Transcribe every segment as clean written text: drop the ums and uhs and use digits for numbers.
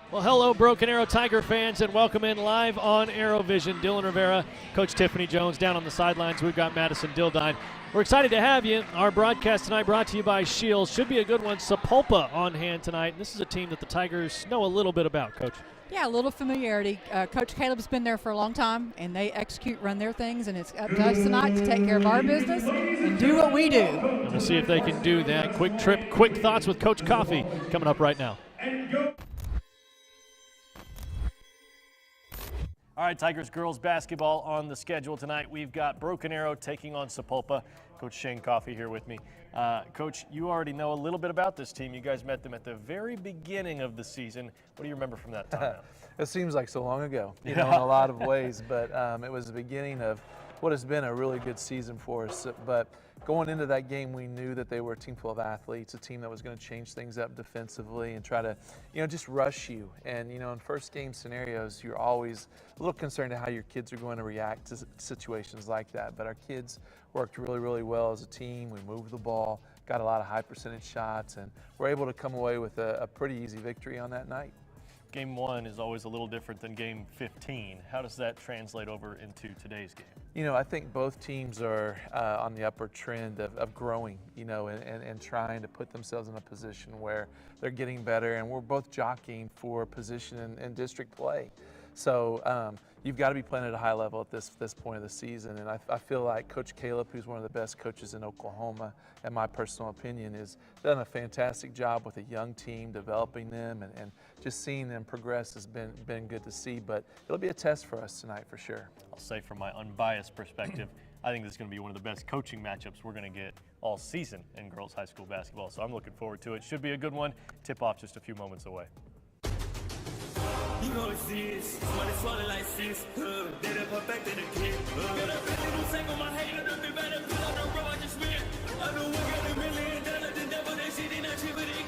Well, hello, Broken Arrow Tiger fans, and welcome in live on ArrowVision. Dylan Rivera, Coach Tiffany Jones down on the sidelines. We've got Madison Dildine. We're excited to have you. Our broadcast tonight brought to you by Shields. Should be a good one. Sapulpa on hand tonight. And this is a team that the Tigers know a little bit about, Coach. Yeah, a little familiarity. Coach Caleb's been there for a long time, and they execute, run their things, and it's up to us tonight to take care of our business and do what we do. And we'll see if they can do that. Quick trip, quick thoughts with Coach Coffey coming up right now. All right, Tigers girls basketball on the schedule tonight. We've got Broken Arrow taking on Sapulpa. Coach Shane Coffey here with me. Coach, you already know a little bit about this team. You guys met them at the very beginning of the season. What do you remember from that time? It seems like so long ago, you know, in a lot of ways, but it was the beginning of what has been a really good season for us. But going into that game, we knew that they were a team full of athletes, a team that was going to change things up defensively and try to, you know, just rush you. And, you know, in first game scenarios, you're always a little concerned to how your kids are going to react to situations like that. But our kids worked really, really well as a team. We moved the ball, got a lot of high percentage shots, and were able to come away with a pretty easy victory on that night. Game 1 is always a little different than game 15. How does that translate over into today's game? You know, I think both teams are on the upward trend of growing, you know, and trying to put themselves in a position where they're getting better, and we're both jockeying for position in district play. So you've got to be playing at a high level at this point of the season, and I feel like Coach Caleb, who's one of the best coaches in Oklahoma, in my personal opinion, has done a fantastic job with a young team, developing them, and just seeing them progress has been good to see. But it'll be a test for us tonight for sure. I'll say from my unbiased perspective, I think this is going to be one of the best coaching matchups we're going to get all season in girls high school basketball. So I'm looking forward to it. Should be a good one. Tip off just a few moments away. You know it's this, money swallowed like sis, did it perfect in the kid, got a really new tank on my head, don't be better, put on the road, I just win, I know we got $1 million, the devil, they shit in that shit, but again,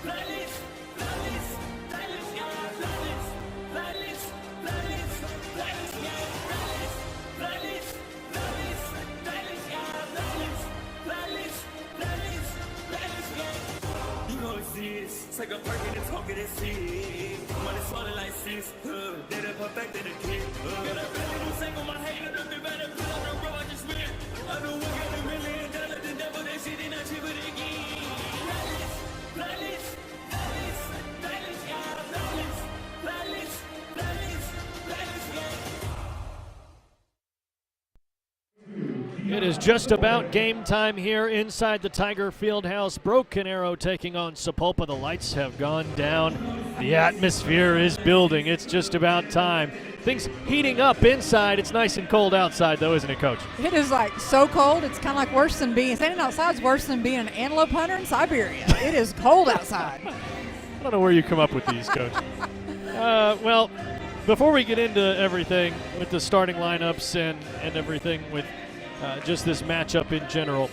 playlist, yeah, playlist, you know it's this, take a perk and talk it and see. Money swallowed like sis, did it perfect in the kid. Got a really new tank on my head, don't be better, put on the road, I just win. I know we got $1 million, the devil, they shit in that shit, but again. Playlist, yeah, playlist, yeah. It is just about game time here inside the Tiger Fieldhouse. Broken Arrow taking on Sapulpa. The lights have gone down. The atmosphere is building. It's just about time. Things heating up inside. It's nice and cold outside, though, isn't it, Coach? It is like so cold, it's kind of like worse than standing outside is worse than being an antelope hunter in Siberia. It is cold outside. I don't know where you come up with these, Coach. Well, before we get into everything with the starting lineups and everything with just this matchup in general,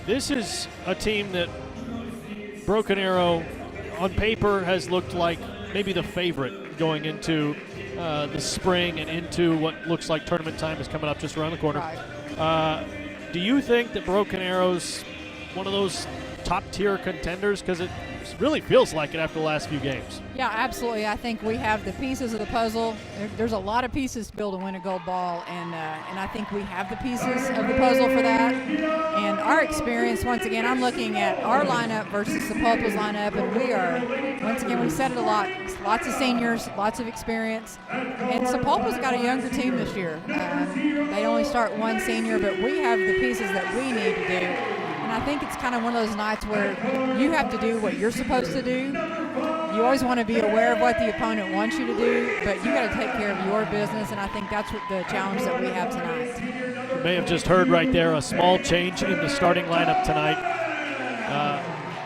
this is a team that Broken Arrow on paper has looked like maybe the favorite going into the spring and into what looks like tournament time is coming up just around the corner. Right. Do you think that Broken Arrow's one of those top-tier contenders? Because it really feels like it after the last few games. Yeah, absolutely. I think we have the pieces of the puzzle. There's a lot of pieces to build and win a gold ball, and I think we have the pieces of the puzzle for that. And our experience, once again, I'm looking at our lineup versus Sapulpa's lineup, and we are, once again, we said it a lot, lots of seniors, lots of experience. And Sapulpa's got a younger team this year. They only start one senior, but we have the pieces that we need to do. And I think it's kind of one of those nights where you have to do what you're supposed to do. You always want to be aware of what the opponent wants you to do, but you got to take care of your business, and I think that's what the challenge that we have tonight. You may have just heard right there a small change in the starting lineup tonight.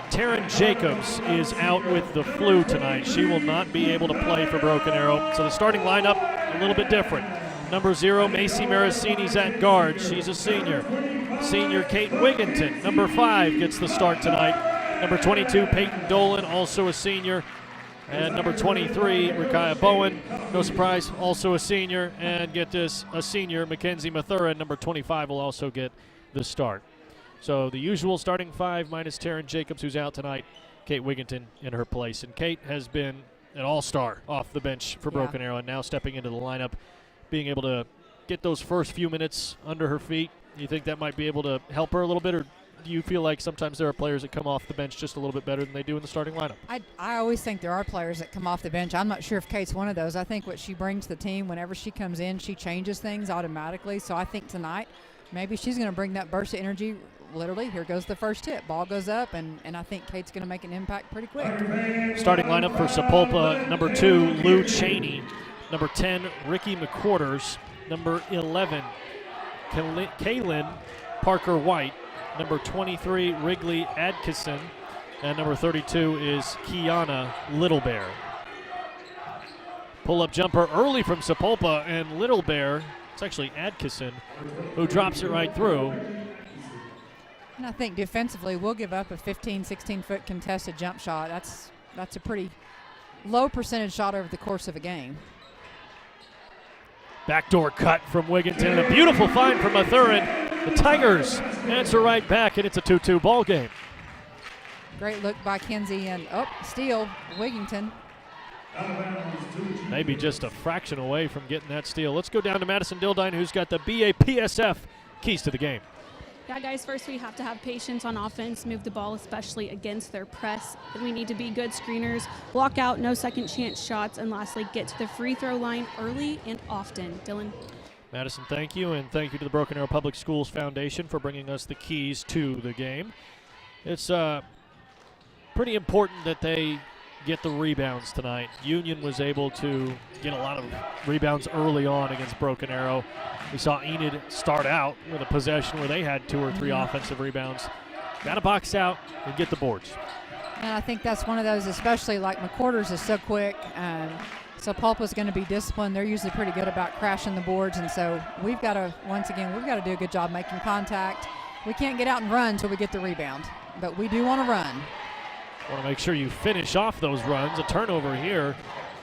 Taryn Jacobs is out with the flu tonight. She will not be able to play for Broken Arrow, so the starting lineup a little bit different. Number 0, Macy Marasini's at guard. She's a senior. Senior Kate Wigginton, number 5, gets the start tonight. Number 22, Peyton Dolan, also a senior. And number 23, Rakaya Bowen, no surprise, also a senior. And get this, a senior, Mackenzie Mathura, number 25, will also get the start. So the usual starting 5 minus Taryn Jacobs, who's out tonight. Kate Wigginton in her place. And Kate has been an all-star off the bench for Broken Arrow, and now stepping into the lineup, being able to get those first few minutes under her feet. You think that might be able to help her a little bit, or do you feel like sometimes there are players that come off the bench just a little bit better than they do in the starting lineup? I always think there are players that come off the bench. I'm not sure if Kate's one of those. I think what she brings to the team, whenever she comes in, she changes things automatically. So I think tonight maybe she's going to bring that burst of energy. Literally, here goes the first tip. Ball goes up, and I think Kate's going to make an impact pretty quick. Starting lineup for Sapulpa, number 2, Lou Cheney. Number 10, Ricky McQuarters. Number 11, Kaylin Parker White. Number 23, Wrigley Adkison. And number 32 is Kiana Littlebear. Pull-up jumper early from Sapulpa, and Littlebear, it's actually Adkison, who drops it right through. And I think defensively, we'll give up a 15, 16-foot contested jump shot. That's a pretty low percentage shot over the course of a game. Backdoor cut from Wigginton, and a beautiful find from Mathurin. The Tigers answer right back, and it's a 2-2 ball game. Great look by Kinsey, and steal, Wigginton. Maybe just a fraction away from getting that steal. Let's go down to Madison Dildine, who's got the BAPSF keys to the game. Yeah, guys, first we have to have patience on offense, move the ball, especially against their press. Then we need to be good screeners, block out, no second chance shots, and lastly, get to the free throw line early and often. Dylan. Madison, thank you, and thank you to the Broken Arrow Public Schools Foundation for bringing us the keys to the game. It's pretty important that they get the rebounds tonight. Union was able to get a lot of rebounds early on against Broken Arrow. We saw Enid start out with a possession where they had 2 or 3 offensive rebounds. Got to box out and get the boards. And I think that's one of those, especially like McQuarters is so quick. So Pulpa's going to be disciplined. They're usually pretty good about crashing the boards, and so we've got to, once again, we've got to do a good job making contact. We can't get out and run until we get the rebound, but we do want to run. Want to make sure you finish off those runs. A turnover here.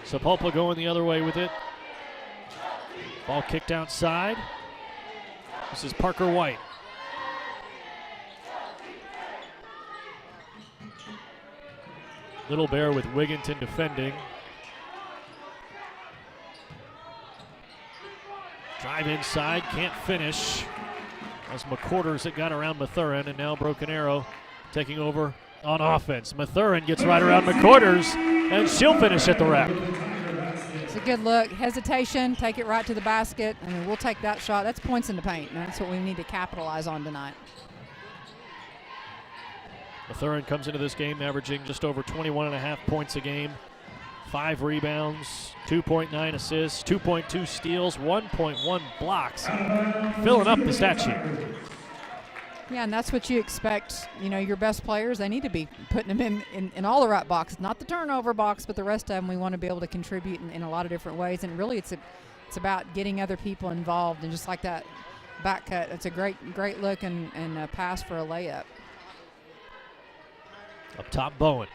Sapulpa going the other way with it. Ball kicked outside. This is Parker White. Littlebear with Wigginton defending. Drive inside, can't finish. That was McQuarters that got around Mathurin, and now Broken Arrow taking over on offense. Mathurin gets right around McQuarters, and she'll finish at the rack. It's a good look. Hesitation, take it right to the basket, and we'll take that shot. That's points in the paint, and that's what we need to capitalize on tonight. Mathurin comes into this game averaging just over 21.5 points a game, 5 rebounds, 2.9 assists, 2.2 steals, 1.1 blocks, filling up the stat sheet. Yeah, and that's what you expect. You know, your best players, they need to be putting them in all the right boxes, not the turnover box, but the rest of them we want to be able to contribute in a lot of different ways. And really it's about getting other people involved. And just like that back cut, it's a great look and a pass for a layup. Up top, Bowen.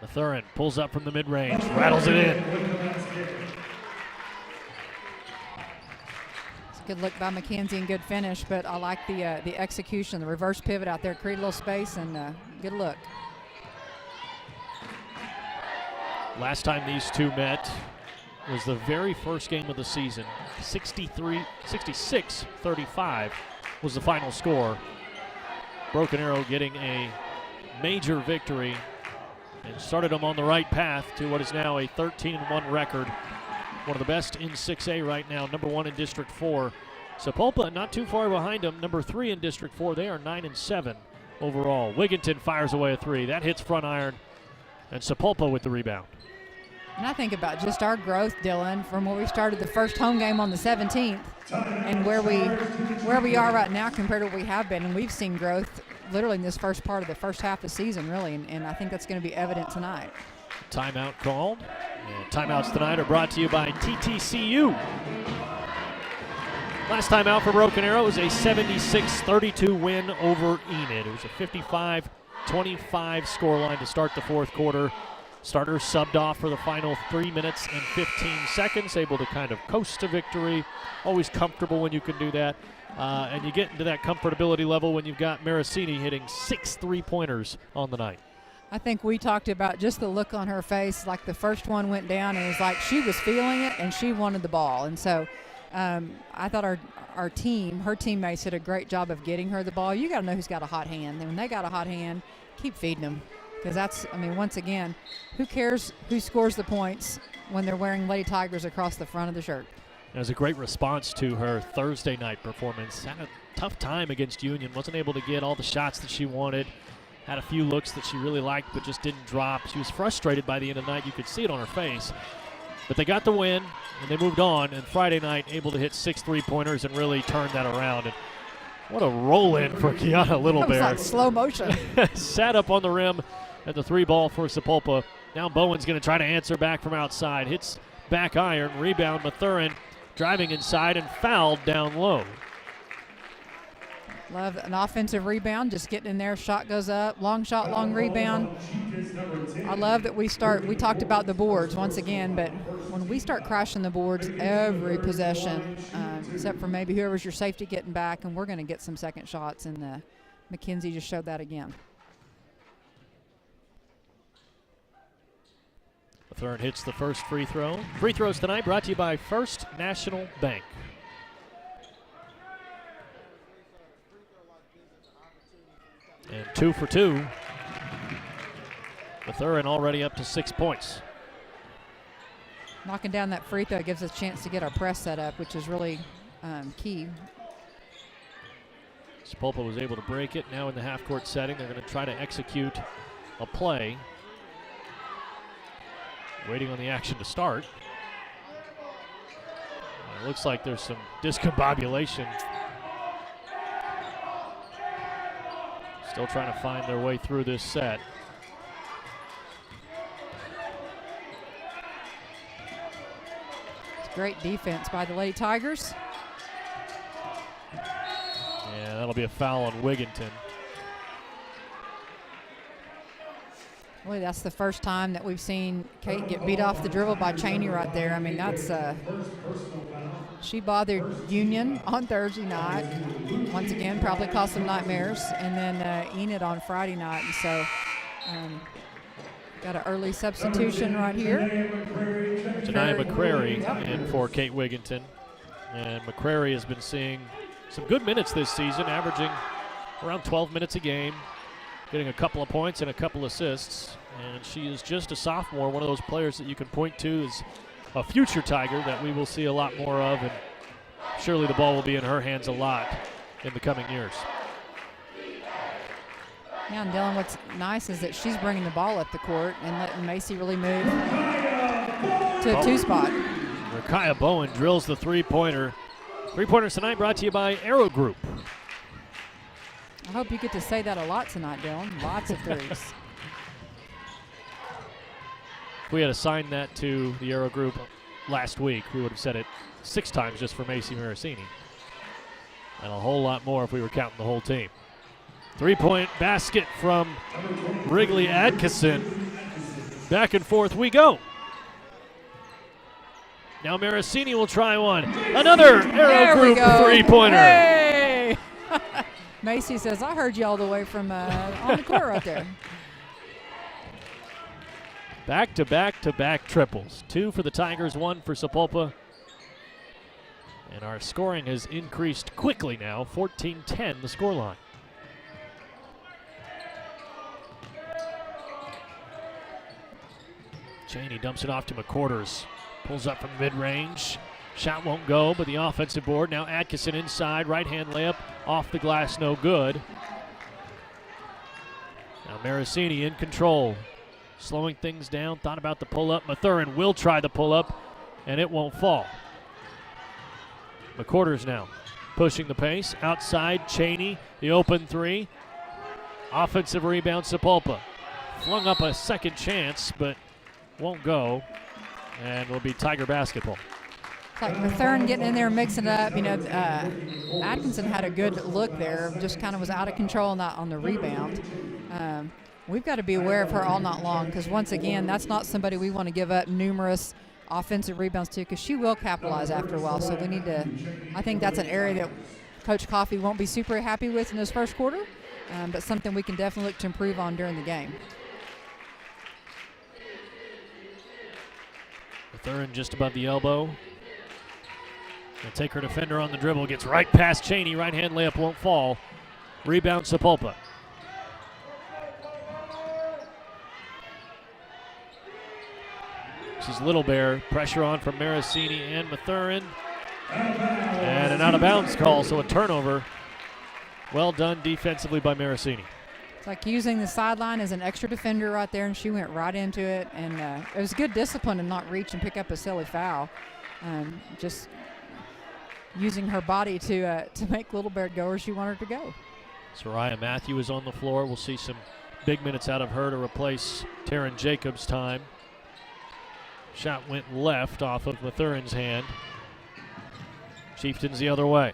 Mathurin pulls up from the mid-range, rattles it in. It's a good look by McKenzie and good finish, but I like the execution, the reverse pivot out there, create a little space, and good look. Last time these two met was the very first game of the season. 66-35 was the final score. Broken Arrow getting a major victory and started them on the right path to what is now a 13-1 record. One of the best in 6A right now, number 1 in District 4. Sapulpa not too far behind them, number 3 in District 4. They are 9-7 overall. Wigginton fires away a 3. That hits front iron, and Sapulpa with the rebound. And I think about just our growth, Dylan, from where we started the first home game on the 17th and where we are right now compared to what we have been. And we've seen growth literally in this first part of the first half of the season, really, and I think that's going to be evident tonight. Timeout called. And timeouts tonight are brought to you by TTCU. Last time out for Broken Arrow was a 76-32 win over Enid. It was a 55-25 scoreline to start the fourth quarter. Starter subbed off for the final 3 minutes and 15 seconds, able to kind of coast to victory. Always comfortable when you can do that. And you get into that comfortability level when you've got Marasini hitting 6 3-pointers on the night. I think we talked about just the look on her face, like the first one went down and it was like she was feeling it and she wanted the ball. And so I thought her teammates did a great job of getting her the ball. You got to know who's got a hot hand. And when they got a hot hand, keep feeding them. Because that's, I mean, once again, who cares who scores the points when they're wearing Lady Tigers across the front of the shirt? It was a great response to her Thursday night performance. Had a tough time against Union. Wasn't able to get all the shots that she wanted. Had a few looks that she really liked but just didn't drop. She was frustrated by the end of the night. You could see it on her face. But they got the win, and they moved on. And Friday night, able to hit 6 3-pointers and really turn that around. And what a roll-in for Kiana Littlebear. That was like slow motion. Sat up on the rim at the 3 ball for Sapulpa. Now Bowen's going to try to answer back from outside. Hits back iron. Rebound, Mathurin driving inside and fouled down low. Love an offensive rebound, just getting in there, shot goes up, long shot, long rebound. I love that we talked about the boards once again, but when we start crashing the boards every possession, except for maybe whoever's your safety getting back, and we're going to get some second shots, and McKenzie just showed that again. Mathurin hits the first free throw. Free throws tonight brought to you by First National Bank. And 2 for 2. Mathurin already up to 6 points. Knocking down that free throw gives us a chance to get our press set up, which is really key. Sapulpa was able to break it. Now in the half-court setting, they're going to try to execute a play. Waiting on the action to start. It looks like there's some discombobulation. Still trying to find their way through this set. It's great defense by the Lady Tigers. Yeah, that'll be a foul on Wigginton. Boy, that's the first time that we've seen Kate get beat off the dribble by Cheney right there. I mean, that's she bothered Union on Thursday night. Once again, probably caused some nightmares. And then Enid on Friday night. And so got an early substitution right here. Janiyah McCrary in for Kate Wigginton. And McCrary has been seeing some good minutes this season, averaging around 12 minutes a game. Getting a couple of points and a couple assists. And she is just a sophomore, one of those players that you can point to as a future Tiger that we will see a lot more of. And surely the ball will be in her hands a lot in the coming years. Yeah, and Dylan, what's nice is that she's bringing the ball up the court and letting Macy really move to a 2-spot. Rakaya Bowen drills the 3-pointer. 3-pointers tonight brought to you by Arrow Group. I hope you get to say that a lot tonight, Dylan. Lots of threes. If we had assigned that to the Arrow Group last week, we would have said it 6 times just for Macy Marasini. And a whole lot more if we were counting the whole team. 3-point basket from Wrigley Atkinson. Back and forth we go. Now Marasini will try one. Another Arrow Group 3-pointer. Hey! Macy says, I heard you all the way from on the court right there. Back-to-back-to-back triples. 2 for the Tigers, 1 for Sapulpa. And our scoring has increased quickly now, 14-10 the scoreline. Cheney dumps it off to McQuarters. Pulls up from mid-range. Shot won't go, but the offensive board. Now Atkinson inside, right-hand layup, off the glass, no good. Now Marasini in control. Slowing things down, thought about the pull-up. Mathurin will try the pull-up, and it won't fall. McQuarters now pushing the pace. Outside, Cheney, the open 3. Offensive rebound, Sapulpa. Flung up a second chance, but won't go, and it'll be Tiger basketball. It's like Mathurin getting in there, mixing it up. You know, Atkinson had a good look there, just kind of was out of control on the rebound. we've got to be aware of her all night long, because once again, that's not somebody we want to give up numerous offensive rebounds to, because she will capitalize after a while. So we need to, I think that's an area that Coach Coffey won't be super happy with in this first quarter, but something we can definitely look to improve on during the game. Mathurin just above the elbow. Gonna take her defender on the dribble, gets right past Cheney, right-hand layup won't fall. Rebound Sapulpa. This is Little Bear, pressure on from Marasini and Mathurin. And an out-of-bounds call, so a turnover. Well done defensively by Marasini. It's like using the sideline as an extra defender right there, and she went right into it. And it was good discipline to not reach and pick up a silly foul. Just using her body to make Little Bear go where she wanted her to go. Soraya Matthew is on the floor. We'll see some big minutes out of her to replace Taryn Jacobs' time. Shot went left off of Mathurin's hand. Chieftains the other way.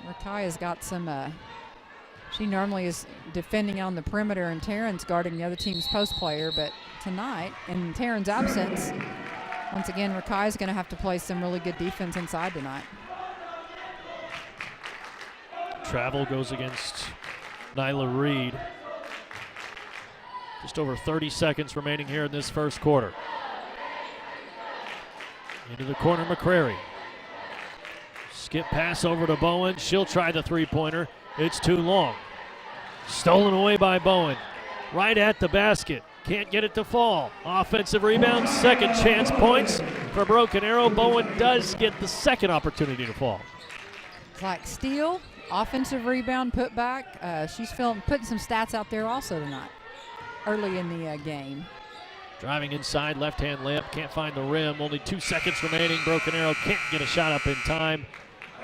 Rakaya's got some, she normally is defending on the perimeter, and Taryn's guarding the other team's post player, but tonight, in Taryn's absence, once again, Rakaya's going to have to play some really good defense inside tonight. Travel goes against Nyla Reed. Just over 30 seconds remaining here in this first quarter. Into the corner, McCrary. Skip pass over to Bowen. She'll try the three-pointer. It's too long. Stolen away by Bowen. Right at the basket. Can't get it to fall. Offensive rebound, second chance points for Broken Arrow. Bowen does get the second opportunity to fall. It's like steal, offensive rebound, put back. She's putting some stats out there also tonight, early in the game. Driving inside, left-hand layup, can't find the rim. Only 2 seconds remaining. Broken Arrow can't get a shot up in time.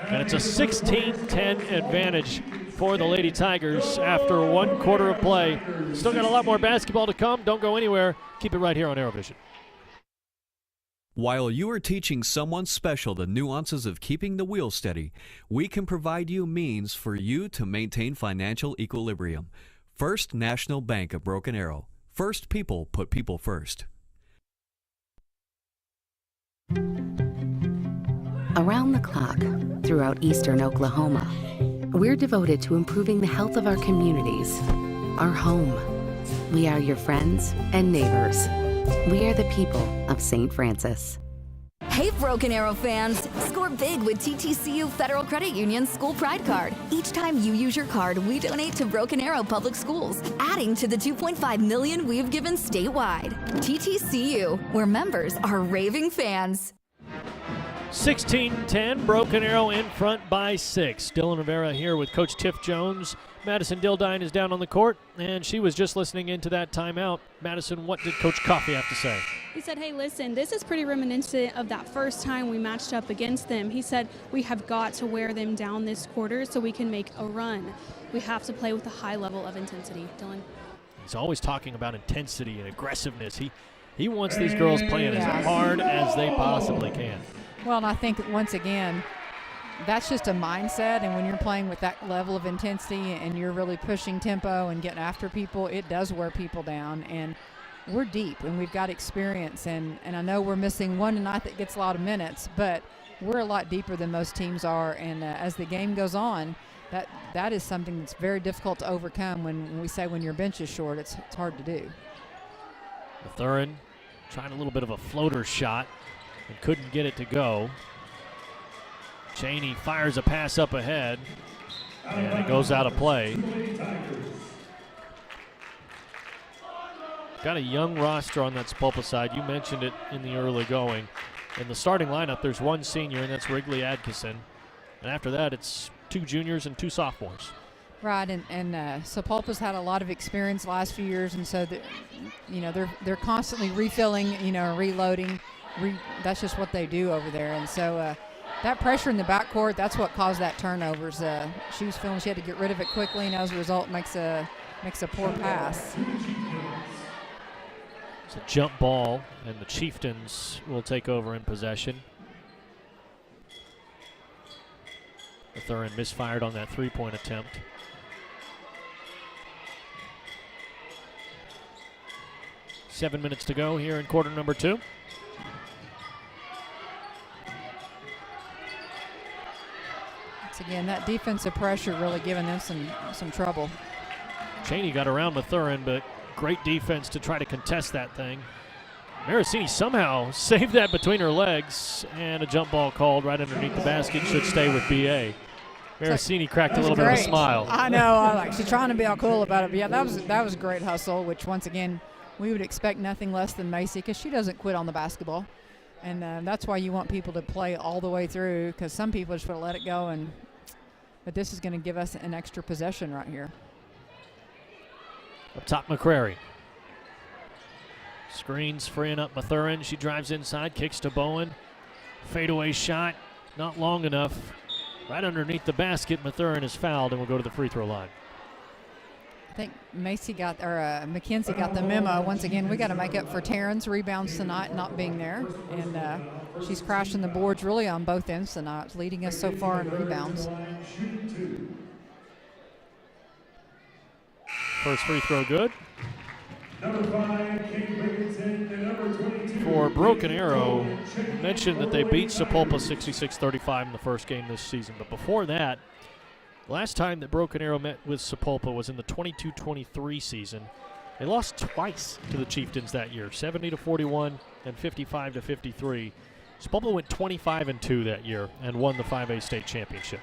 And it's a 16-10 advantage for the Lady Tigers after 1 quarter of play. Still got a lot more basketball to come. Don't go anywhere. Keep it right here on ArrowVision. While you are teaching someone special the nuances of keeping the wheel steady, we can provide you means for you to maintain financial equilibrium. First National Bank of Broken Arrow. First people put people first. Around the clock, throughout eastern Oklahoma, we're devoted to improving the health of our communities, our home. We are your friends and neighbors. We are the people of St. Francis. Hey, Broken Arrow fans! Score big with TTCU Federal Credit Union's School Pride Card. Each time you use your card, we donate to Broken Arrow Public Schools, adding to the $2.5 million we've given statewide. TTCU, where members are raving fans. 16-10, Broken Arrow in front by 6. Dylan Rivera here with Coach Tiff Jones. Madison Dildine is down on the court, and she was just listening into that timeout. Madison, what did Coach Coffey have to say? He said, hey, listen, this is pretty reminiscent of that first time we matched up against them. He said, we have got to wear them down this quarter so we can make a run. We have to play with a high level of intensity. Dylan? He's always talking about intensity and aggressiveness. He wants these girls playing as hard as they possibly can. Well, and I think, once again, that's just a mindset, and when you're playing with that level of intensity and you're really pushing tempo and getting after people, it does wear people down. And we're deep, and we've got experience, and I know we're missing one tonight that gets a lot of minutes, but we're a lot deeper than most teams are, and as the game goes on, that is something that's very difficult to overcome. When we say when your bench is short, it's hard to do. Mathurin trying a little bit of a floater shot and couldn't get it to go. Cheney fires a pass up ahead, and it goes out of play. Got a young roster on that Sapulpa side. You mentioned it in the early going. In the starting lineup, there's one senior, and that's Wrigley Adkisson. And after that, it's 2 juniors and 2 sophomores. Right, and Sapulpa's had a lot of experience the last few years, and so they're constantly refilling, reloading. That's just what they do over there, and so that pressure in the backcourt, that's what caused that turnovers. She was feeling she had to get rid of it quickly, and as a result, makes a poor pass. It's a jump ball, and the Chieftains will take over in possession. Mathurin misfired on that three-point attempt. Seven minutes to go here in quarter number 2. Once again, that defensive pressure really giving them some trouble. Cheney got around Mathurin, but great defense to try to contest that thing. Marasini somehow saved that between her legs, and a jump ball called right underneath the basket. Should stay with BA. Marasini cracked a little bit of a smile. I know. She's trying to be all cool about it. But yeah, that was a great hustle, which once again, we would expect nothing less than Macy because she doesn't quit on the basketball. And that's why you want people to play all the way through, because some people just want to let it go. But this is going to give us an extra possession right here. Up top, McCrary. Screens freeing up Mathurin. She drives inside, kicks to Bowen. Fadeaway shot, not long enough. Right underneath the basket, Mathurin is fouled and will go to the free throw line. I think Mackenzie got the memo. Once again, we got to make up for Taryn's rebounds tonight not being there. And she's crashing the boards really on both ends tonight, leading us so far in rebounds. First free throw good. For Broken Arrow, mentioned that they beat Sapulpa 66-35 in the first game this season. But before that, last time that Broken Arrow met with Sapulpa was in the 22-23 season. They lost twice to the Chieftains that year, 70-41 and 55-53. Sapulpa went 25-2 that year and won the 5A state championship.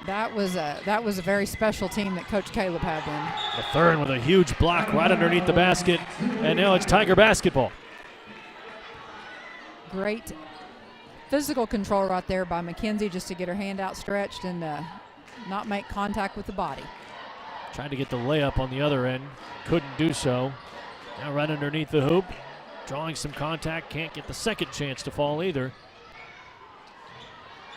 That was a very special team that Coach Caleb had then. Mathurin with a huge block right underneath the basket, and now it's Tiger basketball. Great physical control right there by Mackenzie just to get her hand outstretched and not make contact with the body. Tried to get the layup on the other end, couldn't do so. Now right underneath the hoop, drawing some contact, can't get the second chance to fall either.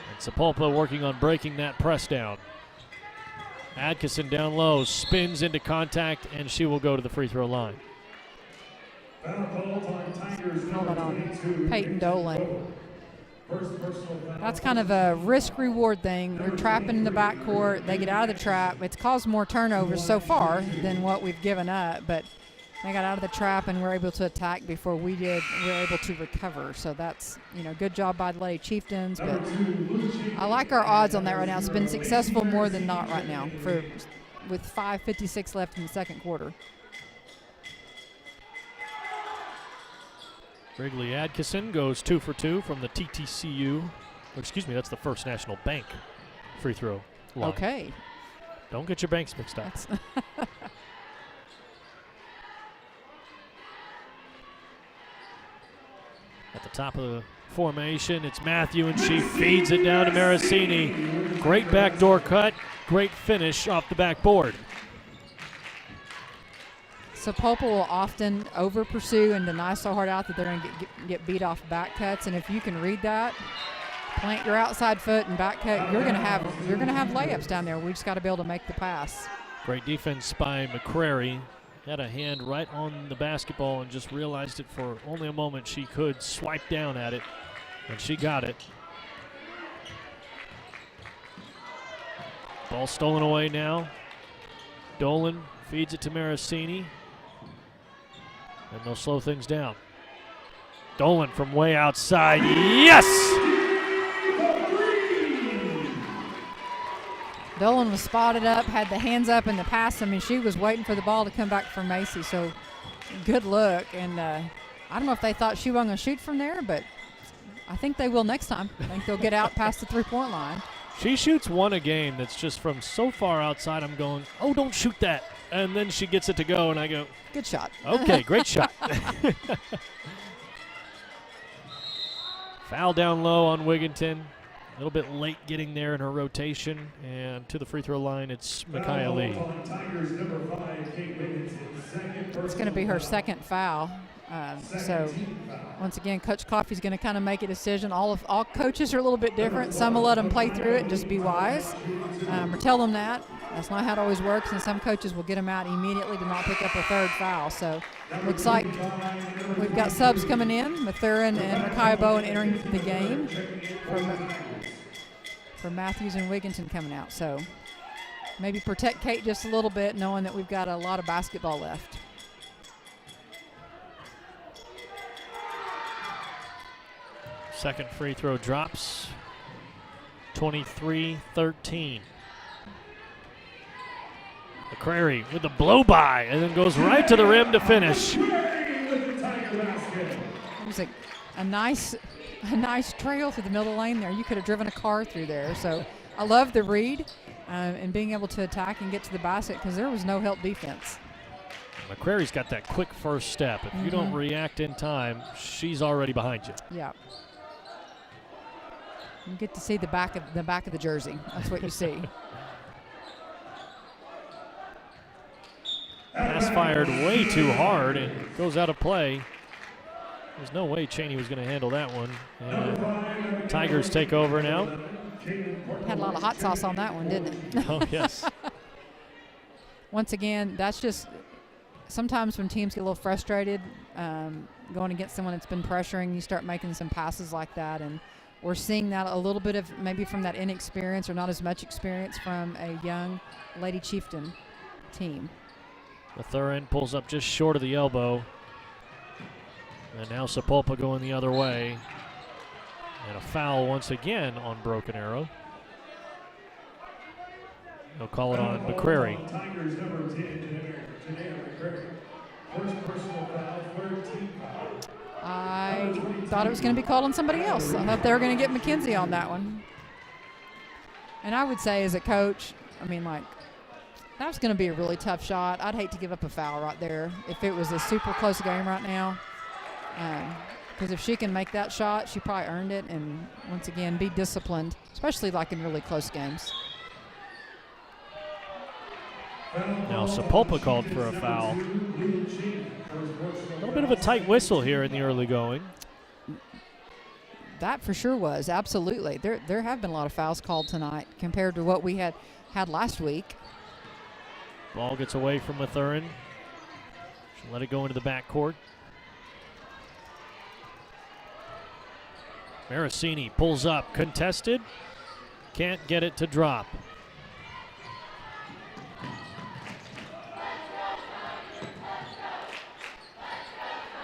And Sapulpa working on breaking that press down. Atkinson down low, spins into contact, and she will go to the free throw line. Hold on, Peyton Dolan. That's kind of a risk-reward thing. We're trapping in the backcourt. They get out of the trap. It's caused more turnovers so far than what we've given up, but they got out of the trap and were able to attack before we did. We were able to recover. So that's, good job by the Lady Chieftains. But I like our odds on that right now. It's been successful more than not right now with 5:56 left in the second quarter. Wrigley Atkinson goes 2 for 2 from the TTCU. That's the First National Bank free throw line. Okay. Don't get your banks mixed up. At the top of the formation, it's Matthew, and she feeds it down to Marasini. Great backdoor cut, great finish off the backboard. Sapulpa will often over-pursue and deny so hard out that they're going to get beat off back cuts, and if you can read that, plant your outside foot and back cut, you're going to have layups down there. We just got to be able to make the pass. Great defense by McCrary. Had a hand right on the basketball and just realized it for only a moment. She could swipe down at it, and she got it. Ball stolen away now. Dolan feeds it to Marasini, and they'll slow things down. Dolan from way outside. Yes! Dolan was spotted up, had the hands up in the pass. I mean, she was waiting for the ball to come back from Macy, so good look. And I don't know if they thought she wasn't going to shoot from there, but I think they will next time. I think they'll get out past the three-point line. She shoots one a game that's just from so far outside, I'm going, oh, don't shoot that. And then she gets it to go, and I go, good shot. Okay, great shot. Foul down low on Wigginton. A little bit late getting there in her rotation, and to the free throw line, it's Micaiah Lee. It's going to be her second foul. So once again, Coach Coffey's going to kind of make a decision. All coaches are a little bit different. Some will let them play through it and just be wise, or tell them that. That's not how it always works, and some coaches will get them out immediately to not pick up a third foul. So looks like we've got subs coming in. Mathurin and Micaiah Bowen entering the game. for Matthews and Wigginton coming out. So maybe protect Kate just a little bit, knowing that we've got a lot of basketball left. Second free throw drops. 23-13. McCrary with the blow by and then goes right to the rim to finish. It was a nice trail through the middle lane there. You could have driven a car through there. So I love the read and being able to attack and get to the basket because there was no help defense. McCrary's got that quick first step. If you don't react in time, she's already behind you. Yeah. You get to see the back of the jersey. That's what you see. Pass fired way too hard and goes out of play. There's no way Cheney was going to handle that one. And Tigers take over now. Had a lot of hot sauce on that one, didn't it? Oh, yes. Once again, that's just sometimes when teams get a little frustrated going against someone that's been pressuring, you start making some passes like that. And we're seeing that a little bit of maybe from that inexperience or not as much experience from a young Lady Chieftain team. Mathurin pulls up just short of the elbow. And now Sapulpa going the other way. And a foul once again on Broken Arrow. They'll call it on McCrary. Tigers number 10, Janelle McCrary. First personal foul, third team foul. I thought it was going to be called on somebody else. I thought they were going to get McKenzie on that one. And I would say as a coach, I mean, like, that was going to be a really tough shot. I'd hate to give up a foul right there if it was a super close game right now. Because if she can make that shot, she probably earned it. And once again, be disciplined, especially like in really close games. Now Sapulpa called for a foul. A little bit of a tight whistle here in the early going. That for sure was, absolutely. There have been a lot of fouls called tonight compared to what we had last week. Ball gets away from Mathurin. She'll let it go into the backcourt. Marasini pulls up, contested. Can't get it to drop.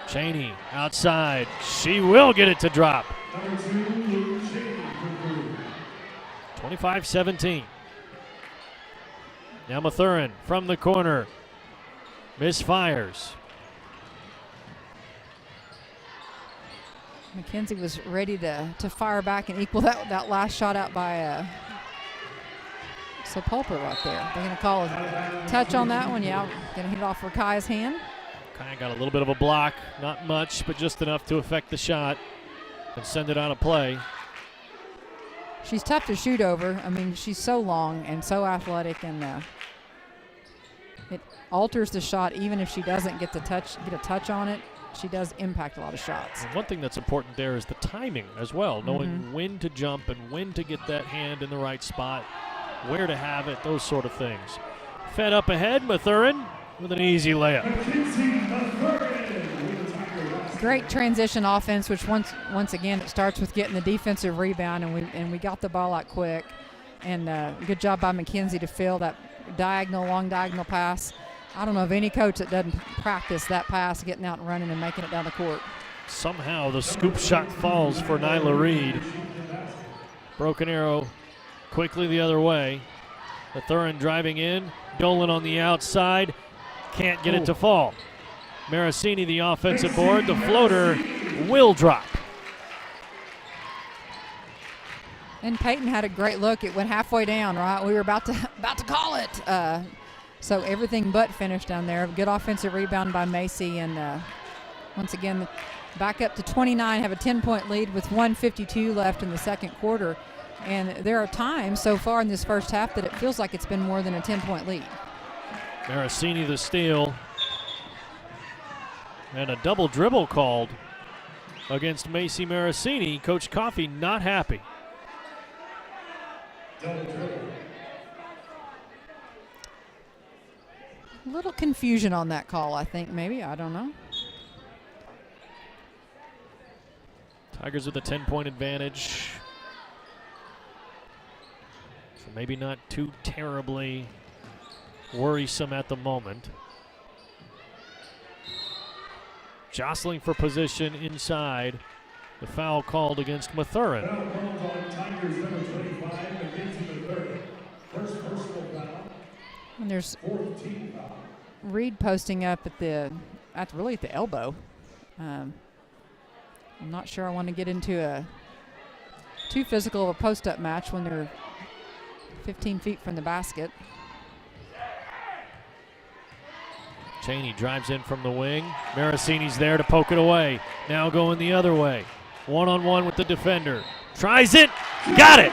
Cheney outside. She will get it to drop. 25-17. Now Mathurin from the corner. Misfires. McKenzie was ready to fire back and equal that last shot out by Sapulpa right there. They're going to call a touch on that one. Yeah, going to hit it off Rakai's hand. Kind of got a little bit of a block. Not much, but just enough to affect the shot and send it out of play. She's tough to shoot over. I mean, she's so long and so athletic, and it alters the shot even if she doesn't get a touch on it. She does impact a lot of shots. And one thing that's important there is the timing as well, knowing when to jump and when to get that hand in the right spot, where to have it, those sort of things. Fed up ahead, Mathurin with an easy layup. Great transition offense, which once again it starts with getting the defensive rebound, and we got the ball out quick. And good job by McKenzie to fill that long diagonal pass. I don't know of any coach that doesn't practice that pass, getting out and running and making it down the court. Somehow the scoop shot falls for Nyla Reed. Broken Arrow quickly the other way. Mathurin driving in. Dolan on the outside. Can't get it to fall. Marasini, the offensive board. The floater will drop. And Peyton had a great look. It went halfway down, right? We were about to call it. So everything but finished down there. Good offensive rebound by Macy. And once again, back up to 29, have a 10-point lead with 1:52 left in the second quarter. And there are times so far in this first half that it feels like it's been more than a 10-point lead. Marasini the steal. And a double dribble called against Macy Marasini. Coach Coffey not happy. A little confusion on that call, I think, maybe. I don't know. Tigers with a 10-point advantage. maybe not too terribly worrisome at the moment. Jostling for position inside. The foul called against Mathurin. Foul called on Tigers number 25, Mackenzie Mathurin. First personal foul. And there's Fourth team foul. Reed posting up at the elbow. I'm not sure I want to get into a too physical of a post-up match when they're 15 feet from the basket. Cheney drives in from the wing. Marasini's there to poke it away. Now going the other way. One-on-one with the defender. Tries it. Got it.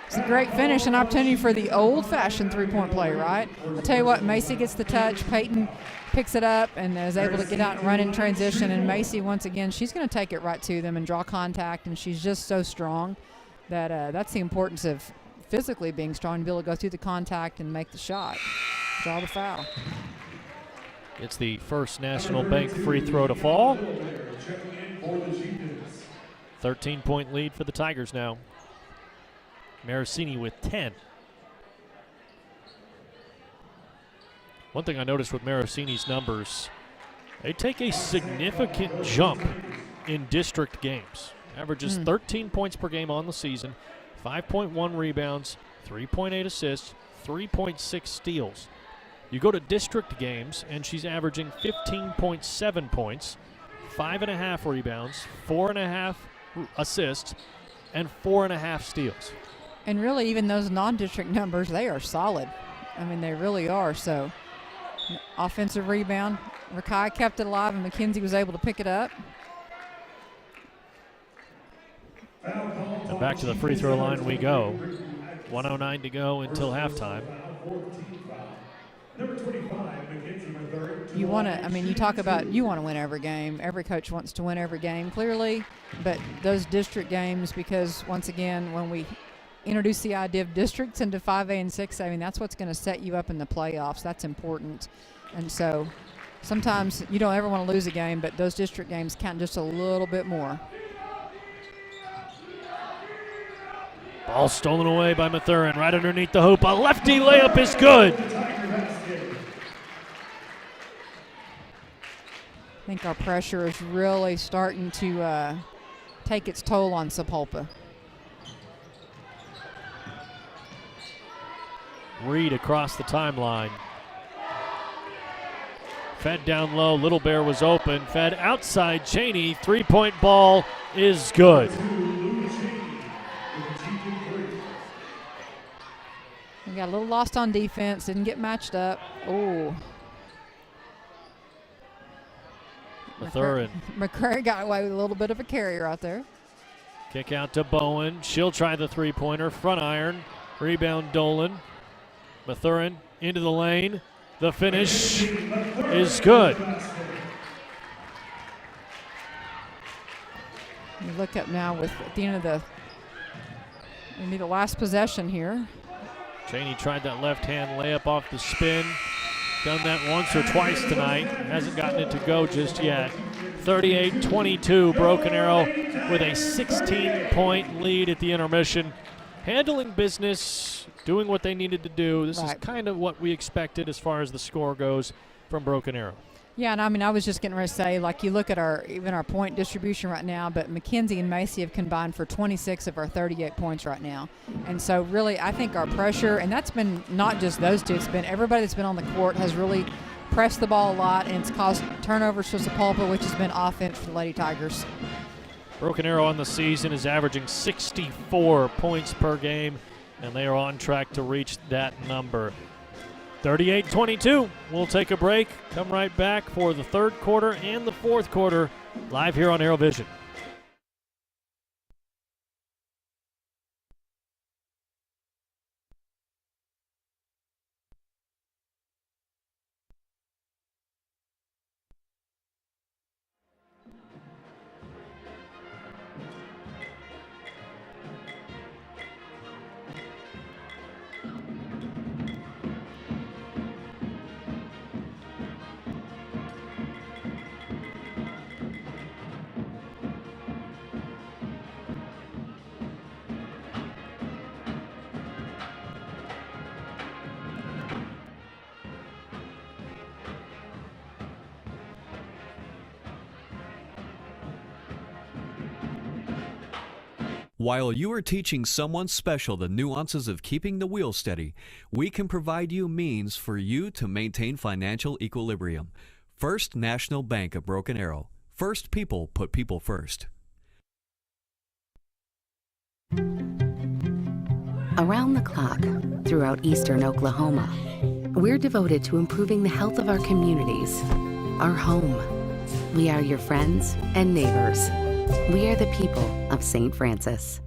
It's a great finish, an opportunity for the old-fashioned three-point play, right? I'll tell you what, Macy gets the touch. Peyton picks it up and is able to get out and run in transition. And Macy, once again, she's going to take it right to them and draw contact. And she's just so strong that that's the importance of physically being strong to be able to go through the contact and make the shot, draw the foul. It's the first National Bank free throw to fall. 13-point lead for the Tigers now. Marasini with 10. One thing I noticed with Marasini's numbers, they take a significant jump in district games. Averages 13 points per game on the season, 5.1 rebounds, 3.8 assists, 3.6 steals. You go to district games, and she's averaging 15.7 points, 5.5 rebounds, 4.5 assists, and 4.5 steals. And really, even those non-district numbers, they are solid. I mean, they really are. So, offensive rebound. Rakai kept it alive, and McKenzie was able to pick it up. And back to the free throw line we go. 1:09 to go until halftime. You want to, I mean, you talk about you want to win every game. Every coach wants to win every game, clearly. But those district games, because once again, when we introduce the idea of districts into 5A and 6A, I mean, that's what's going to set you up in the playoffs. That's important. And so sometimes you don't ever want to lose a game, but those district games count just a little bit more. Ball stolen away by Mathurin, right underneath the hoop. A lefty layup is good. I think our pressure is really starting to take its toll on Sapulpa. Reed across the timeline. Fed down low, Little Bear was open. Fed outside Cheney, three-point ball is good. We got a little lost on defense, didn't get matched up. Oh. Mathurin. McCrary got away with a little bit of a carry right there. Kick out to Bowen. She'll try the three-pointer. Front iron. Rebound Dolan. Mathurin into the lane. The finish is good. You look up now with at the end of the maybe the last possession here. Cheney tried that left-hand layup off the spin. Done that once or twice tonight. Hasn't gotten it to go just yet. 38-22, Broken Arrow with a 16-point lead at the intermission. Handling business, doing what they needed to do. This is kind of what we expected as far as the score goes from Broken Arrow. Yeah, and I mean, I was just getting ready to say, like, you look at even our point distribution right now, but McKenzie and Macy have combined for 26 of our 38 points right now. And so really, I think our pressure, and that's been not just those two, it's been everybody that's been on the court has really pressed the ball a lot, and it's caused turnovers for Sapulpa, which has been offense for the Lady Tigers. Broken Arrow on the season is averaging 64 points per game, and they are on track to reach that number. 38-22. We'll take a break. Come right back for the third quarter and the fourth quarter live here on ArrowVision. While you are teaching someone special the nuances of keeping the wheel steady, we can provide you means for you to maintain financial equilibrium. First National Bank of Broken Arrow. First people put people first. Around the clock, throughout eastern Oklahoma, we're devoted to improving the health of our communities, our home. We are your friends and neighbors. We are the people of St. Francis.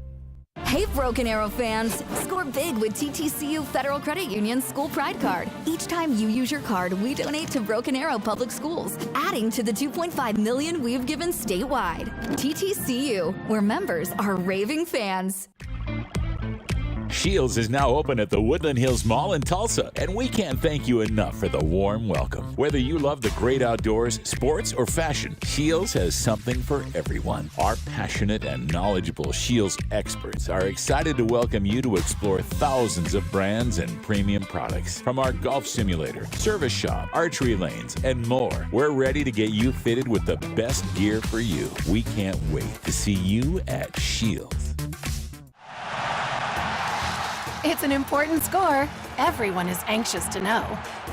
Hey, Broken Arrow fans! Score big with TTCU Federal Credit Union's School Pride Card. Each time you use your card, we donate to Broken Arrow Public Schools, adding to the $2.5 million we've given statewide. TTCU, where members are raving fans. Shields is now open at the Woodland Hills Mall in Tulsa, and we can't thank you enough for the warm welcome. Whether you love the great outdoors, sports, or fashion, Shields has something for everyone. Our passionate and knowledgeable Shields experts are excited to welcome you to explore thousands of brands and premium products. From our golf simulator, service shop, archery lanes, and more, we're ready to get you fitted with the best gear for you. We can't wait to see you at Shields. It's an important score. Everyone is anxious to know.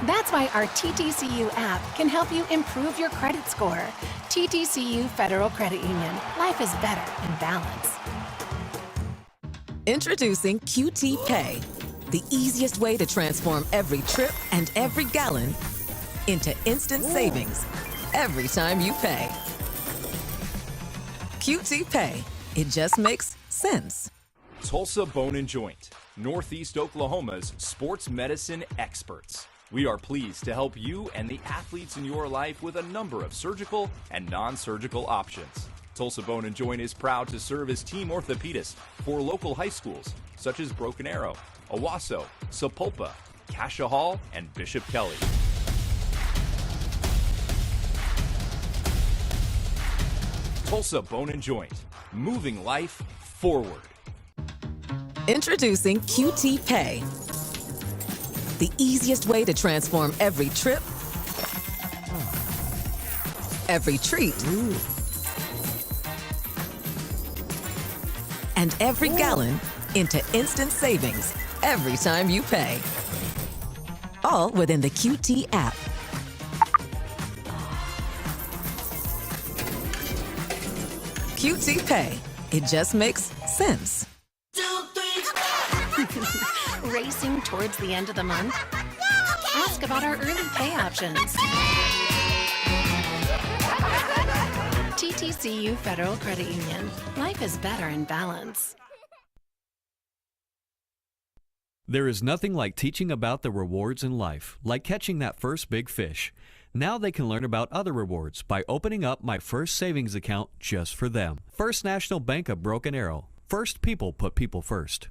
That's why our TTCU app can help you improve your credit score. TTCU Federal Credit Union. Life is better in balance. Introducing QT Pay, the easiest way to transform every trip and every gallon into instant savings every time you pay. QT Pay. It just makes sense. Tulsa Bone and Joint, Northeast Oklahoma's sports medicine experts. We are pleased to help you and the athletes in your life with a number of surgical and non-surgical options. Tulsa Bone and Joint is proud to serve as team orthopedist for local high schools such as Broken Arrow, Owasso, Sapulpa, Cascia Hall, and Bishop Kelly. Tulsa Bone and Joint, moving life forward. Introducing QT Pay, the easiest way to transform every trip, every treat, and every gallon into instant savings every time you pay. All within the QT app. QT Pay. It just makes sense. Racing towards the end of the month? Ask about our early pay options. TTCU Federal Credit Union. Life is better in balance. There is nothing like teaching about the rewards in life, like catching that first big fish. Now they can learn about other rewards by opening up my first savings account just for them. First National Bank of Broken Arrow. First people put people first.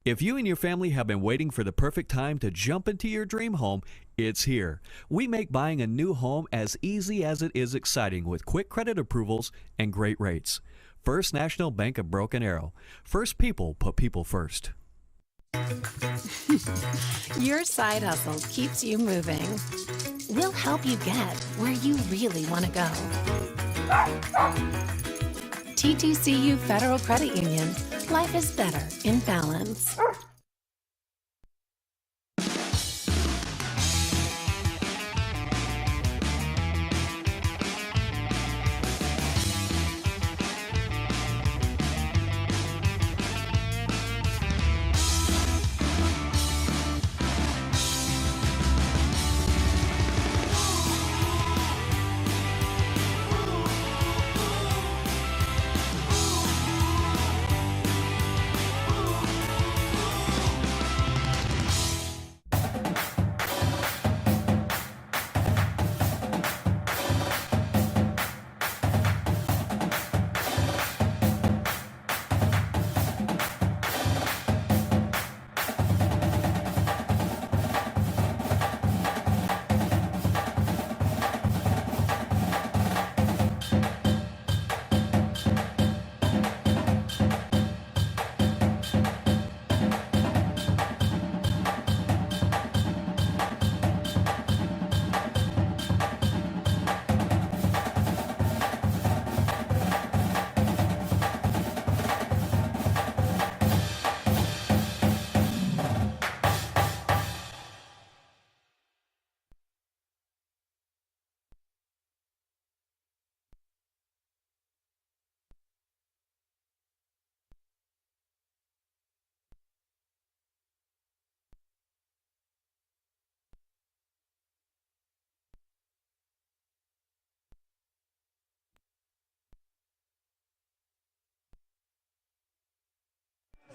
If you and your family have been waiting for the perfect time to jump into your dream home, it's here. We make buying a new home as easy as it is exciting with quick credit approvals and great rates. First National Bank of Broken Arrow. First people put people first. Your side hustle keeps you moving. We'll help you get where you really want to go. TTCU Federal Credit Union. Life is better in balance.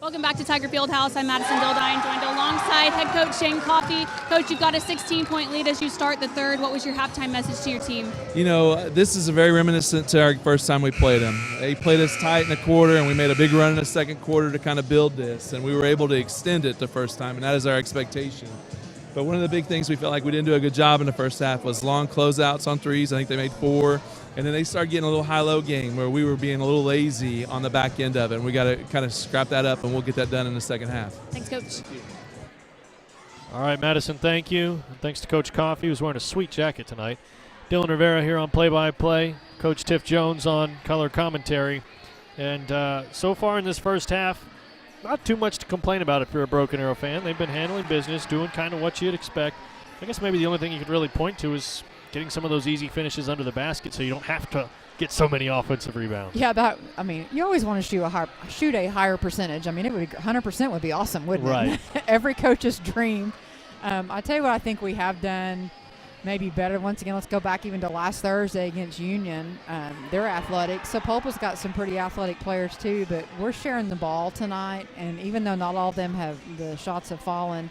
Welcome back to Tiger Fieldhouse. I'm Madison Dildine, joined alongside head coach Shane Coffey. Coach, you've got a 16-point lead as you start the third. What was your halftime message to your team? You know, this is a very reminiscent to our first time we played them. They played us tight in the quarter, and we made a big run in the second quarter to kind of build this, and we were able to extend it the first time, and that is our expectation. But one of the big things we felt like we didn't do a good job in the first half was long closeouts on threes. I think they made 4. And then they started getting a little high-low game where we were being a little lazy on the back end of it. And we got to kind of scrap that up, and we'll get that done in the second half. Thanks, Coach. All right, Madison, thank you. And thanks to Coach Coffey, who's wearing a sweet jacket tonight. Dylan Rivera here on play-by-play. Coach Tiff Jones on color commentary. And so far in this first half, not too much to complain about if you're a Broken Arrow fan. They've been handling business, doing kind of what you'd expect. I guess maybe the only thing you could really point to is getting some of those easy finishes under the basket so you don't have to get so many offensive rebounds. Yeah, you always want to shoot a higher percentage. I mean, it would 100% would be awesome, wouldn't it? Every coach's dream. I tell you what I think we have done maybe better. Once again, let's go back even to last Thursday against Union. They're athletic. Sapulpa's got some pretty athletic players too, but we're sharing the ball tonight, and even though not all of them the shots have fallen,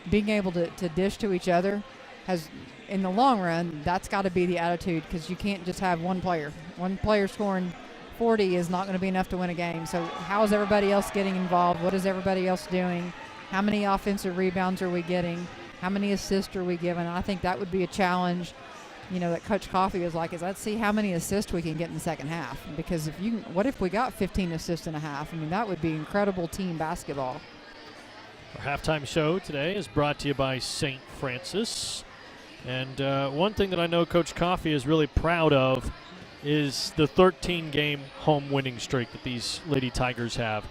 being able to dish to each other has, in the long run, that's got to be the attitude, because you can't just have one player. One player scoring 40 is not going to be enough to win a game. So how is everybody else getting involved? What is everybody else doing? How many offensive rebounds are we getting? How many assists are we giving? I think that would be a challenge, that Coach Coffey was like, let's see how many assists we can get in the second half. Because what if we got 15 assists in a half? I mean, that would be incredible team basketball. Our halftime show today is brought to you by St. Francis. And one thing that I know Coach Coffey is really proud of is the 13-game home winning streak that these Lady Tigers have.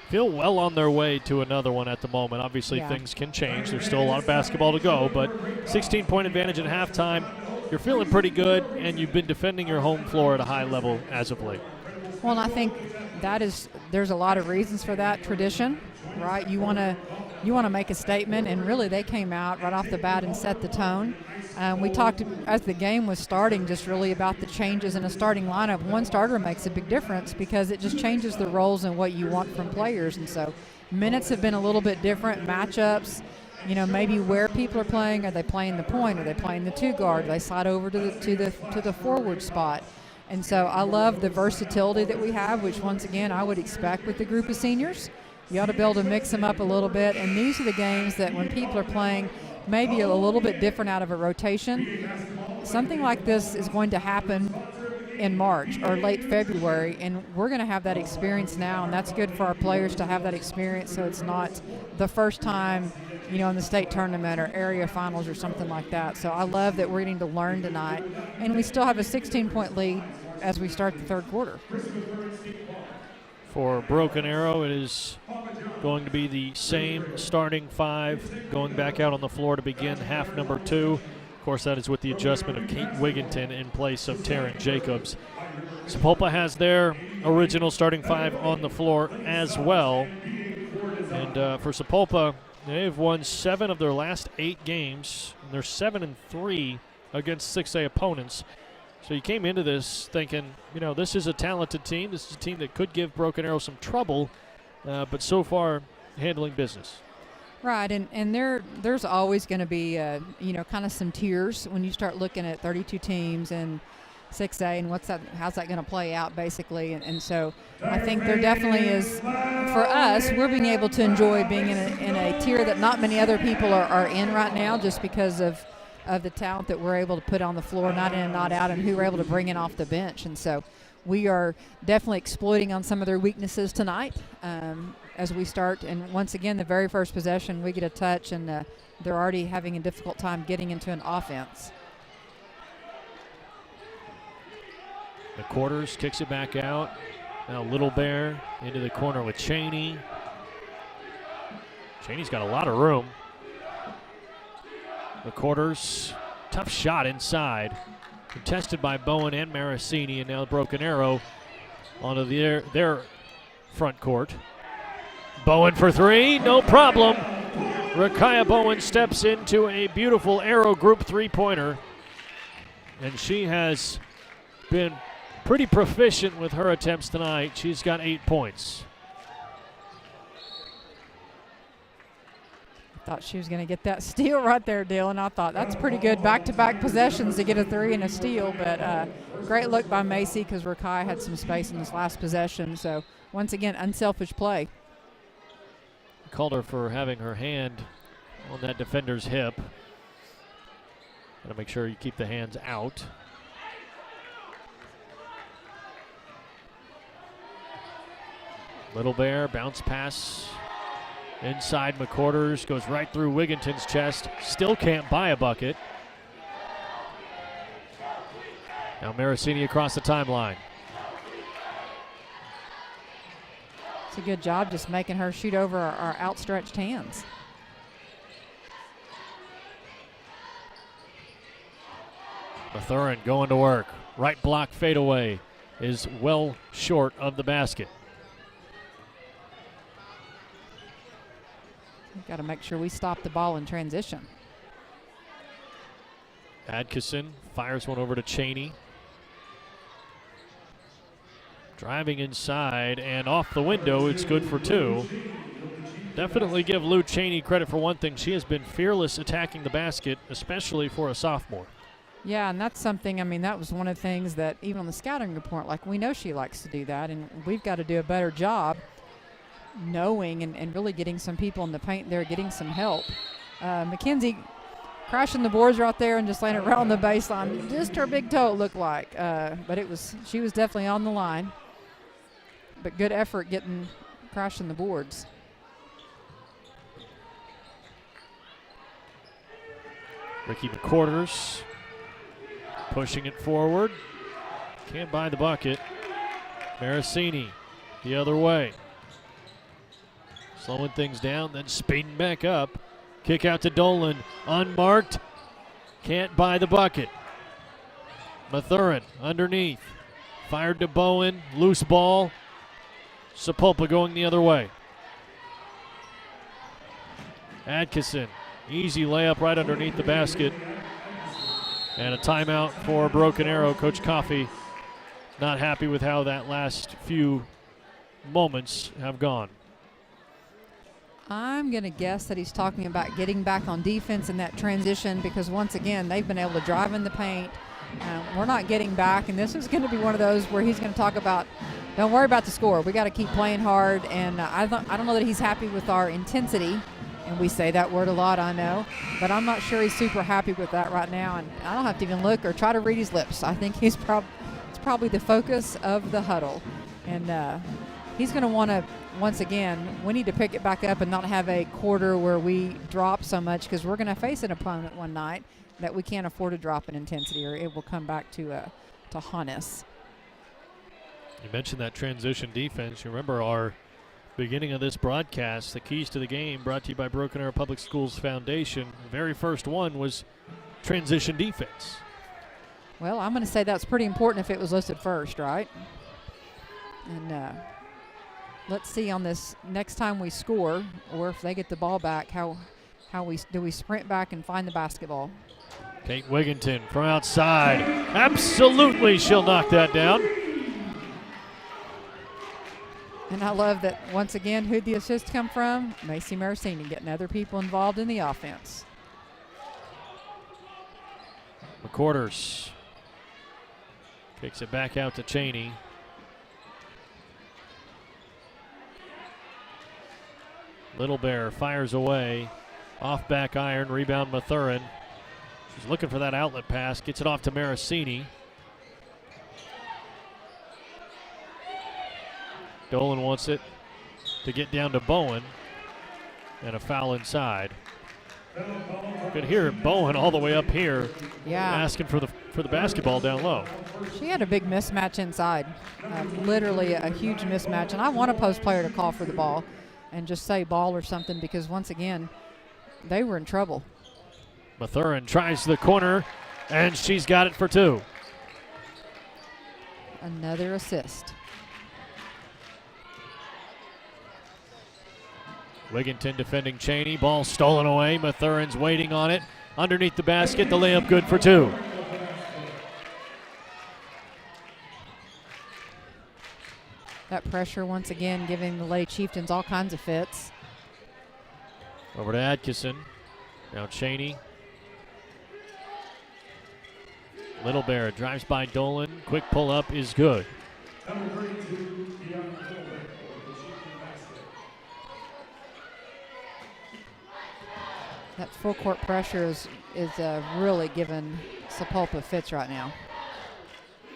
Feel well on their way to another one at the moment. Obviously, things can change. There's still a lot of basketball to go, but 16-point advantage at halftime. You're feeling pretty good, and you've been defending your home floor at a high level as of late. Well, and I think there's a lot of reasons for that. Tradition, right? You want to make a statement, and really they came out right off the bat and set the tone. We talked as the game was starting just really about the changes in a starting lineup. One starter makes a big difference because it just changes the roles and what you want from players. And so minutes have been a little bit different, matchups, maybe where people are playing. Are they playing the point? Are they playing the 2 guard? Do they slide over to the forward spot? And so I love the versatility that we have, which once again I would expect with the group of seniors. You ought to be able to mix them up a little bit. And these are the games that when people are playing maybe a little bit different out of a rotation, something like this is going to happen in March or late February, and we're going to have that experience now, and that's good for our players to have that experience so it's not the first time, in the state tournament or area finals or something like that. So I love that we're getting to learn tonight, and we still have a 16-point lead as we start the third quarter. For Broken Arrow, it is going to be the same starting 5 going back out on the floor to begin half number 2. Of course, that is with the adjustment of Kate Wigginton in place of Taryn Jacobs. Sapulpa has their original starting 5 on the floor as well. And for Sapulpa, they've won 7 of their last 8 games, and they're 7-3 against 6A opponents. So you came into this thinking, this is a talented team. This is a team that could give Broken Arrow some trouble, but so far handling business. Right, and there's always going to be, kind of some tiers when you start looking at 32 teams and 6A and how's that going to play out basically. And so I think there definitely is, for us, we're being able to enjoy being in a tier that not many other people are in right now just because of the talent that we're able to put on the floor, not in and not out, and who we're able to bring in off the bench. And so we are definitely exploiting on some of their weaknesses tonight as we start. And once again, the very first possession, we get a touch, and they're already having a difficult time getting into an offense. The Quarters kicks it back out. Now Little Bear into the corner with Cheney. Cheney's got a lot of room. The Quarters, tough shot inside. Contested by Bowen and Marasini, and now Broken Arrow onto their front court. Bowen for 3, no problem. Rakaya Bowen steps into a beautiful Arrow group 3-pointer, and she has been pretty proficient with her attempts tonight. She's got 8 points. Thought she was going to get that steal right there, Dylan. I thought that's pretty good back-to-back possessions to get a 3 and a steal, but great look by Macy because Rakai had some space in this last possession. So once again, unselfish play. Called her for having her hand on that defender's hip. Got to make sure you keep the hands out. Little Bear, bounce pass inside McQuarters, goes right through Wigginton's chest. Still can't buy a bucket. Now Marasini across the timeline. It's a good job just making her shoot over our outstretched hands. Mathurin going to work. Right block fadeaway is well short of the basket. We've got to make sure we stop the ball in transition. Adkisson fires one over to Cheney. Driving inside and off the window, it's good for 2. Definitely give Lou Cheney credit for one thing. She has been fearless attacking the basket, especially for a sophomore. Yeah, and that's something, I mean, that was one of the things that even on the scouting report, like we know she likes to do that, and we've got to do a better job knowing and really getting some people in the paint there, getting some help. Mackenzie crashing the boards right there and just laying it right on the baseline. Just her big toe, it looked like. But she was definitely on the line. But good effort crashing the boards. Ricky McQuarters pushing it forward. Can't buy the bucket. Marasini the other way. Slowing things down, then speeding back up. Kick out to Dolan, unmarked. Can't buy the bucket. Mathurin underneath. Fired to Bowen, loose ball. Sapulpa going the other way. Adkisson, easy layup right underneath the basket. And a timeout for Broken Arrow. Coach Coffey not happy with how that last few moments have gone. I'm going to guess that he's talking about getting back on defense in that transition because, once again, they've been able to drive in the paint. We're not getting back, and this is going to be one of those where he's going to talk about, don't worry about the score. We got to keep playing hard, and I don't know that he's happy with our intensity, and we say that word a lot, I know, but I'm not sure he's super happy with that right now, and I don't have to even look or try to read his lips. I think it's probably the focus of the huddle, and he's going to want to, once again, we need to pick it back up and not have a quarter where we drop so much because we're going to face an opponent one night that we can't afford to drop in intensity or it will come back to haunt us. You mentioned that transition defense. You remember our beginning of this broadcast, the keys to the game brought to you by Broken Arrow Public Schools Foundation. The very first one was transition defense. Well, I'm going to say that's pretty important if it was listed first, right? And let's see on this next time we score, or if they get the ball back, how we sprint back and find the basketball. Kate Wigginton from outside. Absolutely, she'll knock that down. And I love that, once again, who'd the assist come from? Macy Marasini, getting other people involved in the offense. McQuarters kicks it back out to Cheney. Little Bear fires away. Off back iron, rebound Mathurin. She's looking for that outlet pass, gets it off to Marasini. Dolan wants it to get down to Bowen. And a foul inside. Could hear Bowen all the way up here, asking for the basketball down low. She had a big mismatch inside, literally a huge mismatch. And I want a post player to call for the ball and just say ball or something because, once again, they were in trouble. Mathurin tries the corner, and she's got it for 2. Another assist. Wigginton defending Cheney. Ball stolen away. Mathurin's waiting on it. Underneath the basket, the layup good for 2. That pressure, once again, giving the Lady Chieftains all kinds of fits. Over to Atkinson. Now Cheney. Little Bear drives by Dolan. Quick pull up is good. That full court pressure is really giving Sapulpa fits right now.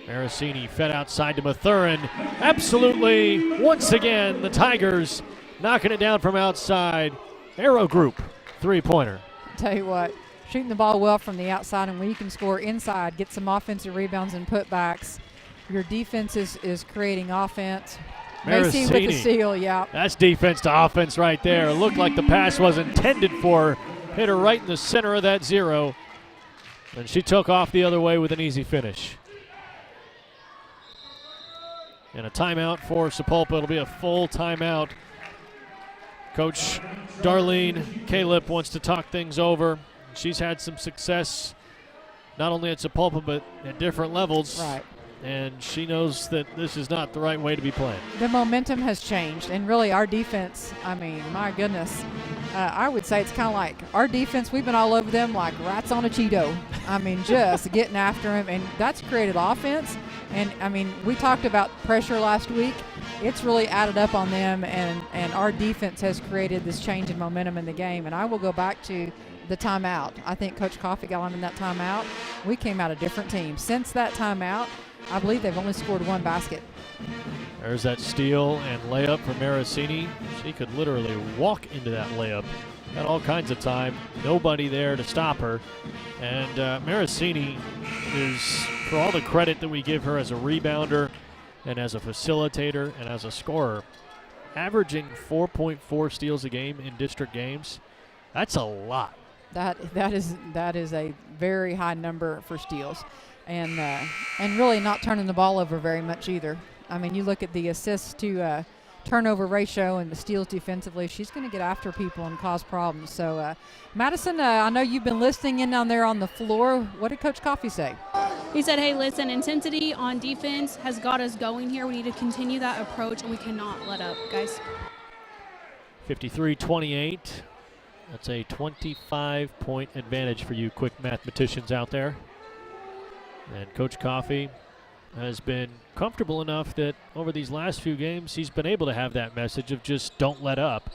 Marasini fed outside to Mathurin. Absolutely, once again, the Tigers knocking it down from outside. Arrow Group, three-pointer. Tell you what, shooting the ball well from the outside, and when you can score inside, get some offensive rebounds and putbacks, your defense is creating offense. Macy with the steal, yeah. That's defense to offense right there. It looked like the pass was intended for. Hit her right in the center of that zero. And she took off the other way with an easy finish. And a timeout for Sapulpa. It'll be a full timeout. Coach Darlene Calip wants to talk things over. She's had some success not only at Sapulpa but at different levels. Right. And she knows that this is not the right way to be playing. The momentum has changed, and really our defense, I mean, my goodness, I would say it's kind of like our defense, we've been all over them like rats on a Cheeto. I mean, just getting after them, and that's created offense. And, I mean, we talked about pressure last week. It's really added up on them, and our defense has created this change in momentum in the game. And I will go back to the timeout. I think Coach Coffey got on in that timeout. We came out a different team. Since that timeout, I believe they've only scored one basket. There's that steal and layup for Marasini. She could literally walk into that layup. Had all kinds of time. Nobody there to stop her. And Marasini is, for all the credit that we give her as a rebounder and as a facilitator and as a scorer, averaging 4.4 steals a game in district games. That's a lot. That is a very high number for steals. And really not turning the ball over very much either. I mean, you look at the assists to turnover ratio and the steals defensively, she's going to get after people and cause problems. So, Madison, I know you've been listening in down there on the floor. What did Coach Coffey say? He said, hey, listen, intensity on defense has got us going here. We need to continue that approach, and we cannot let up, guys. 53-28. That's a 25-point advantage for you quick mathematicians out there. And Coach Coffey has been comfortable enough that over these last few games he's been able to have that message of just don't let up.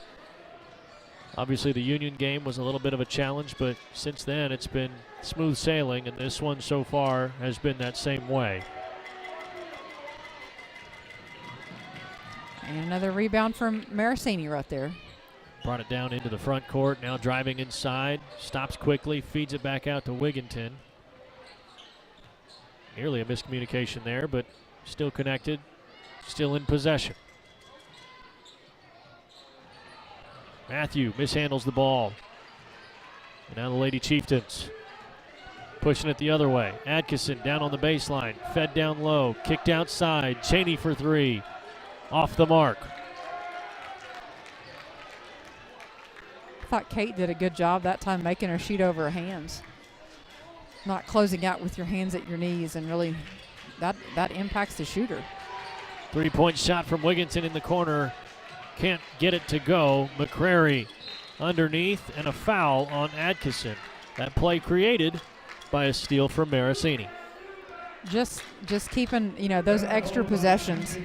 Obviously the Union game was a little bit of a challenge, but since then it's been smooth sailing, and this one so far has been that same way. And another rebound from Marasini right there. Brought it down into the front court, now driving inside, stops quickly, feeds it back out to Wigginton. Nearly a miscommunication there, but still connected, still in possession. Matthew mishandles the ball. And now the Lady Chieftains pushing it the other way. Atkinson down on the baseline, fed down low, kicked outside. Cheney for three, off the mark. I thought Kate did a good job that time making her shoot over her hands. Not closing out with your hands at your knees, and really that impacts the shooter. 3-point shot from Wigginton in the corner. Can't get it to go. McCrary underneath, and a foul on Atkinson. That play created by a steal from Marasini. Just keeping, those extra possessions.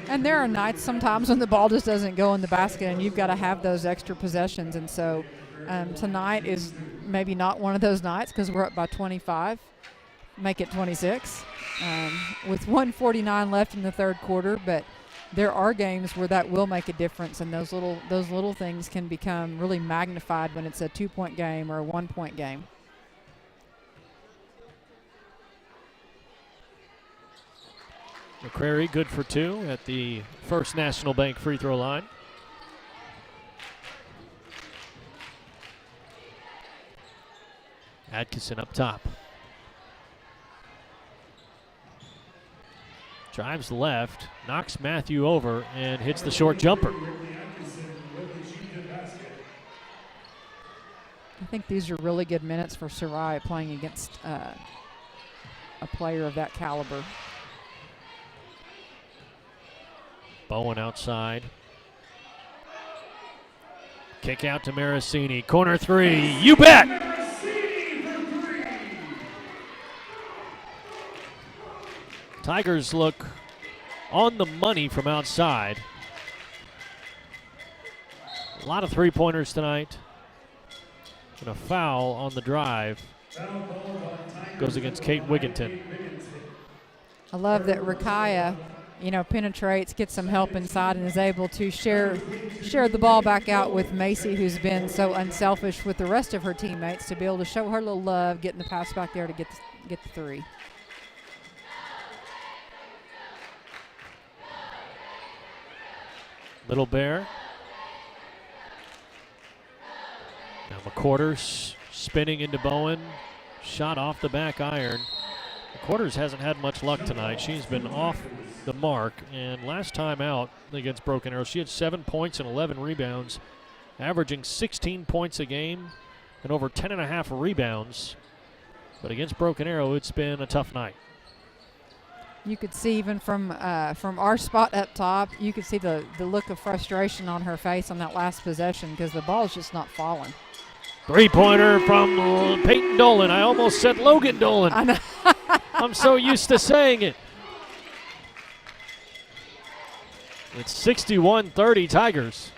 And there are nights sometimes when the ball just doesn't go in the basket, and you've got to have those extra possessions. And so tonight is maybe not one of those nights because we're up by 25. Make it 26 with 1:49 left in the third quarter. But there are games where that will make a difference, and those little things can become really magnified when it's a 2-point game or a 1-point game. McCrary good for two at the First National Bank free throw line. Atkinson up top. Drives left, knocks Matthew over, and hits the short jumper. I think these are really good minutes for Sarai playing against a player of that caliber. Bowen outside. Kick out to Marasini. Corner three. You bet! Tigers look on the money from outside. A lot of three-pointers tonight. And a foul on the drive. Goes against Kate Wigginton. I love that Rakaya, penetrates, gets some help inside, and is able to share the ball back out with Macy, who's been so unselfish with the rest of her teammates, to be able to show her a little love, getting the pass back there to get the three. Little Bear. Now McQuarters spinning into Bowen. Shot off the back iron. McQuarters hasn't had much luck tonight. She's been off the mark. And last time out against Broken Arrow, she had 7 points and 11 rebounds, averaging 16 points a game and over 10.5 rebounds. But against Broken Arrow, it's been a tough night. You could see even from our spot up top, you could see the look of frustration on her face on that last possession because the ball's just not falling. Three-pointer from Peyton Dolan. I almost said Logan Dolan. I know. I'm so used to saying it. It's 61-30 Tigers.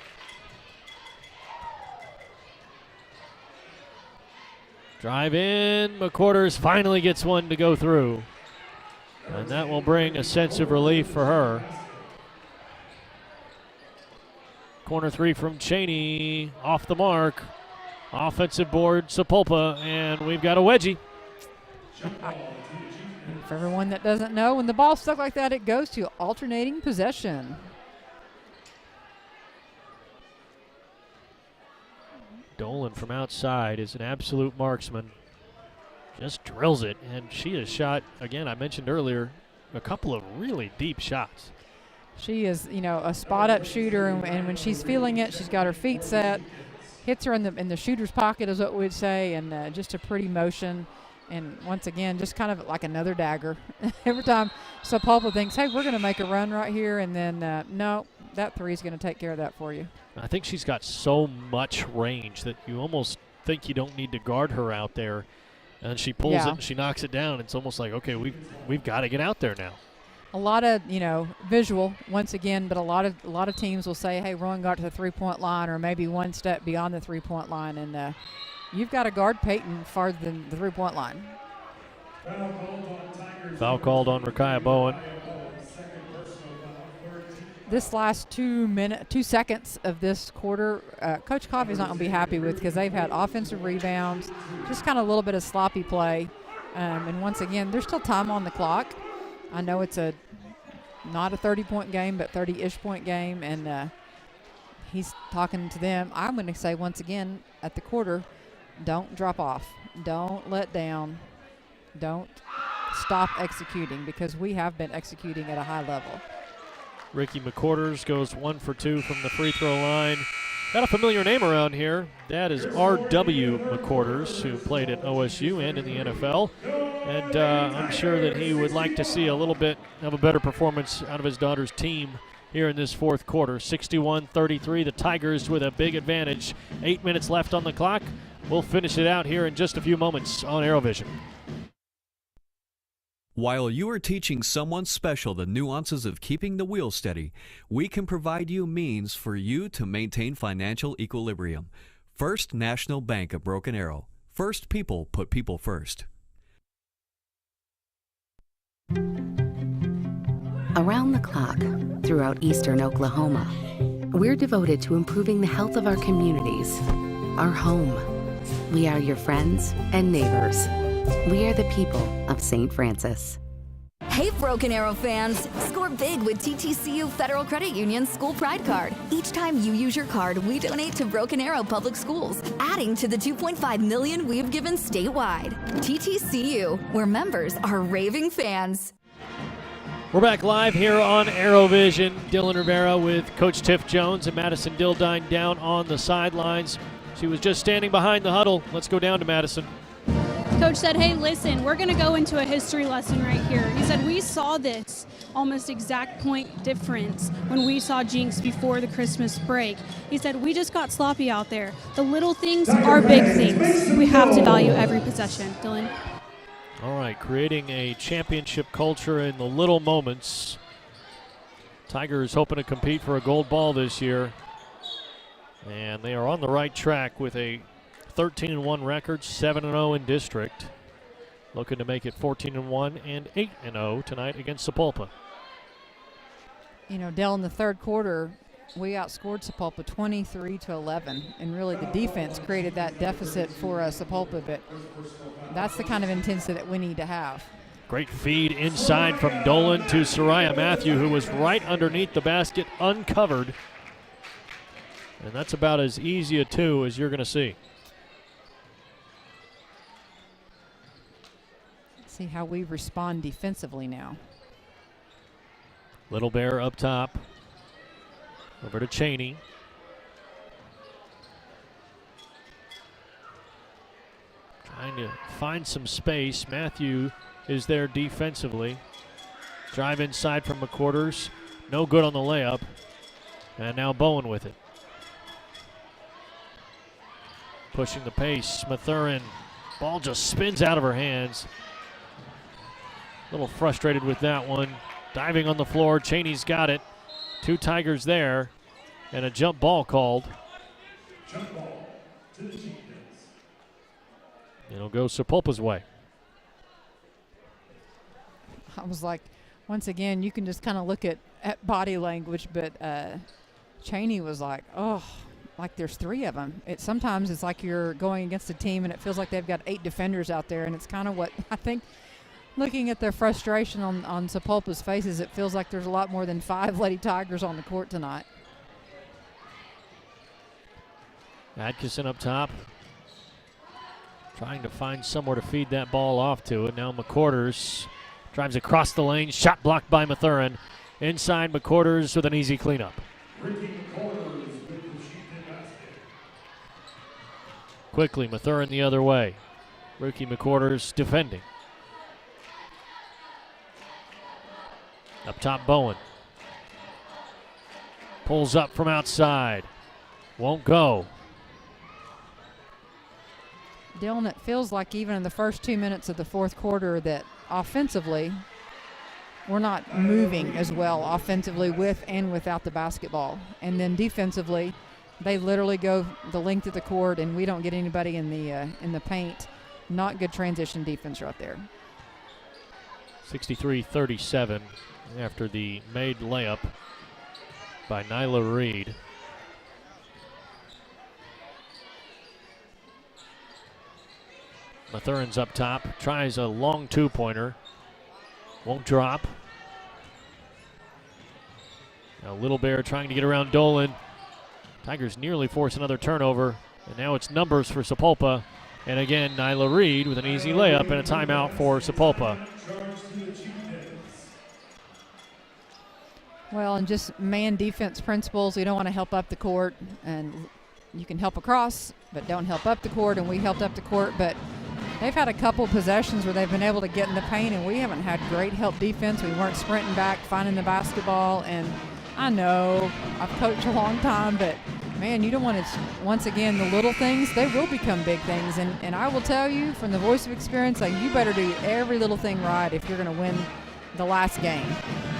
Drive in. McQuarters finally gets one to go through. And that will bring a sense of relief for her. Corner three from Cheney. Off the mark. Offensive board, Sapulpa, and we've got a wedgie. For everyone that doesn't know, when the ball's stuck like that, it goes to alternating possession. Dolan from outside is an absolute marksman. Just drills it, and she has shot, again, I mentioned earlier, a couple of really deep shots. She is, a spot-up shooter, and when she's feeling it, she's got her feet set, hits her in the shooter's pocket is what we'd say, and just a pretty motion. And once again, just kind of like another dagger. Every time Sapulpa thinks, hey, we're going to make a run right here, and then no, that three is going to take care of that for you. I think she's got so much range that you almost think you don't need to guard her out there. And she pulls it and she knocks it down. It's almost like, okay, we've got to get out there now. A lot of, visual once again, but a lot of teams will say, hey, Rowan got to the three-point line or maybe one step beyond the three-point line, and you've got to guard Peyton farther than the three-point line. Foul called on Rakaya Bowen. This last 2 seconds of this quarter, Coach Coffey's not going to be happy with because they've had offensive rebounds, just kind of a little bit of sloppy play. And once again, there's still time on the clock. I know it's not a 30-point game, but 30-ish point game, and he's talking to them. I'm going to say once again at the quarter, don't drop off. Don't let down. Don't stop executing because we have been executing at a high level. Ricky McQuarters goes 1 for 2 from the free throw line. Got a familiar name around here. That is R.W. McQuarters, who played at OSU and in the NFL. And I'm sure that he would like to see a little bit of a better performance out of his daughter's team here in this fourth quarter. 61-33, the Tigers with a big advantage. 8 minutes left on the clock. We'll finish it out here in just a few moments on ArrowVision. While you are teaching someone special the nuances of keeping the wheel steady, we can provide you means for you to maintain financial equilibrium. First National Bank of Broken Arrow. First people put people first. Around the clock, throughout eastern Oklahoma, we're devoted to improving the health of our communities, our home. We are your friends and neighbors. We are the people of St. Francis. Hey, Broken Arrow fans! Score big with TTCU Federal Credit Union's School Pride Card. Each time you use your card, we donate to Broken Arrow Public Schools, adding to the $2.5 million we've given statewide. TTCU, where members are raving fans. We're back live here on ArrowVision. Dylan Rivera with Coach Tiff Jones and Madison Dildine down on the sidelines. She was just standing behind the huddle. Let's go down to Madison. Coach said, hey, listen, we're going to go into a history lesson right here. He said, we saw this almost exact point difference when we saw Jinx before the Christmas break. He said, we just got sloppy out there. The little things are big things. We have to value every possession. Dylan? All right, creating a championship culture in the little moments. Tigers hoping to compete for a gold ball this year. And they are on the right track with a 13-1 record, 7-0 in district. Looking to make it 14-1 and 8-0 tonight against Sapulpa. You know, Dell, in the third quarter, we outscored Sapulpa 23-11, and really the defense created that deficit for Sapulpa, but that's the kind of intensity that we need to have. Great feed inside from Dolan to Soraya Matthew, who was right underneath the basket, uncovered. And that's about as easy a two as you're going to see. See how we respond defensively now. Little Bear up top. Over to Cheney. Trying to find some space. Matthew is there defensively. Drive inside from McQuarters. No good on the layup. And now Bowen with it. Pushing the pace. Mathurin. Ball just spins out of her hands. A little frustrated with that one. Diving on the floor. Cheney's got it. Two Tigers there. And a jump ball called. Jump ball to the Chieftains. It'll go Sapulpa's way. I was like, once again, you can just kind of look at body language, but Cheney was like, oh, like there's three of them. Sometimes it's like you're going against a team and it feels like they've got 8 defenders out there, and it's kind of what I think. Looking at their frustration on Sapulpa's faces, it feels like there's a lot more than 5 Lady Tigers on the court tonight. Atkinson up top. Trying to find somewhere to feed that ball off to. And now McQuarters drives across the lane. Shot blocked by Mathurin. Inside McQuarters with an easy cleanup. Quickly, Mathurin the other way. Rookie McQuarters defending. Up top, Bowen. Pulls up from outside. Won't go. Dylan, it feels like even in the first 2 minutes of the fourth quarter that offensively we're not moving as well offensively with and without the basketball. And then defensively, they literally go the length of the court and we don't get anybody in the paint. Not good transition defense right there. 63-37 after the made layup by Nyla Reed. Mathurin's up top, tries a long two-pointer. Won't drop. Now Little Bear trying to get around Dolan. Tigers nearly force another turnover, and now it's numbers for Sapulpa. And again, Nyla Reed with an easy layup and a timeout for Sapulpa. Well, and just man defense principles. We don't want to help up the court, and you can help across, but don't help up the court, and we helped up the court, but they've had a couple possessions where they've been able to get in the paint, and we haven't had great help defense. We weren't sprinting back, finding the basketball, and I know I've coached a long time, but man, you don't want to, once again, the little things, they will become big things, and I will tell you from the voice of experience, like, you better do every little thing right if you're going to win the last game.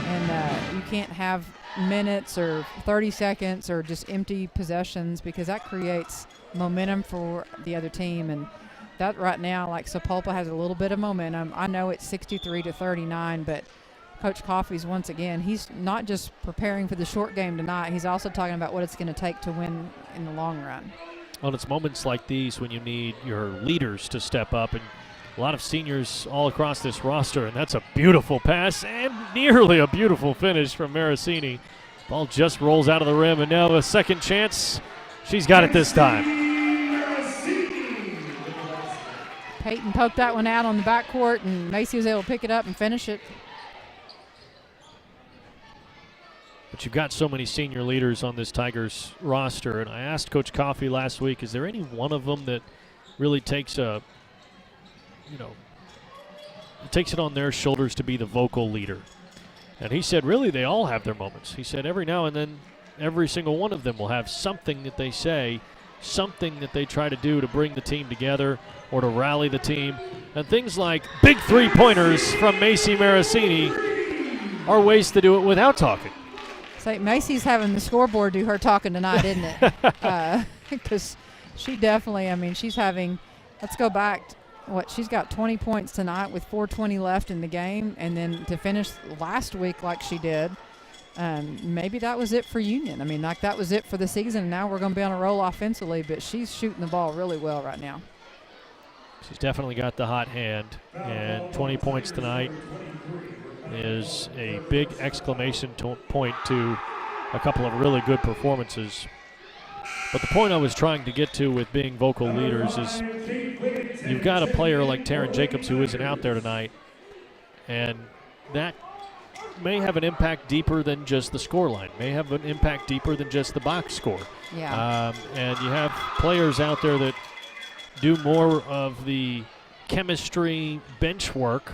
And you can't have minutes or 30 seconds or just empty possessions, because that creates momentum for the other team. And that right now, like, Sapulpa has a little bit of momentum. I know it's 63-39, but Coach Coffey's, once again, he's not just preparing for the short game tonight, he's also talking about what it's going to take to win in the long run. Well, it's moments like these when you need your leaders to step up, and a lot of seniors all across this roster, and that's a beautiful pass and nearly a beautiful finish from Marasini. Ball just rolls out of the rim, and now a second chance. She's got it this time. Peyton poked that one out on the backcourt, and Macy was able to pick it up and finish it. But you've got so many senior leaders on this Tigers roster, and I asked Coach Coffey last week, is there any one of them that really takes a takes it on their shoulders to be the vocal leader. And he said, really, they all have their moments. He said every now and then, every single one of them will have something that they say, something that they try to do to bring the team together or to rally the team. And things like big three-pointers from Macy Marasini are ways to do it without talking. So Macy's having the scoreboard do her talking tonight, isn't it? Because she definitely, she's having, let's go back, she's got 20 points tonight with 4:20 left in the game, and then to finish last week like she did, maybe that was it for Union. That was it for the season, and now we're going to be on a roll offensively, but she's shooting the ball really well right now. She's definitely got the hot hand, and 20 points tonight is a big exclamation point to a couple of really good performances. But the point I was trying to get to with being vocal leaders is you've got a player like Taryn Jacobs who isn't out there tonight, and that may have an impact deeper than just the scoreline, may have an impact deeper than just the box score. Yeah. And you have players out there that do more of the chemistry bench work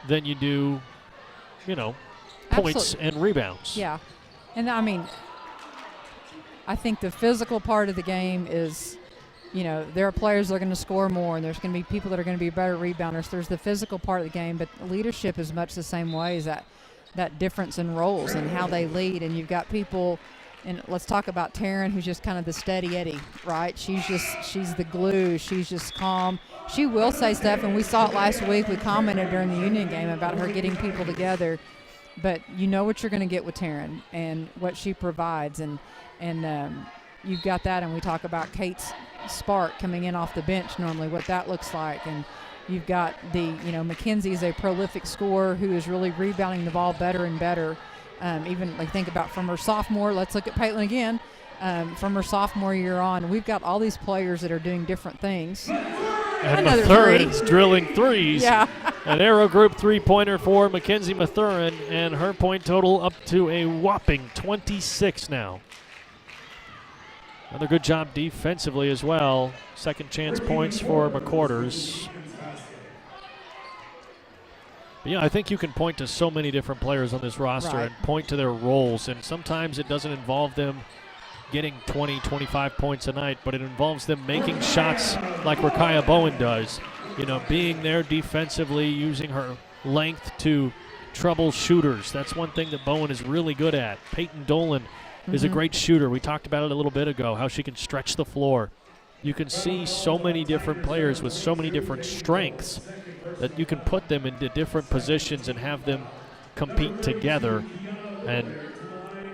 than you do, points and rebounds. Yeah. And I think the physical part of the game is, there are players that are going to score more, and there's going to be people that are going to be better rebounders. There's the physical part of the game, but leadership is much the same way as that difference in roles and how they lead. And you've got people, and let's talk about Taryn, who's just kind of the steady Eddie, right? She's the glue. She's just calm. She will say stuff, and we saw it last week. We commented during the Union game about her getting people together. But you know what you're going to get with Taryn and what she provides. And you've got that, and we talk about Kate's spark coming in off the bench normally, what that looks like. And you've got Mackenzie is a prolific scorer who is really rebounding the ball better and better. Even think about from her sophomore, let's look at Paitlin again, from her sophomore year on. We've got all these players that are doing different things. And Mathurin's drilling threes. Yeah. An Arrow Group three-pointer for Mackenzie Mathurin, and her point total up to a whopping 26 now. Another good job defensively as well. Second chance points for McQuarters. But I think you can point to so many different players on this roster and point to their roles, and sometimes it doesn't involve them getting 20, 25 points a night, but it involves them making shots like Rakaya Bowen does. Being there defensively, using her length to trouble shooters. That's one thing that Bowen is really good at. Peyton Dolan is a great shooter. We talked about it a little bit ago, how she can stretch the floor. You can see so many different players with so many different strengths that you can put them into different positions and have them compete together, and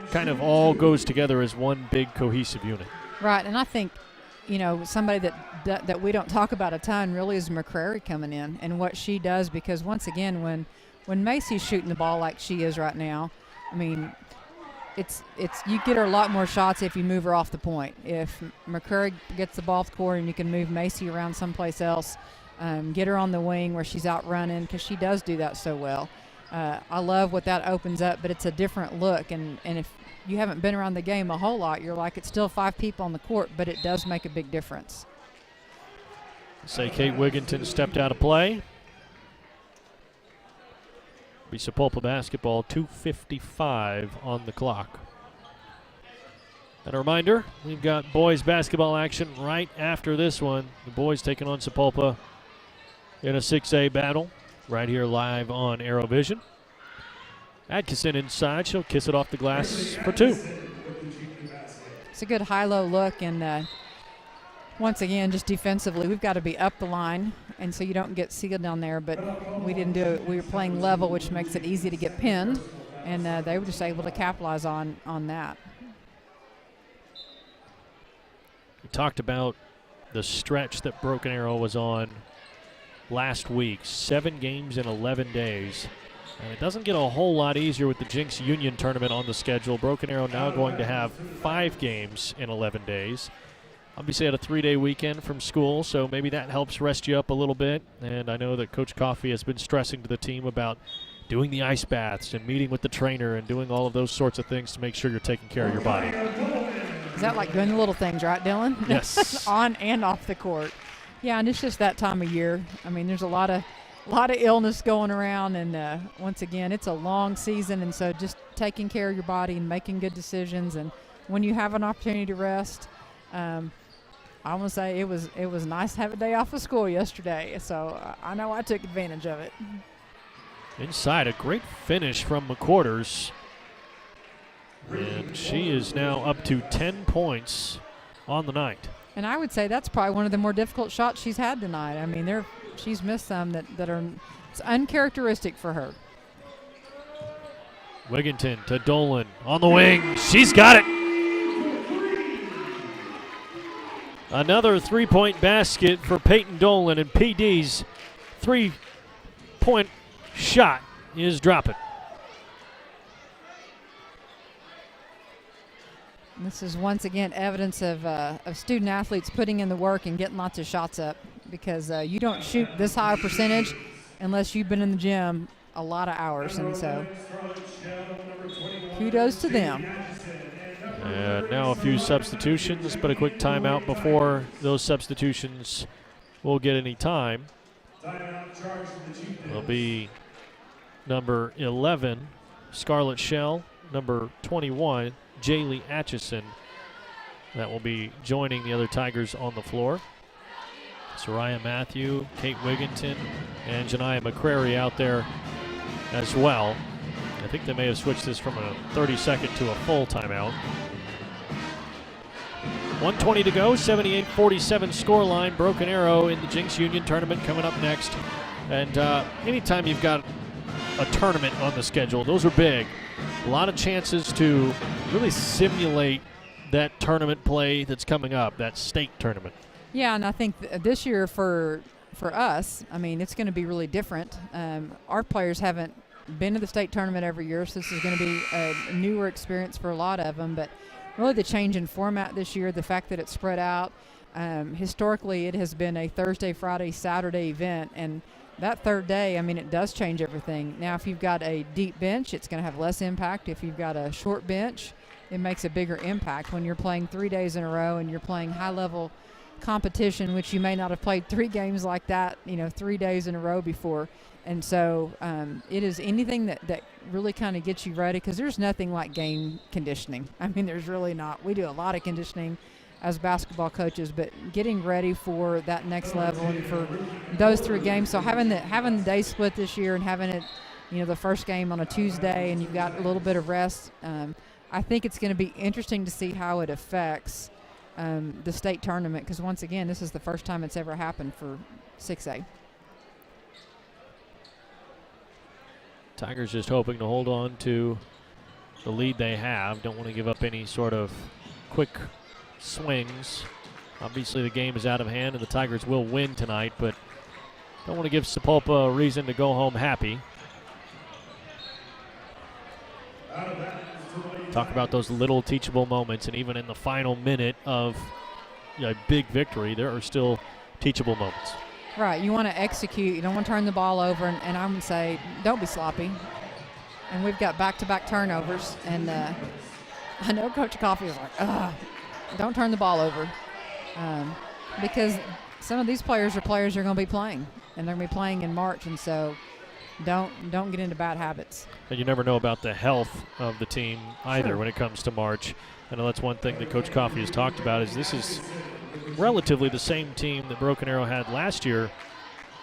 kind of all goes together as one big cohesive unit. Right, and I think, somebody that we don't talk about a ton really is McCrary coming in and what she does, because once again, when Macy's shooting the ball like she is right now, it's you get her a lot more shots if you move her off the point. If McCrary gets the ball off the court and you can move Macy around someplace else, get her on the wing where she's out running, because she does do that so well. I love what that opens up, but it's a different look. And if you haven't been around the game a whole lot, you're like, it's still 5 people on the court, but it does make a big difference. Say Kate Wigginton stepped out of play. Be Sapulpa basketball, 2:55 on the clock. And a reminder, we've got boys basketball action right after this one. The boys taking on Sapulpa in a 6A battle right here live on ArrowVision. Atkinson inside. She'll kiss it off the glass for 2. It's a good high-low look, and once again, just defensively, we've got to be up the line, and so you don't get sealed down there, but we didn't do it. We were playing level, which makes it easy to get pinned, and they were just able to capitalize on that. We talked about the stretch that Broken Arrow was on last week, 7 games in 11 days. And it doesn't get a whole lot easier with the Jinx Union tournament on the schedule. Broken Arrow now going to have 5 games in 11 days. Obviously had a 3-day weekend from school, so maybe that helps rest you up a little bit. And I know that Coach Coffey has been stressing to the team about doing the ice baths and meeting with the trainer and doing all of those sorts of things to make sure you're taking care of your body. Is that like doing the little things, right, Dylan? Yes. On and off the court. Yeah, and it's just that time of year. I mean, there's a lot of illness going around, and once again, it's a long season, and so just taking care of your body and making good decisions. And when you have an opportunity to rest, I want to say it was nice to have a day off of school yesterday. So I know I took advantage of it. Inside, a great finish from McQuarters. And she is now up to 10 points on the night. And I would say that's probably one of the more difficult shots she's had tonight. I mean, she's missed some that are it's uncharacteristic for her. Wigginton to Dolan on the wing. She's got it. Another three-point basket for Peyton Dolan, and PD's three-point shot is dropping. This is once again evidence of student athletes putting in the work and getting lots of shots up, because you don't shoot this high a percentage unless you've been in the gym a lot of hours, and so kudos to them. And now a few substitutions, but a quick timeout before those substitutions will get any time. It'll be number 11, Scarlett Shell, number 21, Jaylee Atchison, that will be joining the other Tigers on the floor. Soraya Matthew, Kate Wigginton, and Janiah McCrary out there as well. I think they may have switched this from a 30-second to a full timeout. 1:20 to go, 78-47 scoreline. Broken Arrow in the Jinx Union tournament coming up next. And anytime you've got a tournament on the schedule, those are big. A lot of chances to really simulate that tournament play that's coming up, that state tournament. Yeah, and I think this year for us, I mean, it's going to be really different. Our players haven't been to the state tournament every year, so this is going to be a newer experience for a lot of them. But really the change in format this year, the fact that it's spread out, historically it has been a Thursday, Friday, Saturday event, and that third day, I mean, it does change everything. Now, if you've got a deep bench, it's going to have less impact. If you've got a short bench, it makes a bigger impact. When you're playing 3 days in a row and you're playing high-level competition, which you may not have played 3 games like that, 3 days in a row before. And so it is anything that really kind of gets you ready, because there's nothing like game conditioning. I mean, there's really not. We do a lot of conditioning as basketball coaches, but getting ready for that next level and for those 3 games. So having the day split this year and having it, the first game on a Tuesday and you've got a little bit of rest, I think it's going to be interesting to see how it affects the state tournament, because once again, this is the first time it's ever happened for 6A. Tigers just hoping to hold on to the lead they have. Don't want to give up any sort of quick swings. Obviously the game is out of hand and the Tigers will win tonight, but don't want to give Sapulpa a reason to go home happy. Talk about those little teachable moments, and even in the final minute of a big victory, there are still teachable moments. Right, you want to execute. You don't want to turn the ball over, and I would say don't be sloppy. And we've got back-to-back turnovers, and I know Coach Coffey is like, don't turn the ball over, because some of these players are players who are going to be playing, and they're going to be playing in March, and so don't get into bad habits. And you never know about the health of the team either when it comes to March. I know that's one thing that Coach Coffey has talked about, is this is relatively the same team that Broken Arrow had last year,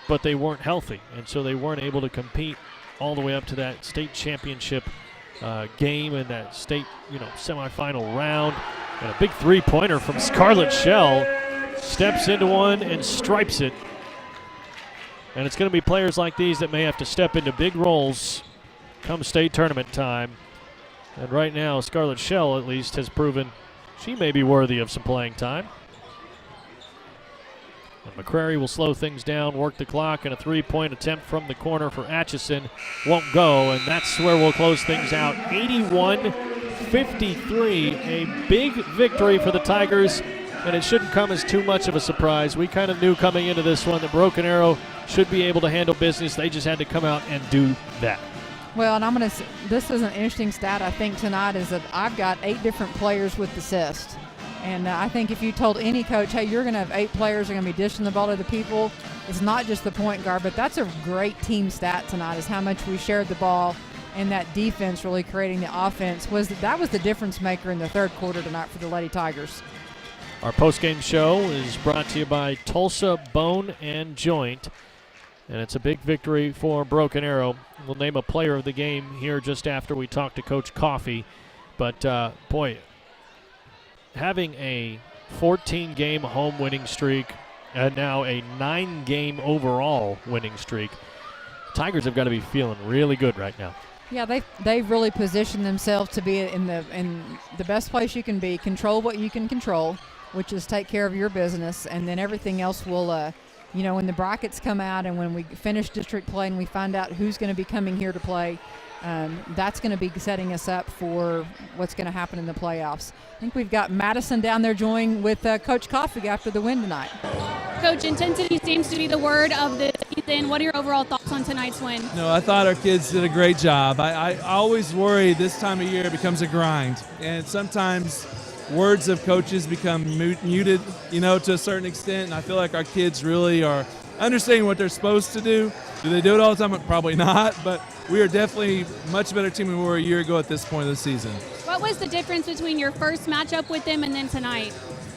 but they weren't healthy, and so they weren't able to compete all the way up to that state championship game and that state semifinal round. And a big three-pointer from Scarlett Shell, steps into one and stripes it. And it's going to be players like these that may have to step into big roles come state tournament time. And right now, Scarlett Shell at least has proven she may be worthy of some playing time. And McCrary will slow things down, work the clock, and a three-point attempt from the corner for Atchison won't go, and that's where we'll close things out. 81-53, a big victory for the Tigers, and it shouldn't come as too much of a surprise. We kind of knew coming into this one that Broken Arrow should be able to handle business. They just had to come out and do that. Well, and this is an interesting stat I think tonight, is that I've got 8 different players with assists. And I think if you told any coach, hey, you're going to have 8 players who are going to be dishing the ball to the people, it's not just the point guard, but that's a great team stat tonight is how much we shared the ball, and that defense really creating the offense that was the difference maker in the third quarter tonight for the Lady Tigers. Our postgame show is brought to you by Tulsa Bone and Joint, and it's a big victory for Broken Arrow. We'll name a player of the game here just after we talk to Coach Coffey. But, boy, having a 14-game home winning streak and now a 9-game overall winning streak, Tigers have got to be feeling really good right now. Yeah, they've really positioned themselves to be in the best place you can be, control what you can control, which is take care of your business, and then everything else will, when the brackets come out and when we finish district play and we find out who's going to be coming here to play, that's going to be setting us up for what's going to happen in the playoffs. I think we've got Madison down there joining with Coach Coffey after the win tonight. Coach, intensity seems to be the word of the season. What are your overall thoughts on tonight's win? No, I thought our kids did a great job. I always worry this time of year it becomes a grind, and sometimes words of coaches become muted, to a certain extent, and I feel like our kids really are understanding what they're supposed to do. Do they do it all the time? Probably not, but we are definitely a much better team than we were a year ago at this point of the season. What was the difference between your first matchup with them and then tonight?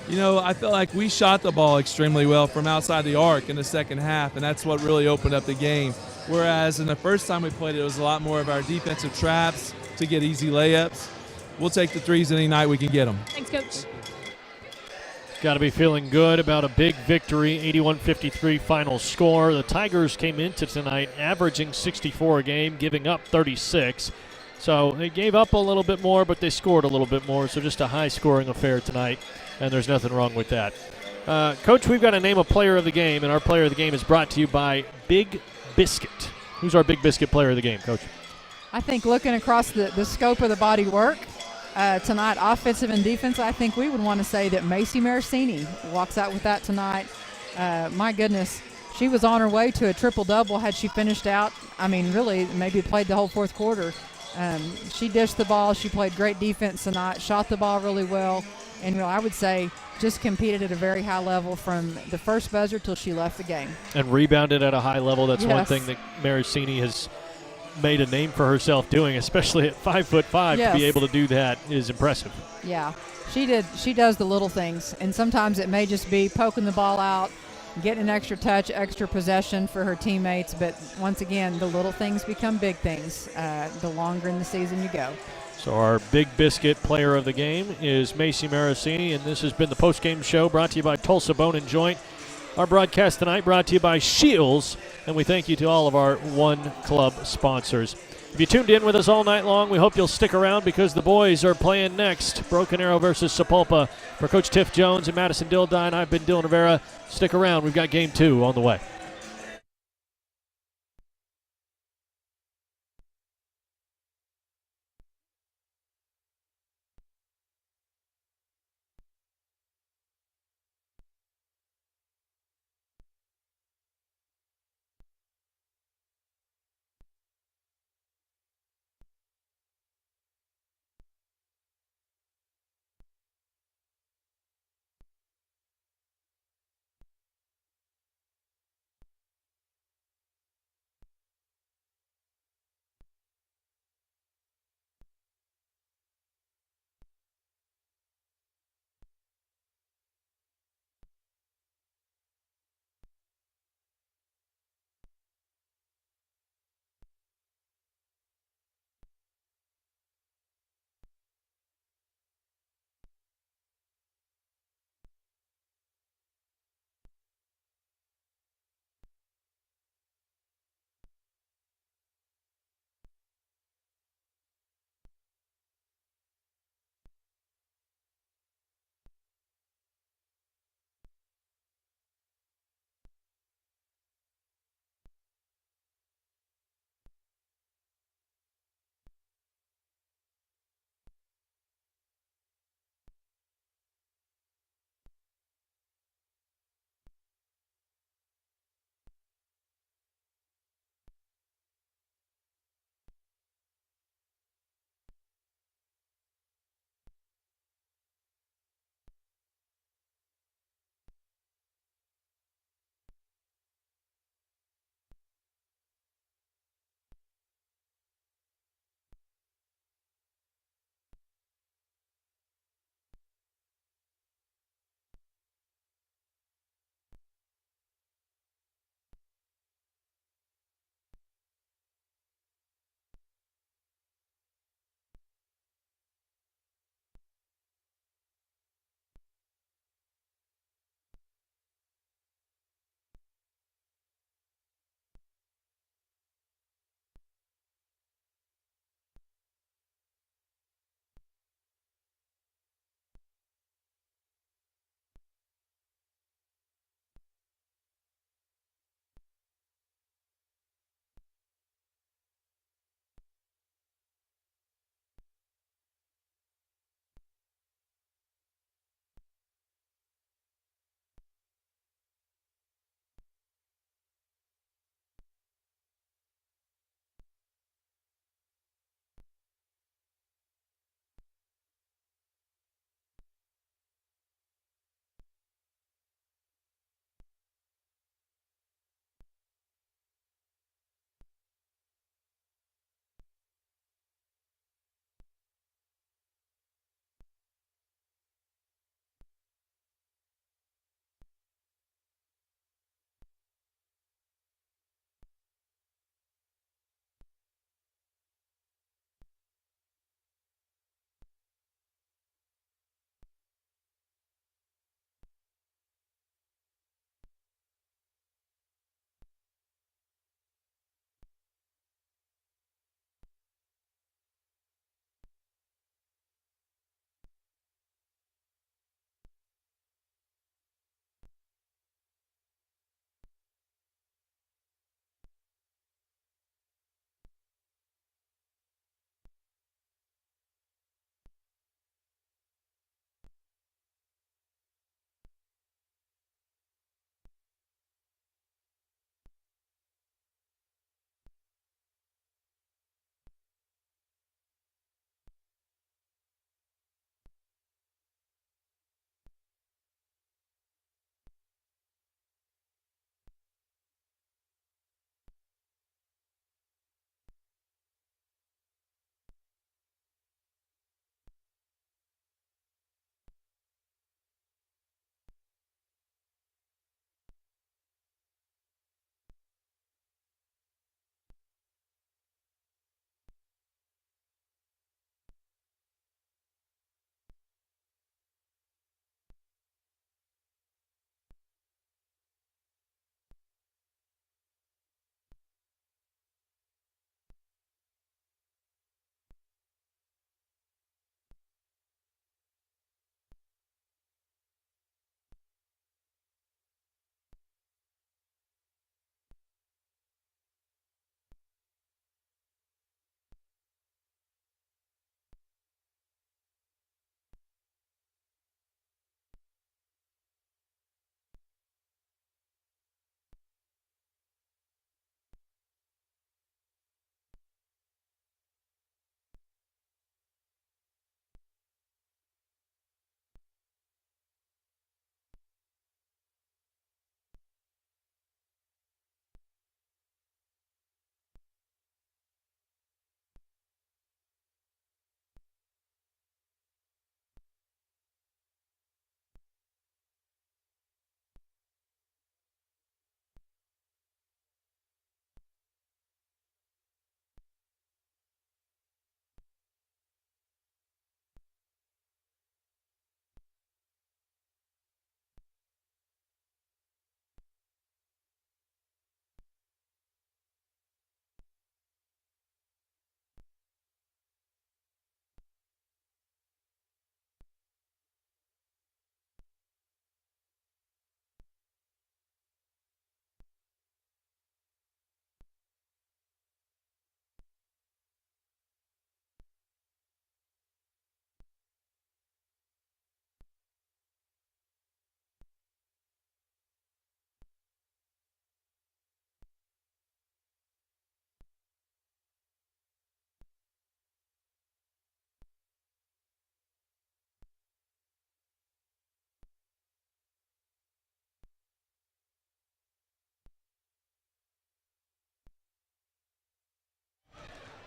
I feel like we shot the ball extremely well from outside the arc in the second half, and that's what really opened up the game. Whereas in the first time we played it was a lot more of our defensive traps to get easy layups. We'll take the threes any night we can get them. Thanks, Coach. Got to be feeling good about a big victory, 81-53 final score. The Tigers came into tonight averaging 64 a game, giving up 36. So they gave up a little bit more, but they scored a little bit more. So just a high-scoring affair tonight, and there's nothing wrong with that. Coach, we've got to name a player of the game, and our player of the game is brought to you by Big Biscuit. Who's our Big Biscuit player of the game, Coach? I think looking across the scope of the body work tonight, offensive and defense, I think we would want to say that Macy Marasini walks out with that tonight. My goodness, she was on her way to a triple-double had she finished out. I mean, really, maybe played the whole fourth quarter. She dished the ball. She played great defense tonight, shot the ball really well, and I would say just competed at a very high level from the first buzzer till she left the game. And rebounded at a high level. That's Yes. one thing that Marasini has made a name for herself doing, especially at 5'5". Yes. To be able to do that is impressive. Yeah, she does the little things, and sometimes it may just be poking the ball out, getting an extra touch, extra possession for her teammates, but once again, the little things become big things the longer in the season you go. So our Big Biscuit player of the game is Macy Marasini, and this has been the postgame show brought to you by Tulsa Bone and Joint. Our broadcast tonight brought to you by Shields, and we thank you to all of our One Club sponsors. If you tuned in with us all night long, we hope you'll stick around because the boys are playing next. Broken Arrow versus Sapulpa. For Coach Tiff Jones and Madison Dildine, I've been Dylan Rivera. Stick around. We've got Game 2 on the way.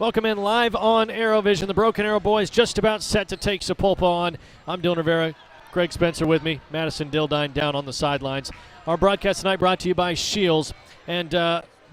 Welcome in live on ArrowVision. The Broken Arrow boys just about set to take Sapulpa on. I'm Dylan Rivera. Greg Spencer with me. Madison Dildine down on the sidelines. Our broadcast tonight brought to you by Shields. And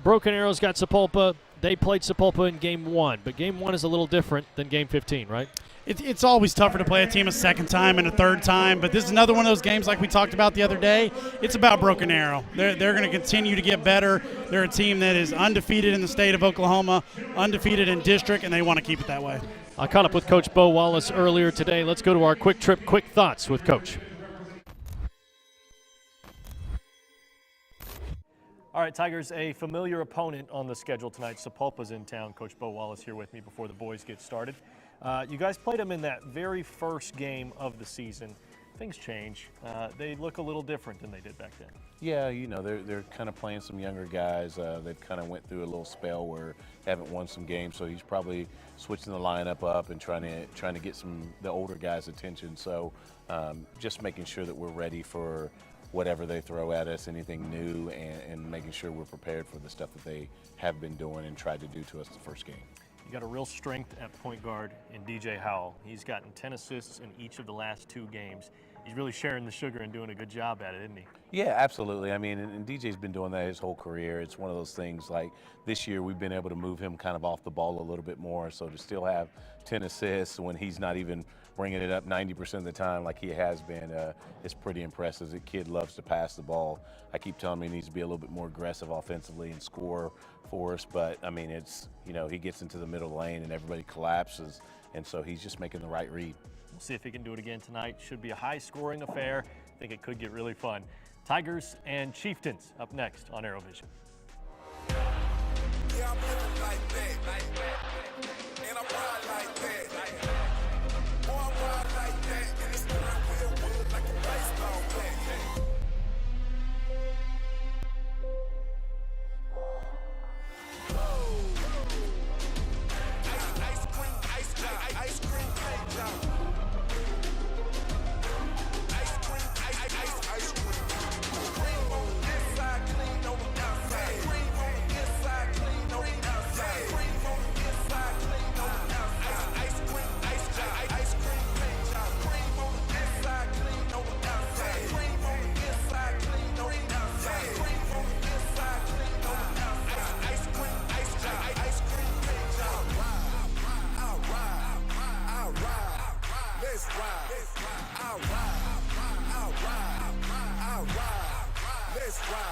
Broken Arrow's got Sapulpa. They played Sapulpa in Game 1. But Game 1 is a little different than Game 15, right? It's always tougher to play a team a second time and a third time, but this is another one of those games like we talked about the other day. It's about Broken Arrow. They're going to continue to get better. They're a team that is undefeated in the state of Oklahoma, undefeated in district, and they want to keep it that way. I caught up with Coach Bo Wallace earlier today. Let's go to our quick trip, quick thoughts with Coach. All right, Tigers, a familiar opponent on the schedule tonight. Sapulpa's in town. Coach Bo Wallace here with me before the boys get started. You guys played them in that very first game of the season. Things change. They look a little different than they did back then. Yeah, you know, they're kind of playing some younger guys. They've kind of went through a little spell where they haven't won some games, so he's probably switching the lineup up and trying to get the older guys' attention. So just making sure that we're ready for whatever they throw at us, anything new, and making sure we're prepared for the stuff that they have been doing and tried to do to us the first game. You got a real strength at point guard in DJ Howell. He's gotten 10 assists in each of the last 2 games. He's really sharing the sugar and doing a good job at it, isn't he? Yeah, absolutely. I mean, and DJ's been doing that his whole career. It's one of those things like this year we've been able to move him kind of off the ball a little bit more. So to still have 10 assists when he's not even bringing it up 90% of the time like he has been, it's pretty impressive. The kid loves to pass the ball. I keep telling him he needs to be a little bit more aggressive offensively and score for us. But, I mean, it's, you know, he gets into the middle lane and everybody collapses. And so he's just making the right read. We'll see if he can do it again tonight. Should be a high-scoring affair. I think it could get really fun. Tigers and Chieftains up next on ArrowVision. Yeah, I'm living like that. And I'm riding like that. Boy, I'm riding like that. And it's going real wood like a baseball bat. Ice cream cake job. Ice cream. Cream on the inside, clean on the outside. Cream on the inside, clean on the outside. Cream on the inside, clean on the outside. Ice cream cake job. Cream on the inside, clean on the outside. Cream on the inside, clean on the outside. Cream on the inside, clean on the outside. Ice cream cake job. I'll ride. Let's ride. I'll ride. Let's ride.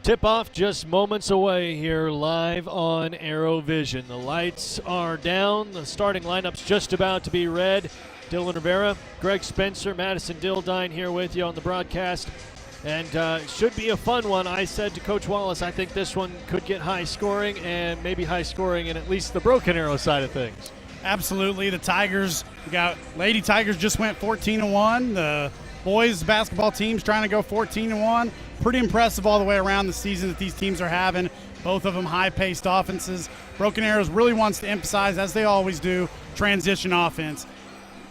Tip-off just moments away here live on ArrowVision. The lights are down. The starting lineup's just about to be read. Dylan Rivera, Greg Spencer, Madison Dildine here with you on the broadcast. And should be a fun one. I said to Coach Wallace, I think this one could get high scoring and maybe high scoring in at least the Broken Arrow side of things. Absolutely. The Tigers, Lady Tigers just went 14-1. The boys basketball team's trying to go 14-1. Pretty impressive all the way around the season that these teams are having. Both of them high-paced offenses. Broken Arrows really wants to emphasize, as they always do, transition offense.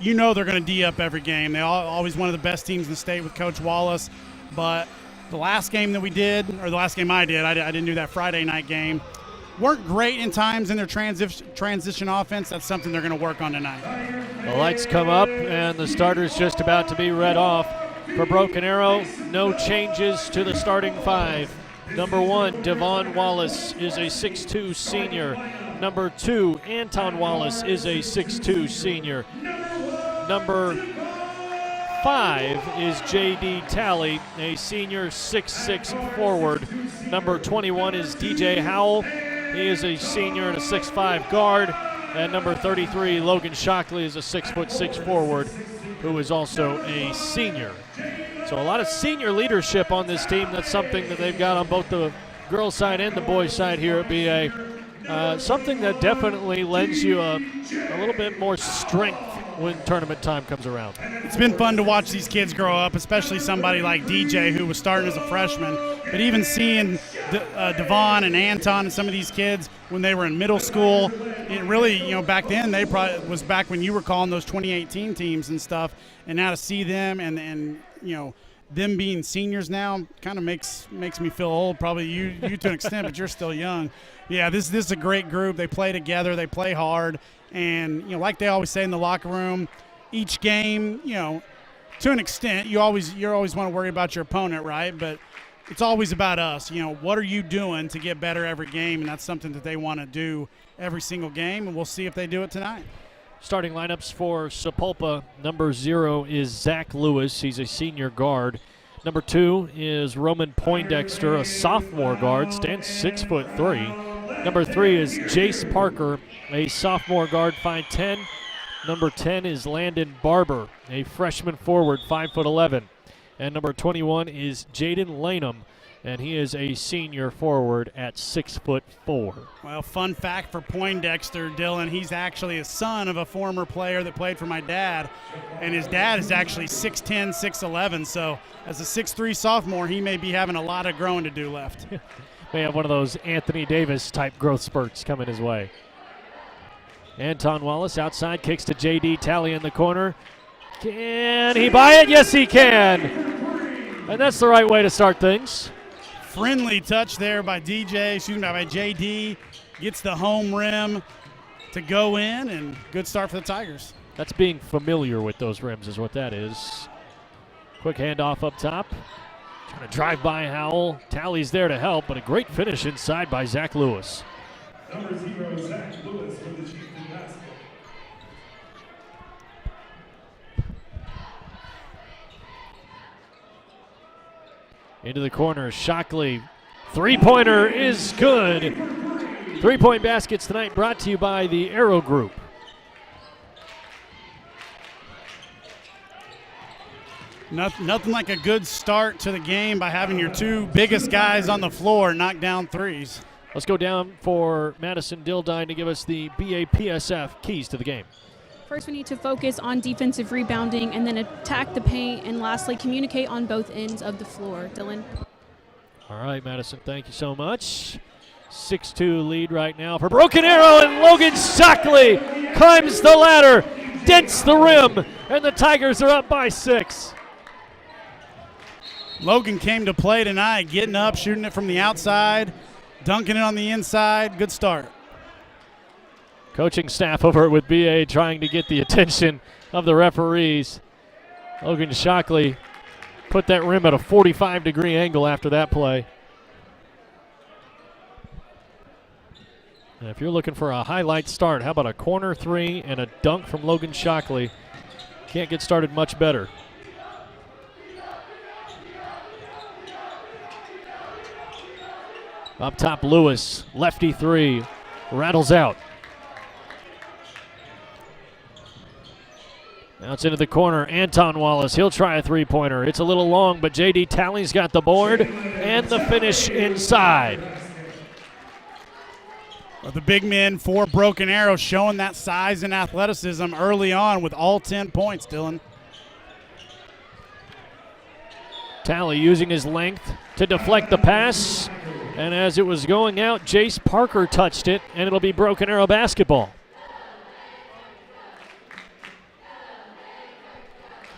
You know they're going to D up every game. They're always one of the best teams in the state with Coach Wallace. But the last game that we did, or the last game I didn't do that Friday night game, weren't great in times in their transition offense. That's something they're going to work on tonight. The lights come up, and the starter's just about to be read off. For Broken Arrow, no changes to the starting 5. Number 1, Devon Wallace, is a 6'2 senior. Number 2, Anton Wallace, is a 6'2 senior. Number 5 is J.D. Talley, a senior 6'6 forward. Number 21 is DJ Howell. He is a senior and a 6'5 guard. And number 33, Logan Shockley, is a 6'6 forward who is also a senior. So a lot of senior leadership on this team. That's something that they've got on both the girls' side and the boys' side here at BA. Something that definitely lends you a little bit more strength when tournament time comes around. It's been fun to watch these kids grow up, especially somebody like DJ who was starting as a freshman. But even seeing Devon and Anton and some of these kids when they were in middle school, it really, back then they probably was back when you were calling those 2018 teams and stuff. And now to see them and them being seniors now kind of makes me feel old. Probably you to an extent, but you're still young. Yeah, this is a great group. They play together. They play hard. And, like they always say in the locker room, each game, to an extent, you always want to worry about your opponent, right? But it's always about us. What are you doing to get better every game? And that's something that they want to do every single game, and we'll see if they do it tonight. Starting lineups for Sapulpa. Number 0 is Zach Lewis. He's a senior guard. Number 2 is Roman Poindexter, a sophomore guard, stands 6'3". Number 3 is Jace Parker, a sophomore guard, 5'10". Number 10 is Landon Barber, a freshman forward, 5'11". And number 21 is Jaden Lanham, and he is a senior forward at 6'4". Well, fun fact for Poindexter, Dylan, he's actually a son of a former player that played for my dad, and his dad is actually 6'10", 6'11", so as a 6'3" sophomore, he may be having a lot of growing to do left. May have one of those Anthony Davis-type growth spurts coming his way. Anton Wallace outside, kicks to J.D. Talley in the corner. Can he buy it? Yes, he can. And that's the right way to start things. Friendly touch there by J.D. Gets the home rim to go in, and good start for the Tigers. That's being familiar with those rims is what that is. Quick handoff up top. Trying to drive by Howell. Talley's there to help, but a great finish inside by Zach Lewis. Number 0, Zach Lewis for the Chieftains basketball. Into the corner, Shockley. Three-pointer is good. 3-point baskets tonight brought to you by the Arrow Group. Nothing like a good start to the game by having your two biggest guys on the floor knock down threes. Let's go down for Madison Dildine to give us the BAPSF keys to the game. First, we need to focus on defensive rebounding and then attack the paint, and lastly, communicate on both ends of the floor. Dylan. All right, Madison, thank you so much. 6-2 lead right now for Broken Arrow, and Logan Shockley climbs the ladder, dents the rim, and the Tigers are up by 6. Logan came to play tonight, getting up, shooting it from the outside, dunking it on the inside. Good start. Coaching staff over with BA trying to get the attention of the referees. Logan Shockley put that rim at a 45-degree angle after that play. And if you're looking for a highlight start, how about a corner three and a dunk from Logan Shockley? Can't get started much better. Up top, Lewis, lefty three, rattles out. Now it's into the corner, Anton Wallace, he'll try a three-pointer. It's a little long, but J.D. Talley's got the board and the finish inside. Well, the big men for Broken Arrow showing that size and athleticism early on with all 10 points, Dylan. Talley using his length to deflect the pass. And as it was going out, Jace Parker touched it, and it'll be Broken Arrow basketball.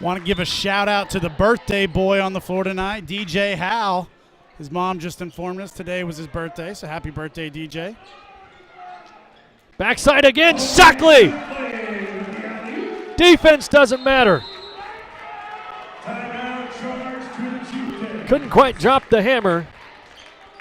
Want to give a shout out to the birthday boy on the floor tonight, DJ Hal. His mom just informed us today was his birthday, so happy birthday, DJ. Backside again, Shockley! Defense doesn't matter. Couldn't quite drop the hammer.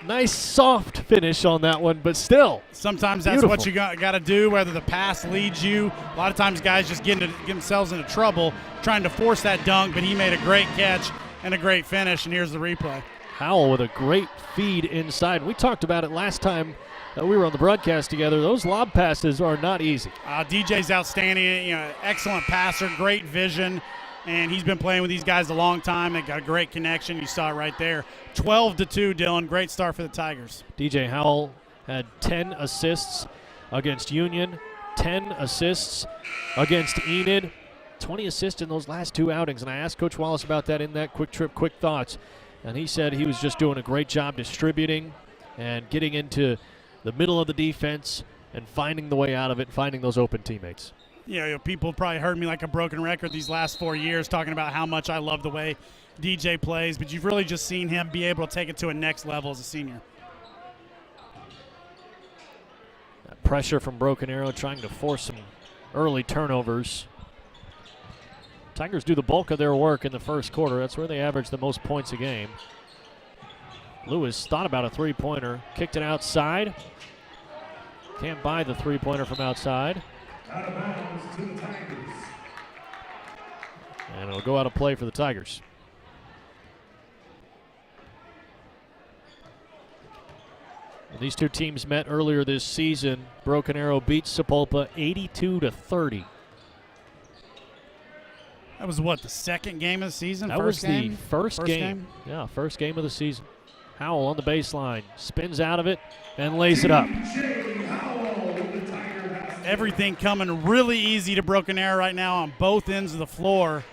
Nice soft finish on that one, but still. Sometimes that's beautiful. what you got to do, whether the pass leads you. A lot of times guys just get themselves into trouble trying to force that dunk, but he made a great catch and a great finish, and here's the replay. Howell with a great feed inside. We talked about it last time we were on the broadcast together. Those lob passes are not easy. DJ's outstanding, excellent passer, great vision. And he's been playing with these guys a long time. They got a great connection. You saw it right there. 12-2, Dylan. Great start for the Tigers. DJ Howell had 10 assists against Union, 10 assists against Enid, 20 assists in those last two outings. And I asked Coach Wallace about that in that quick trip, quick thoughts. And he said he was just doing a great job distributing and getting into the middle of the defense and finding the way out of it, finding those open teammates. people probably heard me like a broken record these last 4 years talking about how much I love the way DJ plays, but you've really just seen him be able to take it to a next level as a senior. That pressure from Broken Arrow trying to force some early turnovers. Tigers do the bulk of their work in the first quarter. That's where they average the most points a game. Lewis thought about a three-pointer, kicked it outside. Can't buy the three-pointer from outside. Out of bounds to the Tigers. And it'll go out of play for the Tigers. These two teams met earlier this season. Broken Arrow beats Sapulpa 82-30. That was what, the second game of the season? That was the first game. Yeah, first game of the season. Howell on the baseline, spins out of it, and lays it up. Everything coming really easy to Broken Arrow right now on both ends of the floor.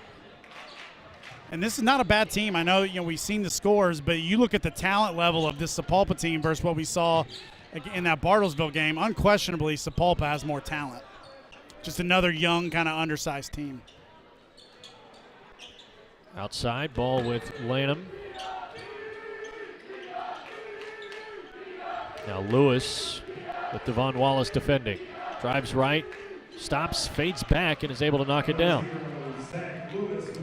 And this is not a bad team. I know, we've seen the scores, but you look at the talent level of this Sapulpa team versus what we saw in that Bartlesville game. Unquestionably, Sapulpa has more talent. Just another young, kind of undersized team. Outside, ball with Lanham. Now Lewis with Devon Wallace defending. Drives right, stops, fades back, and is able to knock it down.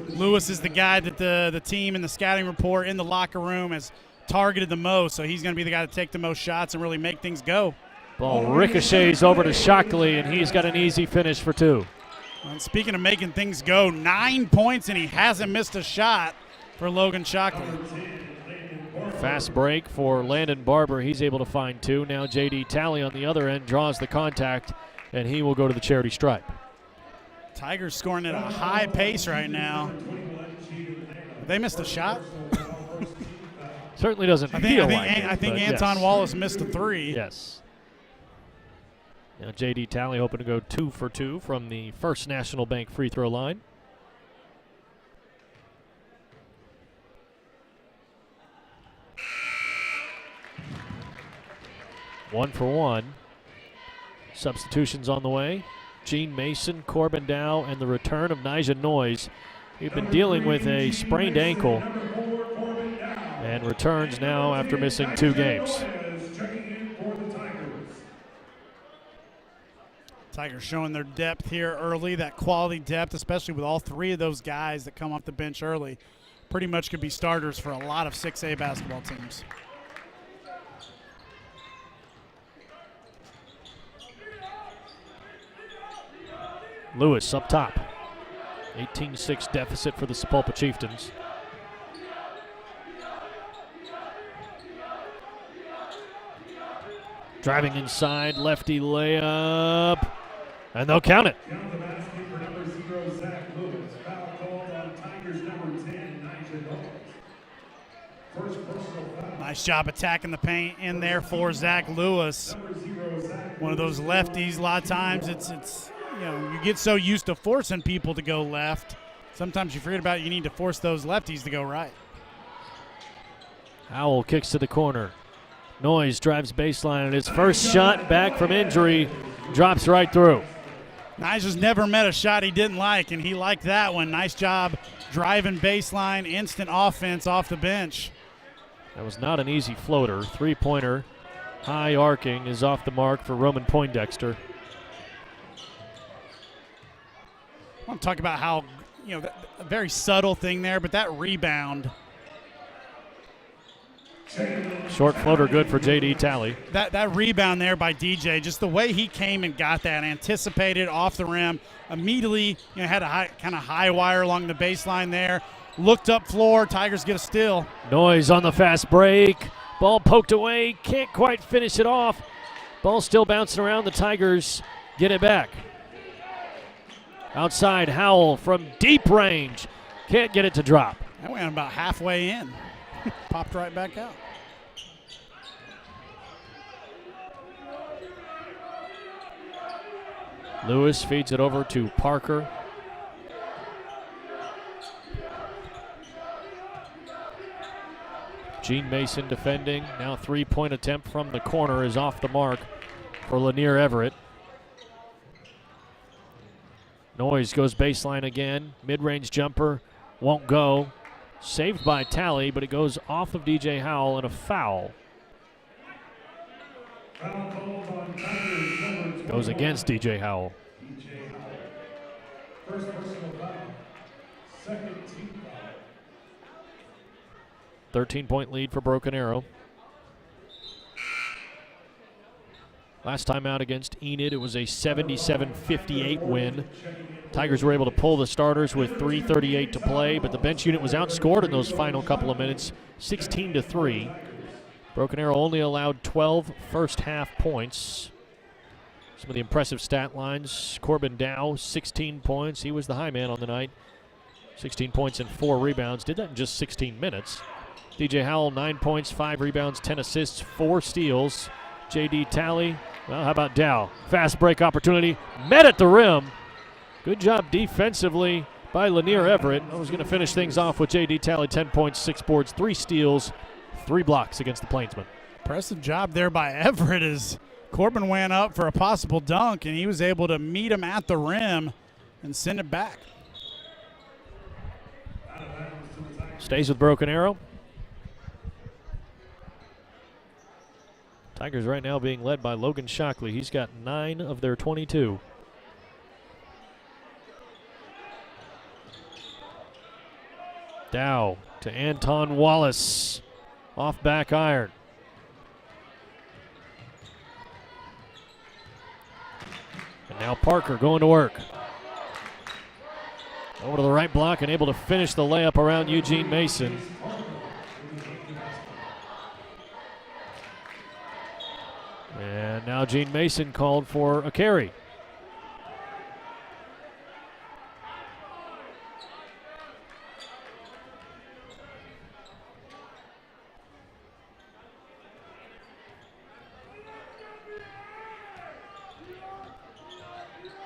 Lewis is the guy that the team in the scouting report in the locker room has targeted the most, so he's going to be the guy to take the most shots and really make things go. Ball ricochets over to Shockley, and he's got an easy finish for two. And speaking of making things go, 9 points, and he hasn't missed a shot for Logan Shockley. Fast break for Landon Barber. He's able to find two. Now J.D. Talley on the other end draws the contact, and he will go to the charity stripe. Tigers scoring at a high pace right now. They missed a shot. Certainly doesn't feel like it. I think Anton Wallace missed a three. Yes. Now J.D. Talley hoping to go 2 for 2 from the First National Bank free throw line. One for one. Substitutions on the way. Gene Mason, Corbin Dow, and the return of Nigel Noyes. He's been dealing with a sprained ankle and returns now after missing 2 games. Tigers showing their depth here early, that quality depth, especially with all 3 of those guys that come off the bench early. Pretty much could be starters for a lot of 6A basketball teams. Lewis up top. 18-6 deficit for the Sapulpa Chieftains. Driving inside, lefty layup, and they'll count it. Nice job attacking the paint in there for Zach Lewis. One of those lefties, a lot of times it's you get so used to forcing people to go left. Sometimes you forget about you need to force those lefties to go right. Howell kicks to the corner. Noyes drives baseline, and his first shot back from injury drops right through. Nigel's never met a shot he didn't like, and he liked that one. Nice job driving baseline, instant offense off the bench. That was not an easy floater. Three-pointer, high arcing, is off the mark for Roman Poindexter. I want to talk about how, a very subtle thing there, but that rebound. Short floater good for J.D. Talley. That rebound there by DJ, just the way he came and got that, anticipated off the rim, immediately had a kind of high wire along the baseline there, looked up floor, Tigers get a steal. Noyes on the fast break. Ball poked away, can't quite finish it off. Ball still bouncing around, the Tigers get it back. Outside, Howell from deep range. Can't get it to drop. That went about halfway in. Popped right back out. Lewis feeds it over to Parker. Gene Mason defending. Now three-point attempt from the corner is off the mark for Lanier Everett. Noyes goes baseline again. Mid-range jumper won't go. Saved by Talley, but it goes off of DJ Howell and a foul. Goes against DJ Howell. First personal foul. Second team foul. 13-point lead for Broken Arrow. Last time out against Enid, it was a 77-58 win. Tigers were able to pull the starters with 3:38 to play, but the bench unit was outscored in those final couple of minutes, 16-3. Broken Arrow only allowed 12 first-half points. Some of the impressive stat lines: Corbin Dow, 16 points. He was the high man on the night. 16 points and 4 rebounds. Did that in just 16 minutes. DJ Howell, 9 points, 5 rebounds, 10 assists, 4 steals. J.D. Talley, well, how about Dow? Fast break opportunity, met at the rim. Good job defensively by Lanier Everett. I was going to finish things off with J.D. Talley, 10 points, 6 boards, 3 steals, 3 blocks against the Plainsmen. Impressive job there by Everett as Corbin went up for a possible dunk, and he was able to meet him at the rim and send it back. Stays with Broken Arrow. Tigers right now being led by Logan Shockley. He's got 9 of their 22. Dow to Anton Wallace. Off back iron. And now Parker going to work. Over to the right block and able to finish the layup around Eugene Mason. And now Gene Mason called for a carry.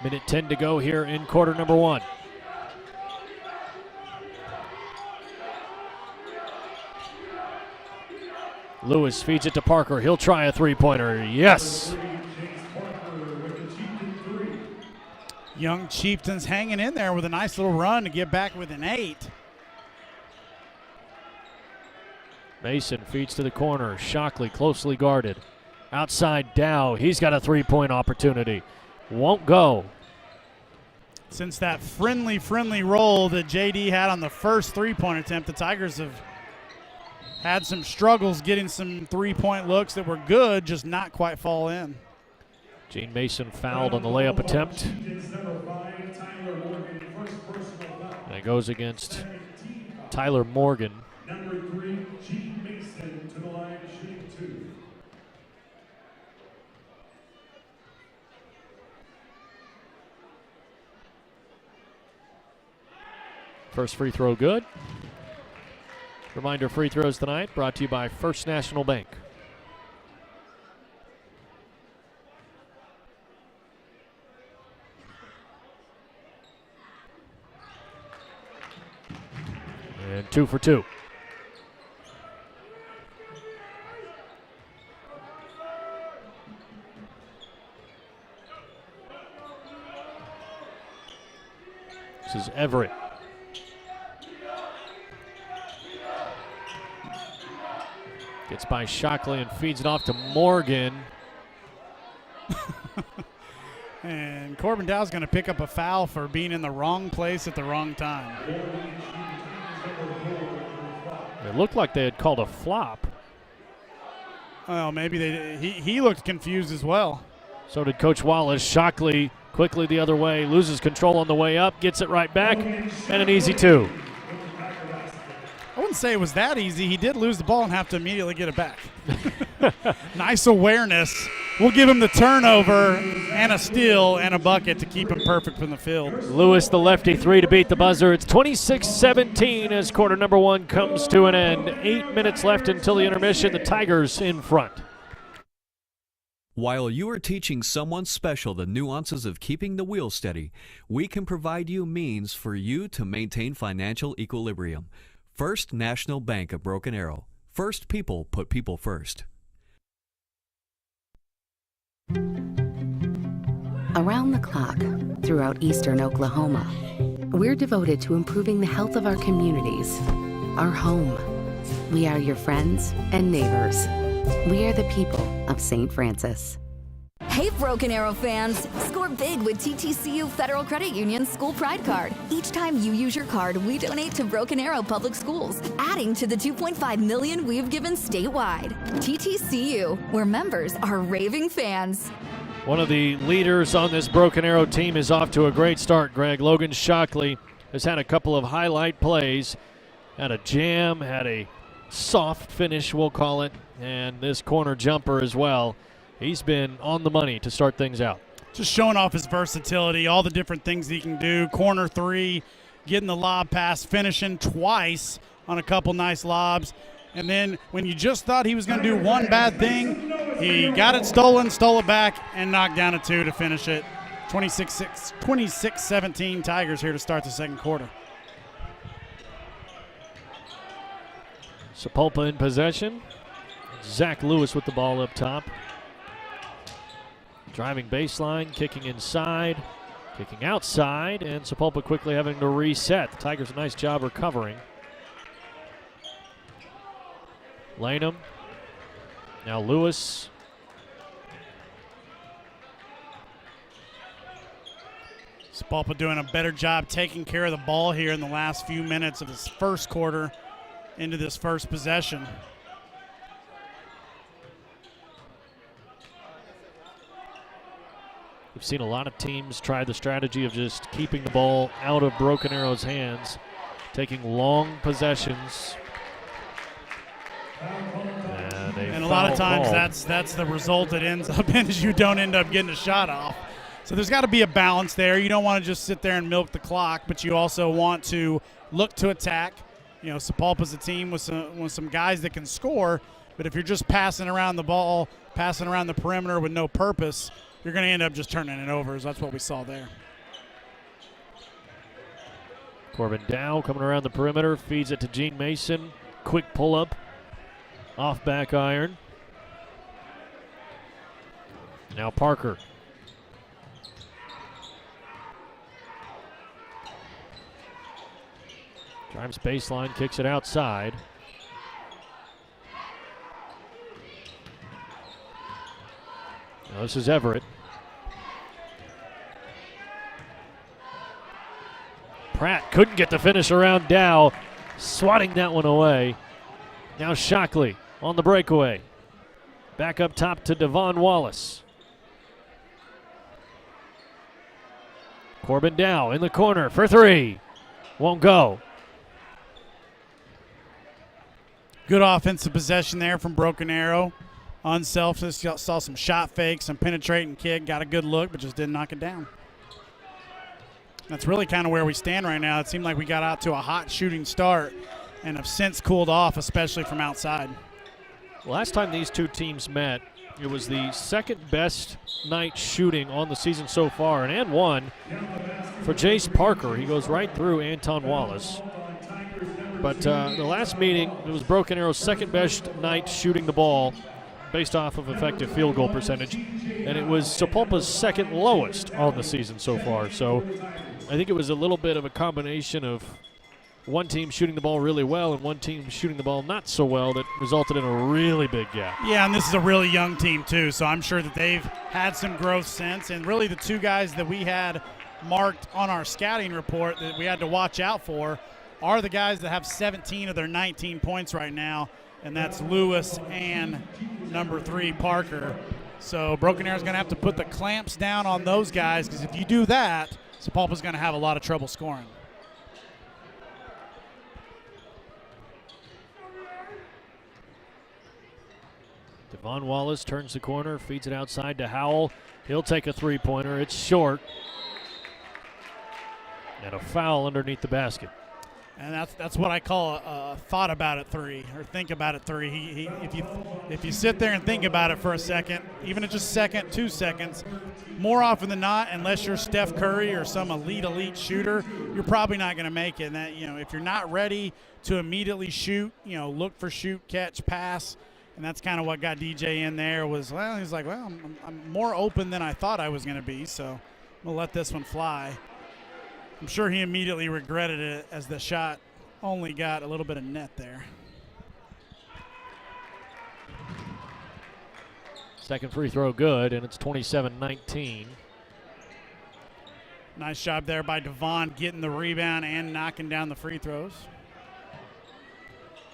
Minute 10 to go here in quarter number 1. Lewis feeds it to Parker. He'll try a three-pointer. Yes. Young Chieftains hanging in there with a nice little run to get back with an 8. Mason feeds to the corner. Shockley closely guarded. Outside Dow. He's got a three-point opportunity. Won't go. Since that friendly roll that JD had on the first three-point attempt, the Tigers have had some struggles getting some three-point looks that were good, just not quite fall in. Gene Mason fouled on the layup attempt. And it goes against Tyler Morgan. Number 3, Gene Mason to the line, shooting 2. First free throw good. Reminder, free throws tonight brought to you by First National Bank. And 2 for 2. This is Everett. Gets by Shockley and feeds it off to Morgan. And Corbin Dow's going to pick up a foul for being in the wrong place at the wrong time. It looked like they had called a flop. Well, maybe he looked confused as well. So did Coach Wallace. Shockley quickly the other way, loses control on the way up, gets it right back, and an easy 2. I wouldn't say it was that easy. He did lose the ball and have to immediately get it back. Nice awareness. We'll give him the turnover and a steal and a bucket to keep him perfect from the field. Lewis, the lefty, 3 to beat the buzzer. It's 26-17 as quarter number 1 comes to an end. 8 minutes left until the intermission. The Tigers in front. While you are teaching someone special the nuances of keeping the wheel steady, we can provide you means for you to maintain financial equilibrium. First National Bank of Broken Arrow. First people put people first. Around the clock, throughout eastern Oklahoma, we're devoted to improving the health of our communities, our home. We are your friends and neighbors. We are the people of St. Francis. Hey, Broken Arrow fans! Score big with TTCU Federal Credit Union's School Pride Card. Each time you use your card, we donate to Broken Arrow Public Schools, adding to the $2.5 million we've given statewide. TTCU, where members are raving fans. One of the leaders on this Broken Arrow team is off to a great start, Greg. Logan Shockley has had a couple of highlight plays, had a jam, had a soft finish, we'll call it, and this corner jumper as well. He's been on the money to start things out. Just showing off his versatility, all the different things he can do. Corner three, getting the lob pass, finishing twice on a couple nice lobs. And then when you just thought he was going to do one bad thing, he got it stolen, stole it back, and knocked down a two to finish it. 26-17 Tigers here to start the second quarter. Sapulpa in possession. Zach Lewis with the ball up top. Driving baseline, kicking inside, kicking outside, and Sapulpa quickly having to reset. The Tigers a nice job recovering. Lanham. Now Lewis. Sapulpa doing a better job taking care of the ball here in the last few minutes of this first quarter into this first possession. We've seen a lot of teams try the strategy of just keeping the ball out of Broken Arrow's hands, taking long possessions. And a lot of times that's the result it ends up in, is you don't end up getting a shot off. So there's got to be a balance there. You don't want to just sit there and milk the clock, but you also want to look to attack. You know, Sapulpa's a team with some guys that can score, but if you're just passing around the ball, passing around the perimeter with no purpose, you're going to end up just turning it over. So that's what we saw there. Corbin Dow coming around the perimeter, feeds it to Gene Mason. Quick pull-up, off back iron. Now Parker. Drives baseline, kicks it outside. Now this is Everett. Pratt couldn't get the finish around Dow, swatting that one away. Now Shockley on the breakaway. Back up top to Devon Wallace. Corbin Dow in the corner for three. Won't go. Good offensive possession there from Broken Arrow. Unselfish, saw some shot fakes, some penetrating kick, got a good look, but just didn't knock it down. That's really kind of where we stand right now. It seemed like we got out to a hot shooting start and have since cooled off, especially from outside. Last time these two teams met, it was the second best night shooting on the season so far, and one for Jace Parker. He goes right through Anton Wallace. But the last meeting, it was Broken Arrow's second best night shooting the ball based off of effective field goal percentage, and it was Sapulpa's second lowest on the season so far. So I think it was a little bit of a combination of one team shooting the ball really well and one team shooting the ball not so well that resulted in a really big gap. Yeah, and this is a really young team too, so I'm sure that they've had some growth since. And really the two guys that we had marked on our scouting report that we had to watch out for are the guys that have 17 of their 19 points right now, and that's Lewis and number 3, Parker. So Broken Arrow's going to have to put the clamps down on those guys, because if you do that, Sapulpa's going to have a lot of trouble scoring. Devon Wallace turns the corner, feeds it outside to Howell. He'll take a three-pointer. It's short. And a foul underneath the basket. And that's what I call a thought about it three, or think about it three. If you sit there and think about it for a second, even at just second, 2 seconds, more often than not, unless you're Steph Curry or some elite shooter, you're probably not going to make it. And that, if you're not ready to immediately shoot, look for shoot, catch, pass, And that's kind of what got DJ in there was, well, he's like, well, I'm more open than I thought I was going to be, so I'm going to let this one fly. I'm sure he immediately regretted it as the shot only got a little bit of net there. Second free throw good, and it's 27-19. Nice job there by Devon getting the rebound and knocking down the free throws.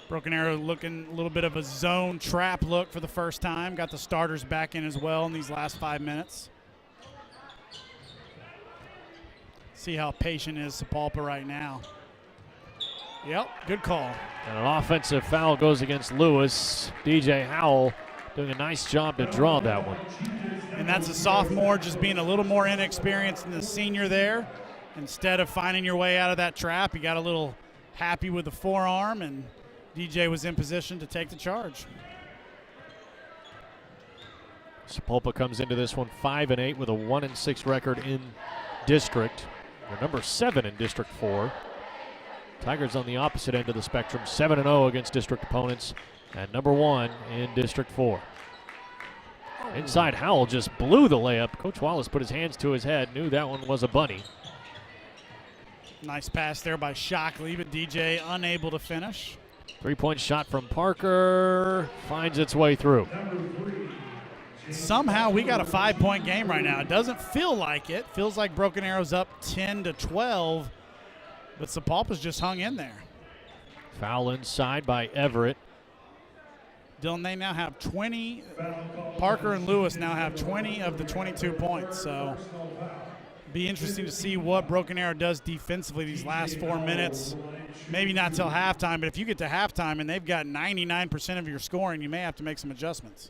Broken Arrow looking a little bit of a zone trap look for the first time. Got the starters back in as well in these last 5 minutes. See how patient is Sapulpa right now. Yep, good call. And an offensive foul goes against Lewis. DJ Howell doing a nice job to draw that one. And that's a sophomore just being a little more inexperienced than the senior there. Instead of finding your way out of that trap, he got a little happy with the forearm, and DJ was in position to take the charge. Sapulpa comes into this one 5-8 with a 1-6 record in district. They're number 7 in District 4. Tigers on the opposite end of the spectrum, 7-0 against district opponents, and number 1 in District 4. Inside, Howell just blew the layup. Coach Wallace put his hands to his head, knew that one was a bunny. Nice pass there by Shockley, but DJ unable to finish. Three-point shot from Parker finds its way through. Somehow we got a 5-point game right now. It doesn't feel like it. Feels like Broken Arrow's up 10-12, but Sapulpa's just hung in there. Foul inside by Everett. Dylan, they now have 20. Parker and Lewis now have 20 of the 22 points. So be interesting to see what Broken Arrow does defensively these last 4 minutes. Maybe not till halftime, but if you get to halftime and they've got 99% of your scoring, you may have to make some adjustments.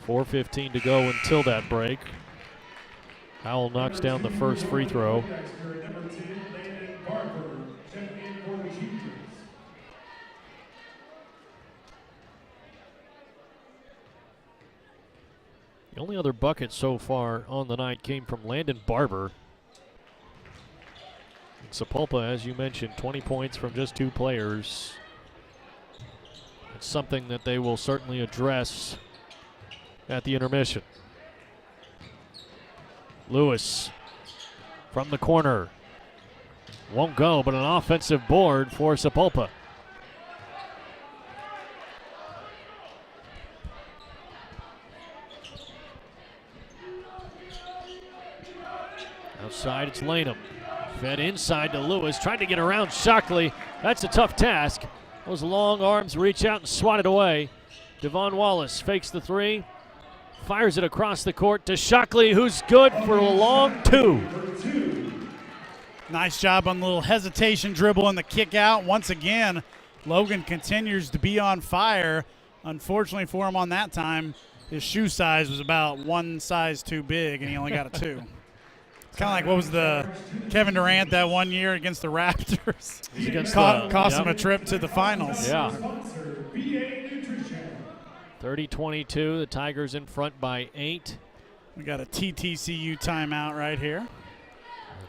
4:15 to go until that break. Howell knocks down the first free throw. The only other bucket so far on the night came from Landon Barber. And Sapulpa, as you mentioned, 20 points from just 2 players. It's something that they will certainly address at the intermission. Lewis from the corner. Won't go, but an offensive board for Sapulpa. Outside, it's Lanham. Fed inside to Lewis, trying to get around Shockley. That's a tough task. Those long arms reach out and swat it away. Devon Wallace fakes the 3. Fires it across the court to Shockley, who's good for a long 2. Nice job on the little hesitation dribble and the kick out. Once again, Logan continues to be on fire. Unfortunately for him on that time, his shoe size was about 1 size too big, and he only got a 2. It's kind of like what was the Kevin Durant that one year against the Raptors? Cost him a trip to the finals. Yeah. 30-22, the Tigers in front by 8. We got a TTCU timeout right here.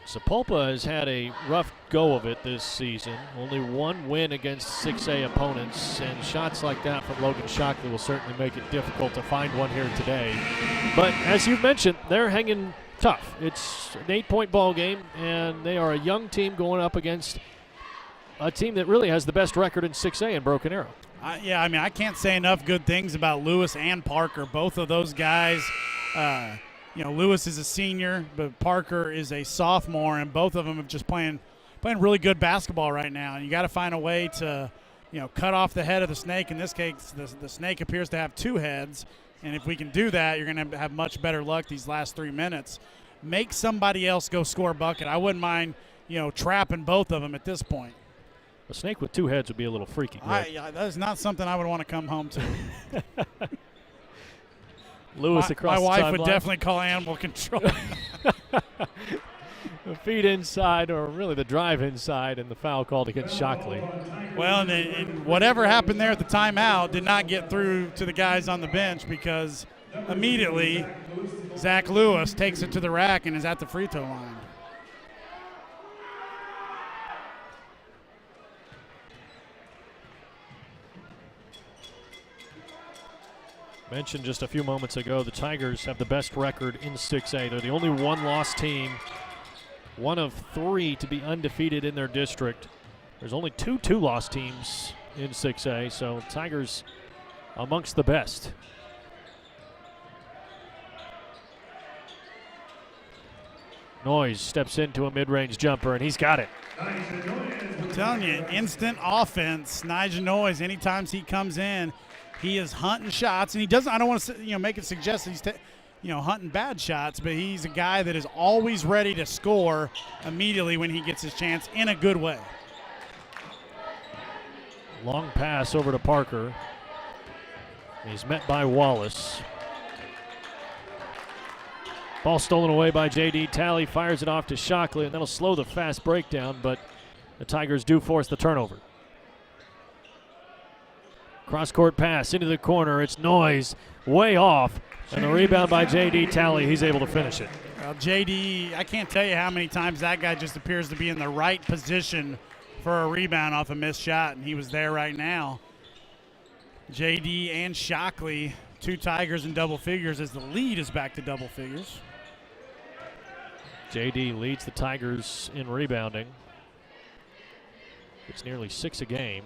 Sapulpa has had a rough go of it this season. Only 1 win against 6A opponents, and shots like that from Logan Shockley will certainly make it difficult to find one here today. But as you mentioned, they're hanging tough. It's an 8-point ball game, and they are a young team going up against a team that really has the best record in 6A in Broken Arrow. Yeah, I mean, I can't say enough good things about Lewis and Parker. Both of those guys, Lewis is a senior, but Parker is a sophomore, and both of them are just playing really good basketball right now. And you got to find a way to, cut off the head of the snake. In this case, the snake appears to have 2 heads, and if we can do that, you're going to have much better luck these last 3 minutes. Make somebody else go score a bucket. I wouldn't mind, trapping both of them at this point. A snake with 2 heads would be a little freaky. That is not something I would want to come home to. Lewis across the My wife timeline. would definitely call animal control. The feed inside, or really the drive inside, and the foul called against Shockley. Well, and whatever happened there at the timeout did not get through to the guys on the bench, because immediately Zach Lewis takes it to the rack and is at the free throw line. Mentioned just a few moments ago, the Tigers have the best record in 6A. They're the only one-loss team, one of 3 to be undefeated in their district. There's only 2 two-loss teams in 6A, so Tigers amongst the best. Noyes steps into a mid-range jumper, and he's got it. I'm telling you, instant offense. Nigel Noyes, anytime he comes in, he is hunting shots, and he doesn't. I don't want to, make it suggest that he's, hunting bad shots, but he's a guy that is always ready to score immediately when he gets his chance in a good way. Long pass over to Parker. He's met by Wallace. Ball stolen away by J.D. Talley, fires it off to Shockley, and that'll slow the fast breakdown, but the Tigers do force the turnover. Cross-court pass into the corner. It's Noyes way off, and the rebound by J.D. Talley. He's able to finish it. Well, J.D., I can't tell you how many times that guy just appears to be in the right position for a rebound off a missed shot, and he was there right now. J.D. and Shockley, 2 Tigers in double figures as the lead is back to double figures. J.D. leads the Tigers in rebounding. It's nearly 6 a game.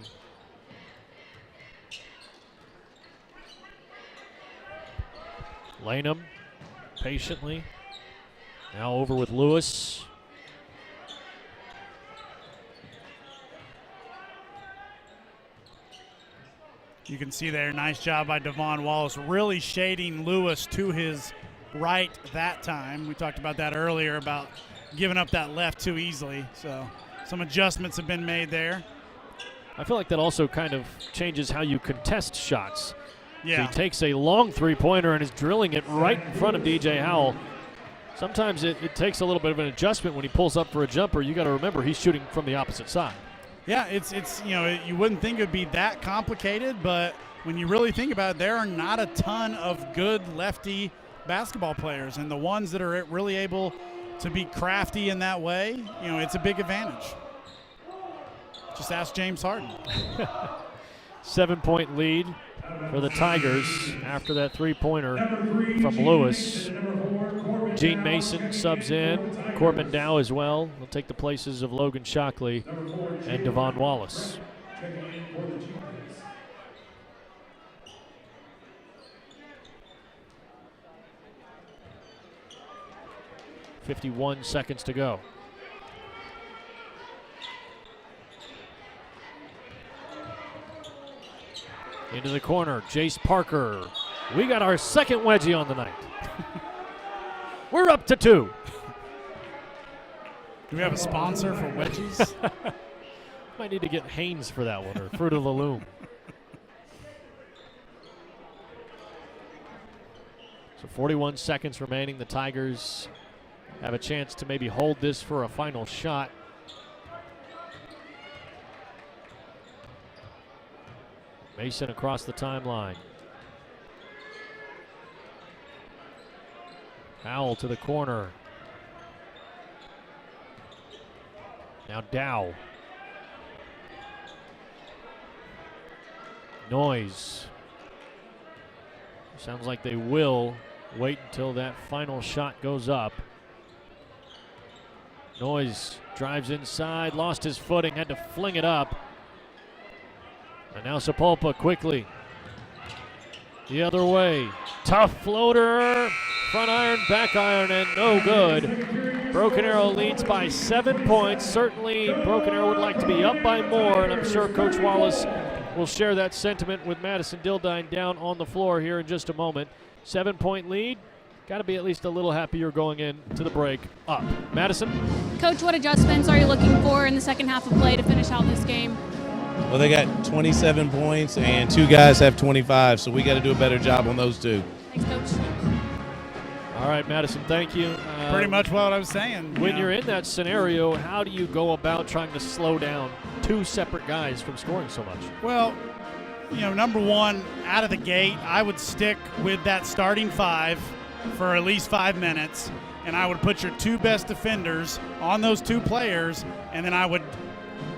Lanham patiently. Now over with Lewis. You can see there, nice job by Devon Wallace, really shading Lewis to his right that time. We talked about that earlier, about giving up that left too easily. So some adjustments have been made there. I feel like that also kind of changes how you contest shots. Yeah. So he takes a long three-pointer and is drilling it right in front of DJ Howell. Sometimes it takes a little bit of an adjustment when he pulls up for a jumper. You got to remember he's shooting from the opposite side. Yeah, it's you wouldn't think it would be that complicated, but when you really think about it, there are not a ton of good lefty basketball players, and the ones that are really able to be crafty in that way, it's a big advantage. Just ask James Harden. 7-point lead for the Tigers after that three-pointer from Lewis. Gene Mason subs in. Corbin Dow as well. Will take the places of Logan Shockley and Devon Wallace. .51 seconds to go. Into the corner, Jace Parker. We got our second wedgie on the night. We're up to 2. Do we have a sponsor for wedgies? Might need to get Haynes for that one, or Fruit of the Loom. So 41 seconds remaining. The Tigers have a chance to maybe hold this for a final shot. Mason across the timeline. Howell to the corner. Now Dow. Noyes. Sounds like they will wait until that final shot goes up. Noyes drives inside, lost his footing, had to fling it up. And now Sapulpa quickly. The other way. Tough floater. Front iron, back iron, and no good. Broken Arrow leads by 7 points. Certainly Broken Arrow would like to be up by more, and I'm sure Coach Wallace will share that sentiment with Madison Dildine down on the floor here in just a moment. 7-point lead. Got to be at least a little happier going into the break up. Madison? Coach, what adjustments are you looking for in the second half of play to finish out this game? Well, they got 27 points, and 2 guys have 25, so we got to do a better job on those 2. Thanks, Coach. All right, Madison, thank you. Pretty much what I was saying. When you're in that scenario, how do you go about trying to slow down 2 separate guys from scoring so much? Well, number one, out of the gate, I would stick with that starting 5 for at least 5 minutes, and I would put your 2 best defenders on those 2 players, and then I would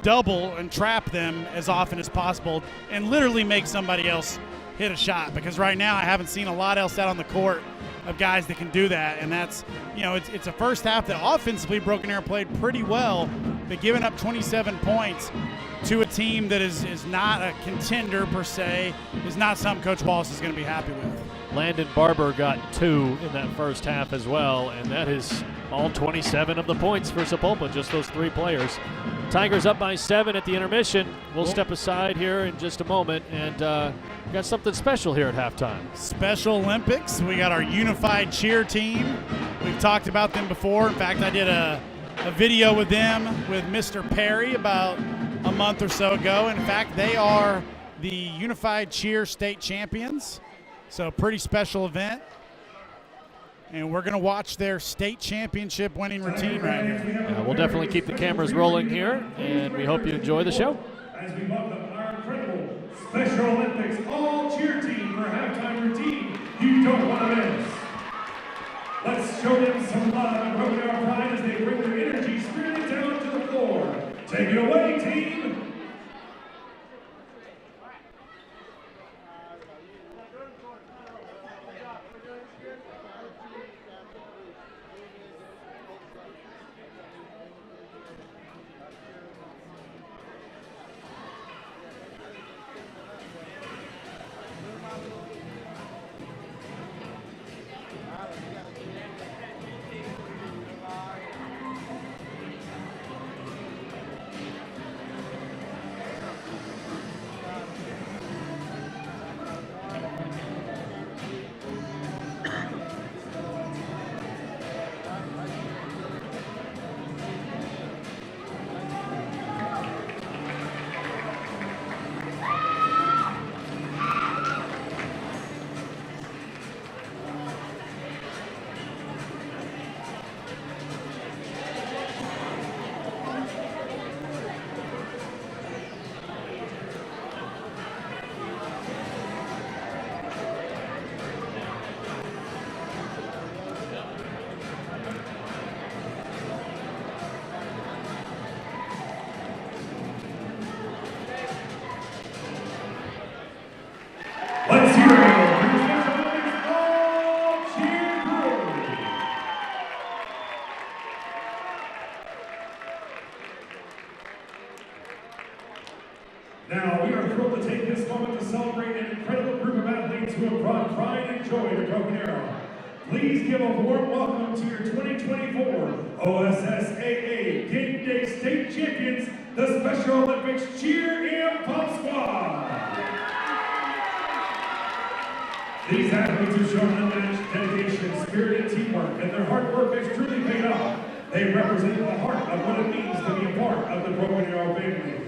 double and trap them as often as possible and literally make somebody else hit a shot, because right now I haven't seen a lot else out on the court of guys that can do that. And that's, it's a first half that offensively Broken Arrow played pretty well, but giving up 27 points to a team that is not a contender per se is not something Coach Wallace is going to be happy with. Landon Barber got 2 in that first half as well, and that is all 27 of the points for Sapulpa, just those 3 players. Tigers up by 7 at the intermission. We'll step aside here in just a moment, and got something special here at halftime. Special Olympics. We got our unified cheer team. We've talked about them before. In fact, I did a video with them with Mr. Perry about a month or so ago. In fact, they are the unified cheer state champions. So pretty special event. And we're going to watch their state championship winning routine right here. We'll definitely keep the cameras rolling here, and we hope you enjoy the show. As we welcome our incredible Special Olympics all cheer team for halftime routine you don't want to miss. Let's show them some love and Broken Arrow pride as they bring their energy spirited down to the floor. Take it away, team. Let's hear it for your Special Olympics all cheer crew. Now, we are thrilled to take this moment to celebrate an incredible group of athletes who have brought pride and joy to Broken Arrow. Please give a warm welcome to your 2024 OSSAA Game Day State Champions, the Special Olympics Cheer and Pump Squad. These athletes have shown unmatched dedication, spirit, and teamwork, and their hard work has truly paid off. They represent the heart of what it means to be a part of the Broken Arrow family.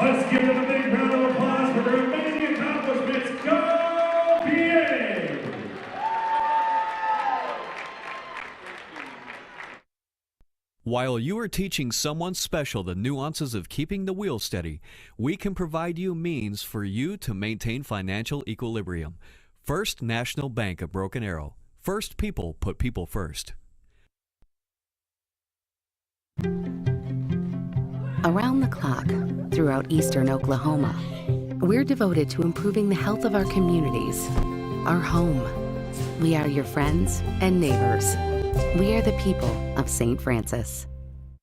Let's give them a big round of applause for their amazing accomplishments. Go PA! While you are teaching someone special the nuances of keeping the wheel steady, we can provide you means for you to maintain financial equilibrium. First National Bank of Broken Arrow. First people put people first. Around the clock, throughout eastern Oklahoma, we're devoted to improving the health of our communities, our home. We are your friends and neighbors. We are the people of St. Francis.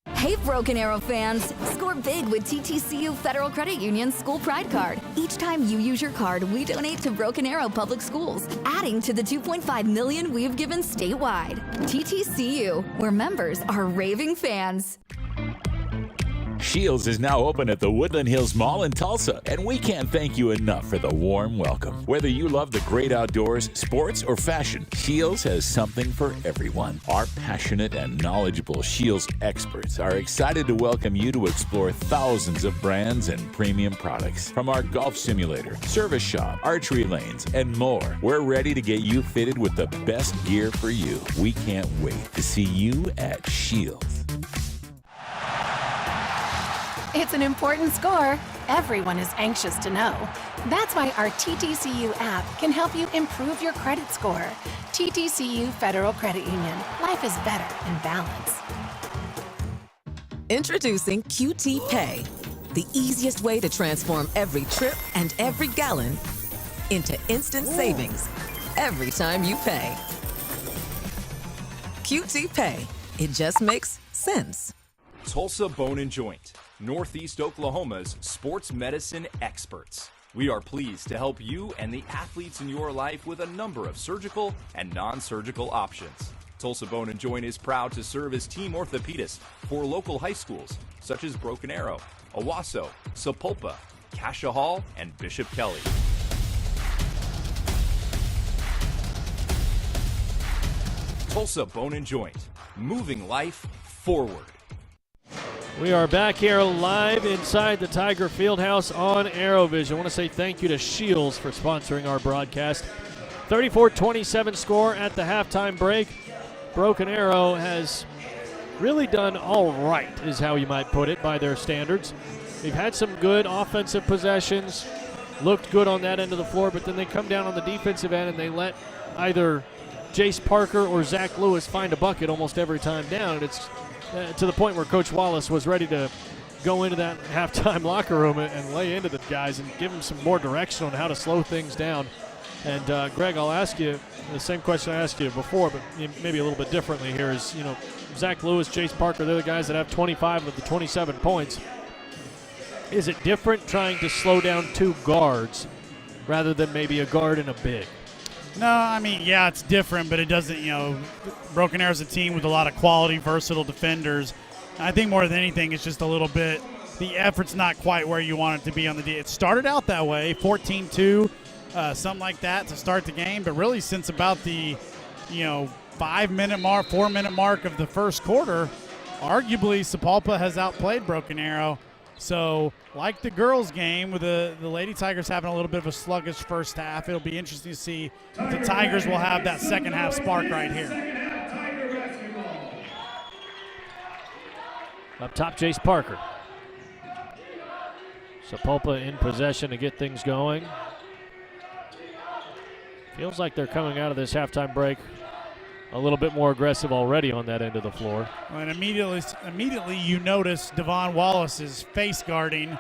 Hey, Broken Arrow fans! Score big with TTCU Federal Credit Union's School Pride Card. Each time you use your card, we donate to Broken Arrow Public Schools, adding to the $2.5 million we've given statewide. TTCU, where members are raving fans. Shields is now open at the Woodland Hills Mall in Tulsa, and we can't thank you enough for the warm welcome. Whether you love the great outdoors, sports, or fashion, Shields has something for everyone. Our passionate and knowledgeable Shields experts are excited to welcome you to explore thousands of brands and premium products. From our golf simulator, service shop, archery lanes, and more, we're ready to get you fitted with the best gear for you. We can't wait to see you at Shields. It's an important score. Everyone is anxious to know. That's why our TTCU app can help you improve your credit score. TTCU Federal Credit Union. Life is better in balance. Introducing QT Pay, the easiest way to transform every trip and every gallon into instant savings every time you pay. QT Pay. It just makes sense. Tulsa Bone and Joint, Northeast Oklahoma's sports medicine experts. We are pleased to help you and the athletes in your life with a number of surgical and non-surgical options. Tulsa Bone and Joint is proud to serve as team orthopedist for local high schools such as Broken Arrow, Owasso, Sapulpa, Cascia Hall, and Bishop Kelly. Tulsa Bone and Joint, moving life forward. We are back here live inside the Tiger Fieldhouse on ArrowVision. I want to say thank you to Shields for sponsoring our broadcast. 34-27 score at the halftime break. Broken Arrow has really done all right, is how you might put it, by their standards. They've had some good offensive possessions, looked good on that end of the floor, but then they come down on the defensive end and they let either Jace Parker or Zach Lewis find a bucket almost every time down. And it's to the point where Coach Wallace was ready to go into that halftime locker room and lay into the guys and give them some more direction on how to slow things down. And Greg, I'll ask you the same question I asked you before, but maybe a little bit differently here. Is, you know, Zach Lewis, Jace Parker, they're the guys that have 25 of the 27 points. Is it different trying to slow down two guards rather than maybe a guard and a big? No, I mean, yeah, it's different, but it doesn't, Broken Arrow's a team with a lot of quality, versatile defenders. I think more than anything, it's just a little bit, the effort's not quite where you want it to be on the D. It started out that way, 14-2, something like that to start the game, but really since about the, 5-minute mark, 4-minute mark of the first quarter, arguably Sapulpa has outplayed Broken Arrow. So, like the girls' game, with the Lady Tigers having a little bit of a sluggish first half, it'll be interesting to see if the Tigers will have that second half spark right here. Up top, Jace Parker. Sapulpa in possession to get things going. Feels like they're coming out of this halftime break a little bit more aggressive already on that end of the floor. And immediately you notice Devon Wallace is face guarding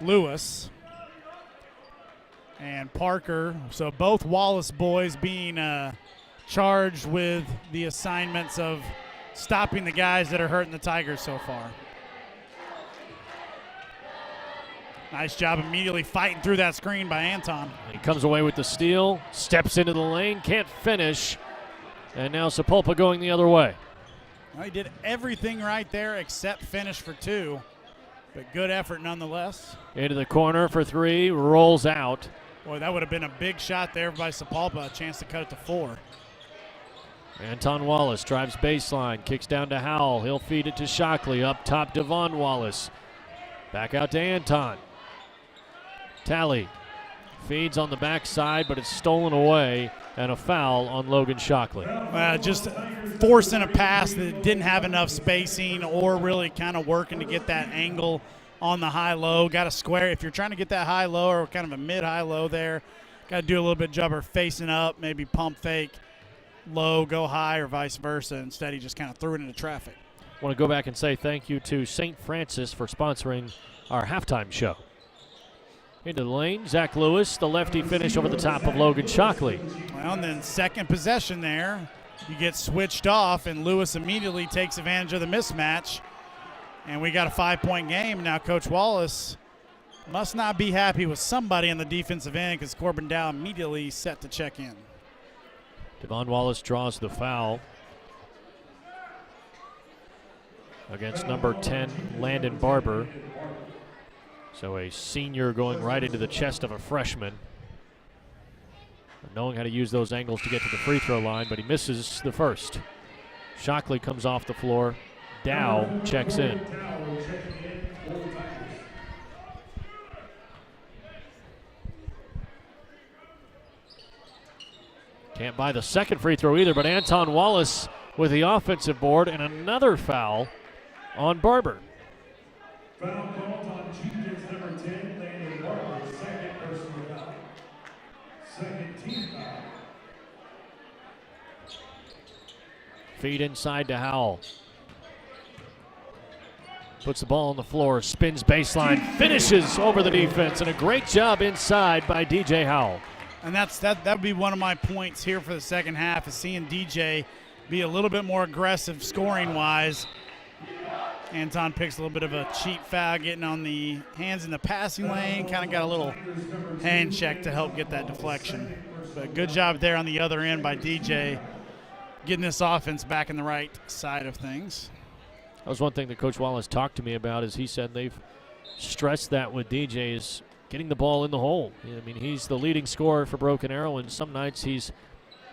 Lewis and Parker. So both Wallace boys being charged with the assignments of stopping the guys that are hurting the Tigers so far. Nice job immediately fighting through that screen by Anton. He comes away with the steal, steps into the lane, can't finish. And now Sapulpa going the other way. Well, he did everything right there except finish for two, but good effort nonetheless. Into the corner for three, rolls out. Boy, that would have been a big shot there by Sapulpa, a chance to cut it to 4. Anton Wallace drives baseline, kicks down to Howell. He'll feed it to Shockley. Up top, Devon Wallace. Back out to Anton. Talley feeds on the backside, but it's stolen away, and a foul on Logan Shockley. Just forcing a pass that didn't have enough spacing or really kind of working to get that angle on the high-low. Got to square. If you're trying to get that high-low or kind of a mid-high-low there, got to do a little bit of jumper facing up, maybe pump fake, low, go high, or vice versa. Instead, he just kind of threw it into traffic. I want to go back and say thank you to St. Francis for sponsoring our halftime show. Into the lane, Zach Lewis, the lefty finish over the top of Logan Shockley. Well, and then second possession there, you get switched off, and Lewis immediately takes advantage of the mismatch. And we got a 5-point game. Now Coach Wallace must not be happy with somebody on the defensive end because Corbin Dow immediately set to check in. Devon Wallace draws the foul against number 10, Landon Barber. So a senior going right into the chest of a freshman. Knowing how to use those angles to get to the free throw line, but he misses the first. Shockley comes off the floor. Dow checks in. Can't buy the second free throw either, but Anton Wallace with the offensive board and another foul on Barber. Foul called on Chieftains number 10, Landon Barber, second personal foul. Second team foul. Feed inside to Howell. Puts the ball on the floor, spins baseline, finishes over the defense, and a great job inside by DJ Howell. And that would be one of my points here for the second half, is seeing DJ be a little bit more aggressive scoring-wise. Anton picks a little bit of a cheap foul, getting on the hands in the passing lane, kind of got a little hand check to help get that deflection. But good job there on the other end by DJ, getting this offense back in the right side of things. That was one thing that Coach Wallace talked to me about, is he said they've stressed that with DJ is getting the ball in the hole. I mean, he's the leading scorer for Broken Arrow, and some nights he's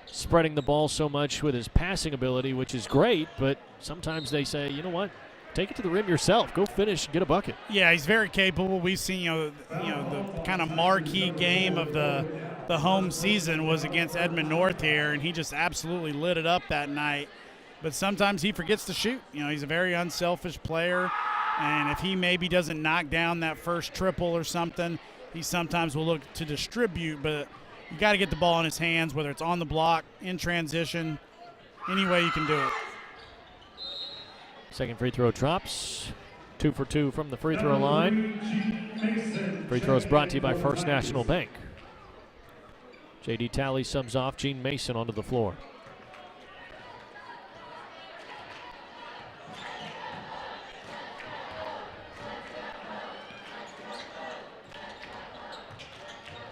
spreading the ball so much with his passing ability, which is great, but sometimes they say, you know what, take it to the rim yourself. Go finish and get a bucket. Yeah, he's very capable. We've seen, the kind of marquee game of the home season was against Edmond North here, and he just absolutely lit it up that night. But sometimes he forgets to shoot. He's a very unselfish player, and if he maybe doesn't knock down that first triple or something, he sometimes will look to distribute, but you got to get the ball in his hands, whether it's on the block, in transition, any way you can do it. Second free throw drops. 2 for 2 from the free throw line. Free throws brought to you by First National Bank. J.D. Talley subs off. Gene Mason onto the floor.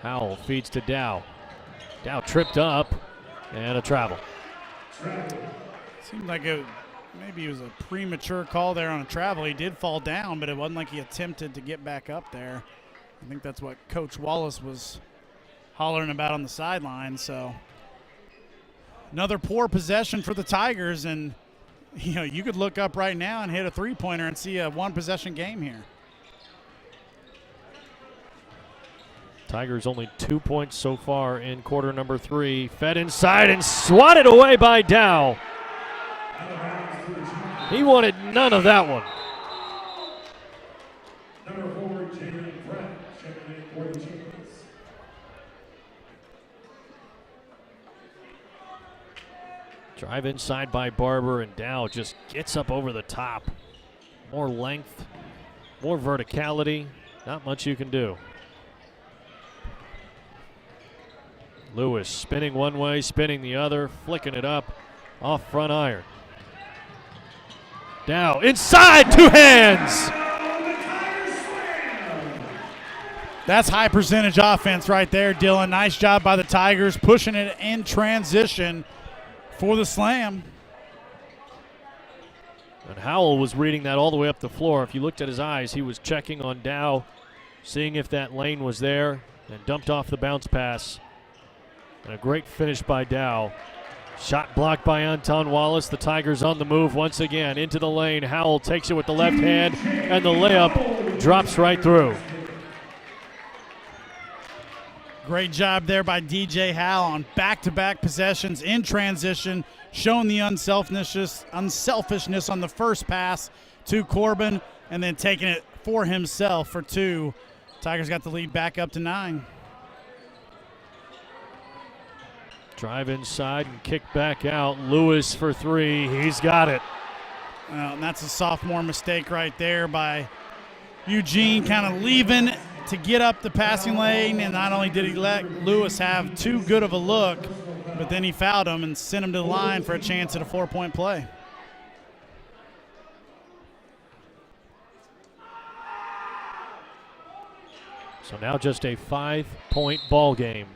Howell feeds to Dow. Dow tripped up and a travel. Seemed like maybe it was a premature call there on a travel. He did fall down, but it wasn't like he attempted to get back up there. I think that's what Coach Wallace was hollering about on the sideline. So another poor possession for the Tigers, and you could look up right now and hit a three-pointer and see a one-possession game here. Tigers only 2 points so far in quarter number 3. Fed inside and swatted away by Dow. He wanted none of that one. Number 4, Jalen Pratt, checking in for the Chieftains. Drive inside by Barber, and Dow just gets up over the top. More length, more verticality. Not much you can do. Lewis spinning one way, spinning the other, flicking it up off front iron. Dow inside, 2 hands. That's high percentage offense right there, Dylan. Nice job by the Tigers, pushing it in transition for the slam. And Howell was reading that all the way up the floor. If you looked at his eyes, he was checking on Dow, seeing if that lane was there, and dumped off the bounce pass. And a great finish by Dow. Shot blocked by Anton Wallace. The Tigers on the move once again into the lane. Howell takes it with the left hand, and the layup drops right through. Great job there by DJ Howell on back-to-back possessions in transition, showing the unselfishness on the first pass to Corbin, and then taking it for himself for 2. Tigers got the lead back up to 9. Drive inside and kick back out. Lewis for 3. He's got it. Well, and that's a sophomore mistake right there by Eugene, kind of leaving to get up the passing lane, and not only did he let Lewis have too good of a look, but then he fouled him and sent him to the line for a chance at a 4-point play. So now just a 5-point ball game.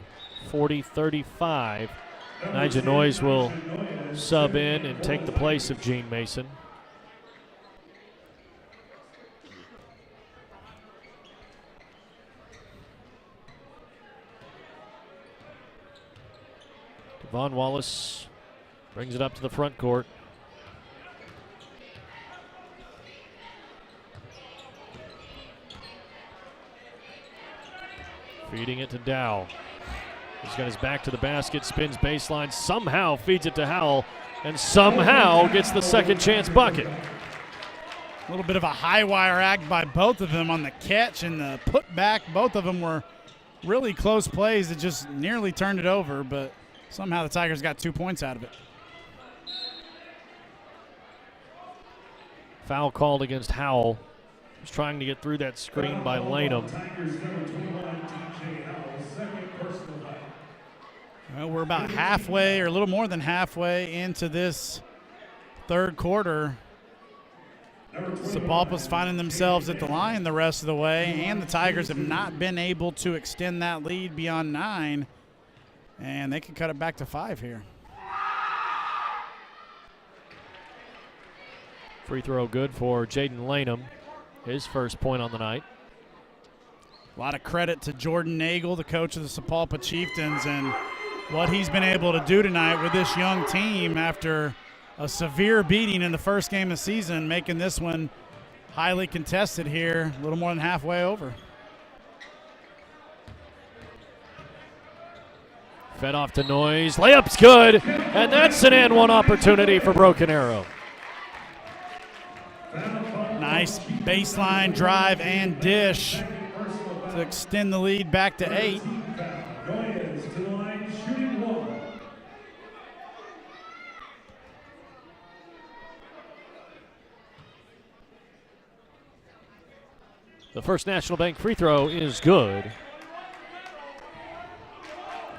40-35. Nigel Noyes will sub in and take the place of Gene Mason. Devon Wallace brings it up to the front court. Feeding it to Dow. He's got his back to the basket, spins baseline, somehow feeds it to Howell, and somehow gets the second chance bucket. A little bit of a high wire act by both of them on the catch and the putback. Both of them were really close plays that just nearly turned it over, but somehow the Tigers got 2 points out of it. Foul called against Howell. He's trying to get through that screen by Lanham. Well, we're about halfway or a little more than halfway into this third quarter. Sapulpa's finding themselves at the line the rest of the way, and the Tigers have not been able to extend that lead beyond 9, and they can cut it back to 5 here. Free throw good for Jaden Lanham, his first point on the night. A lot of credit to Jordan Nagel, the coach of the Sapulpa Chieftains, and what he's been able to do tonight with this young team after a severe beating in the first game of the season, making this one highly contested here, a little more than halfway over. Fed off to Noyes. Layup's good, and that's an and one opportunity for Broken Arrow. Nice baseline drive and dish to extend the lead back to 8. The first National Bank free throw is good.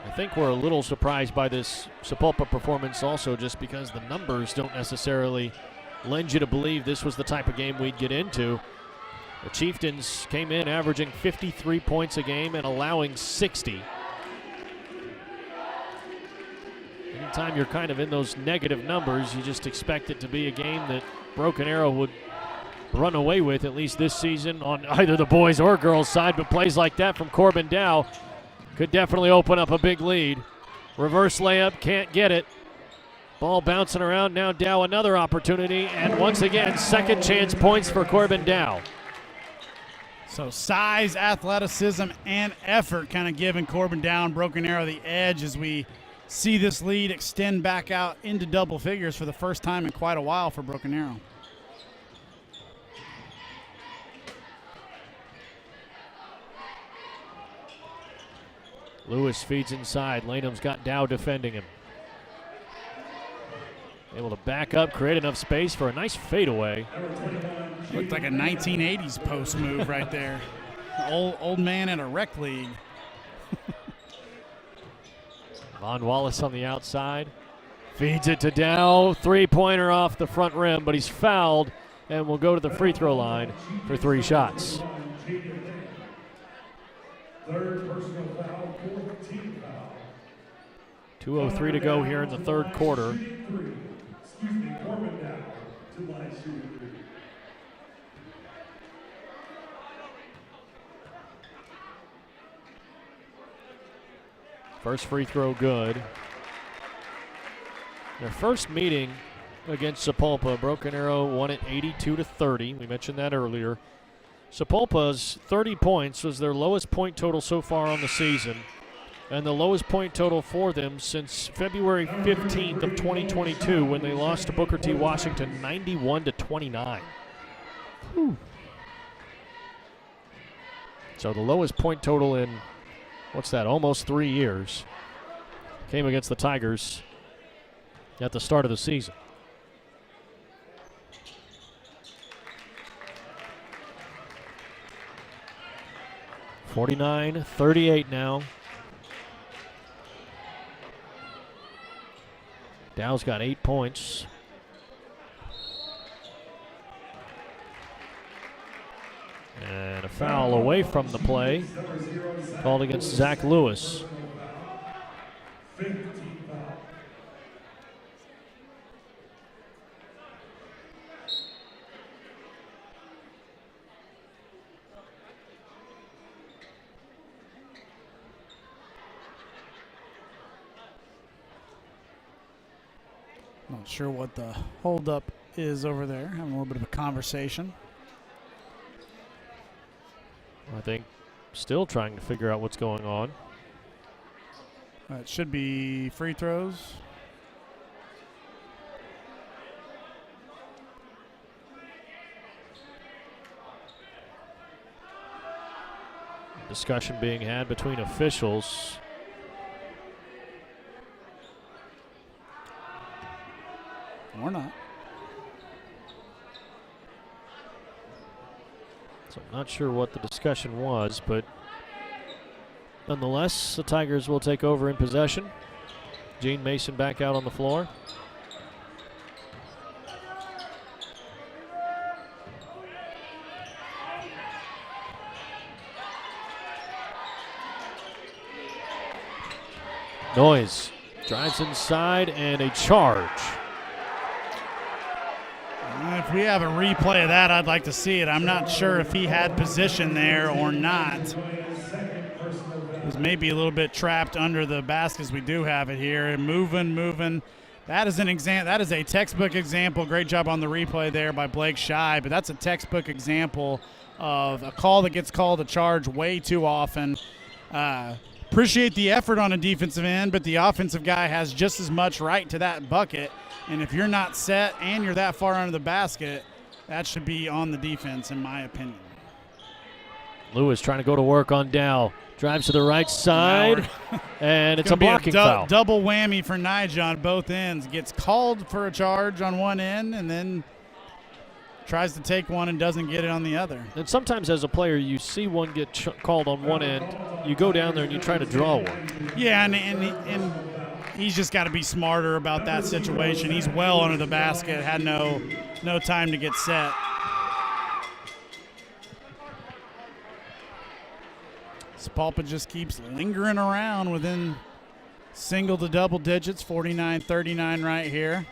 I think we're a little surprised by this Sapulpa performance also, just because the numbers don't necessarily lend you to believe this was the type of game we'd get into. The Chieftains came in averaging 53 points a game and allowing 60. Anytime you're kind of in those negative numbers, you just expect it to be a game that Broken Arrow would run away with, at least this season, on either the boys or girls side. But plays like that from Corbin Dow could definitely open up a big lead. Reverse layup, can't get it. Ball bouncing around, now Dow another opportunity, and once again, second chance points for Corbin Dow. So size, athleticism, and effort kind of giving Corbin Dow and Broken Arrow the edge as we see this lead extend back out into double figures for the first time in quite a while for Broken Arrow. Lewis feeds inside. Lanham's got Dow defending him. Able to back up, create enough space for a nice fadeaway. Looked like a 1980s post move right there. Old man in a rec league. Von Wallace on the outside. Feeds it to Dow. Three-pointer off the front rim, but he's fouled and will go to the free throw line for 3 shots. Third personal foul, fourth team foul. 2:03 to go here in the third quarter. Corbin Dow to line shooting 3. First free throw good. Their first meeting against Sapulpa, Broken Arrow won it 82-30. We mentioned that earlier. Sapulpa's 30 points was their lowest point total so far on the season. and the lowest point total for them since February 15th of 2022 when they lost to Booker T. Washington 91-29. So the lowest point total in, almost 3 years, came against the Tigers at the start of the season. (49-38) now. Dow's got 8 points. And a foul away from the play called against Zach Lewis. Not sure what the holdup is over there. Having a little bit of a conversation. I think still trying to figure out what's going on. It should be free throws. Discussion being had between officials. Or not. So I'm not sure what the discussion was, but nonetheless, the Tigers will take over in possession. Gene Mason back out on the floor. Noyes drives inside and a charge. If we have a replay of that, I'd like to see it. I'm not sure if he had position there or not. He was maybe a little bit trapped under the baskets. We do have it here. And moving. That is a textbook example. Great job on the replay there by Blake Shy, but that's a textbook example of a call that gets called a charge way too often. Appreciate the effort on a defensive end, but the offensive guy has just as much right to that bucket. And if you're not set and you're that far under the basket, that should be on the defense, in my opinion. Lewis trying to go to work on Dow. Drives to the right side, and it's a blocking foul. Double whammy for Nigel on both ends. Gets called for a charge on one end and then tries to take one and doesn't get it on the other. And sometimes as a player, you see one get called on one end, you go down there and you try to draw one. Yeah, and he's just got to be smarter about that situation. He's well under the basket, had no time to get set. Sapulpa just keeps lingering around within single to double digits, 49-39 right here.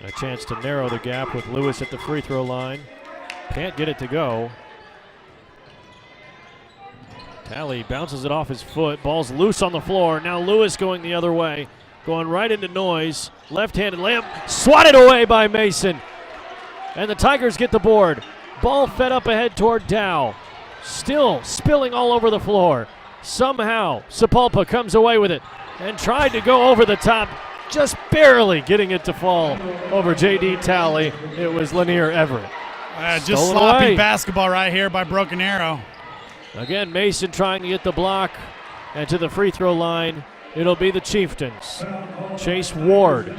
A chance to narrow the gap with Lewis at the free throw line. Can't get it to go. Talley bounces it off his foot. Ball's loose on the floor. Now Lewis going the other way. Going right into Noyes. Left-handed layup. Swatted away by Mason. And the Tigers get the board. Ball fed up ahead toward Dow. Still spilling all over the floor. Somehow Sapulpa comes away with it and tried to go over the top, just barely getting it to fall over J.D. Talley. It was Lanier Everett. Just sloppy basketball right here by Broken Arrow. Again, Mason trying to get the block, and to the free throw line, it'll be the Chieftains. Chase Ward.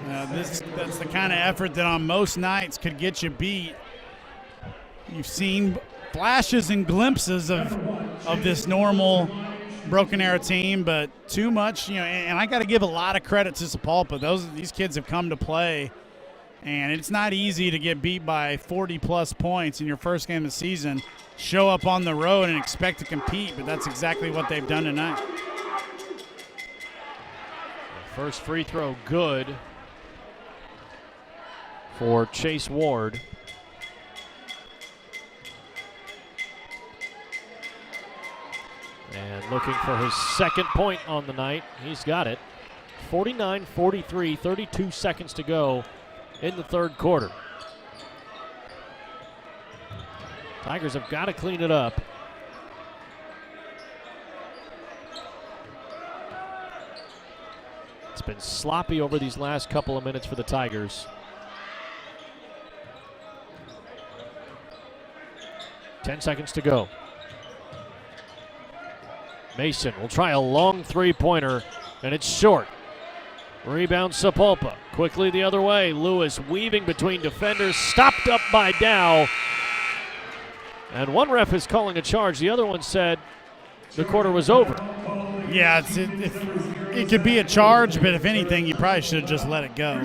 That's the kind of effort that on most nights could get you beat. You've seen flashes and glimpses of this normal Broken Arrow team, but too much, and I got to give a lot of credit to Sapulpa. These kids have come to play, and it's not easy to get beat by 40-plus points in your first game of the season, show up on the road and expect to compete, but that's exactly what they've done tonight. First free throw good for Chase Ward. And looking for his second point on the night. He's got it. 49-43, 32 seconds to go in the third quarter. Tigers have got to clean it up. been sloppy over these last couple of minutes for the Tigers. 10 seconds to go. Mason will try a long three-pointer, and it's short. Rebound Sapulpa. Quickly the other way. Lewis weaving between defenders, stopped up by Dow. And one ref is calling a charge. The other one said the quarter was over. Yeah, it could be a charge, but if anything, you probably should have just let it go.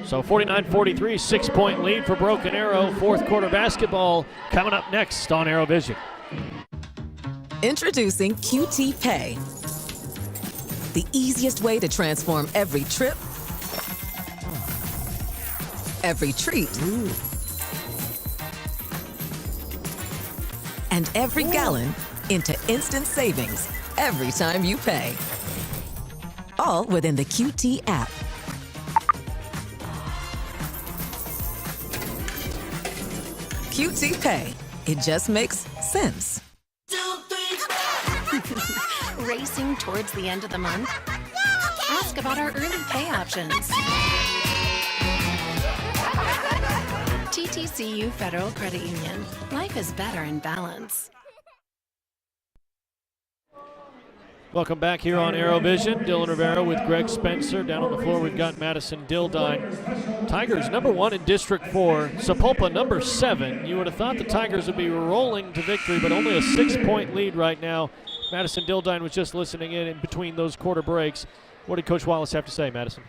So 49-43, 6-point lead for Broken Arrow. Fourth quarter basketball coming up next on ArrowVision. Introducing QT Pay, the easiest way to transform every trip, every treat, and every gallon into instant savings every time you pay. All within the QT app. QT Pay. It just makes sense. Racing towards the end of the month? Ask about our early pay options. TTCU Federal Credit Union. Life is better in balance. Welcome back here on ArrowVision. Dylan Rivera with Greg Spencer. Down on the floor, we've got Madison Dildine. Tigers #1 in District 4. Sapulpa #7. You would have thought the Tigers would be rolling to victory, but only a 6-point lead right now. Madison Dildine was just listening in between those quarter breaks. What did Coach Wallace have to say, Madison?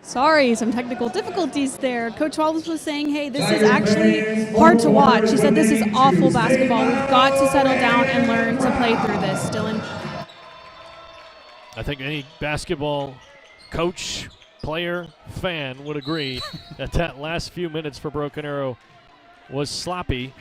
Sorry, some technical difficulties there. Coach Wallace was saying, hey, this is actually hard to watch. He said this is awful basketball. We've got to settle down and learn to play through this, Dylan. I think any basketball coach, player, fan would agree that last few minutes for Broken Arrow was sloppy.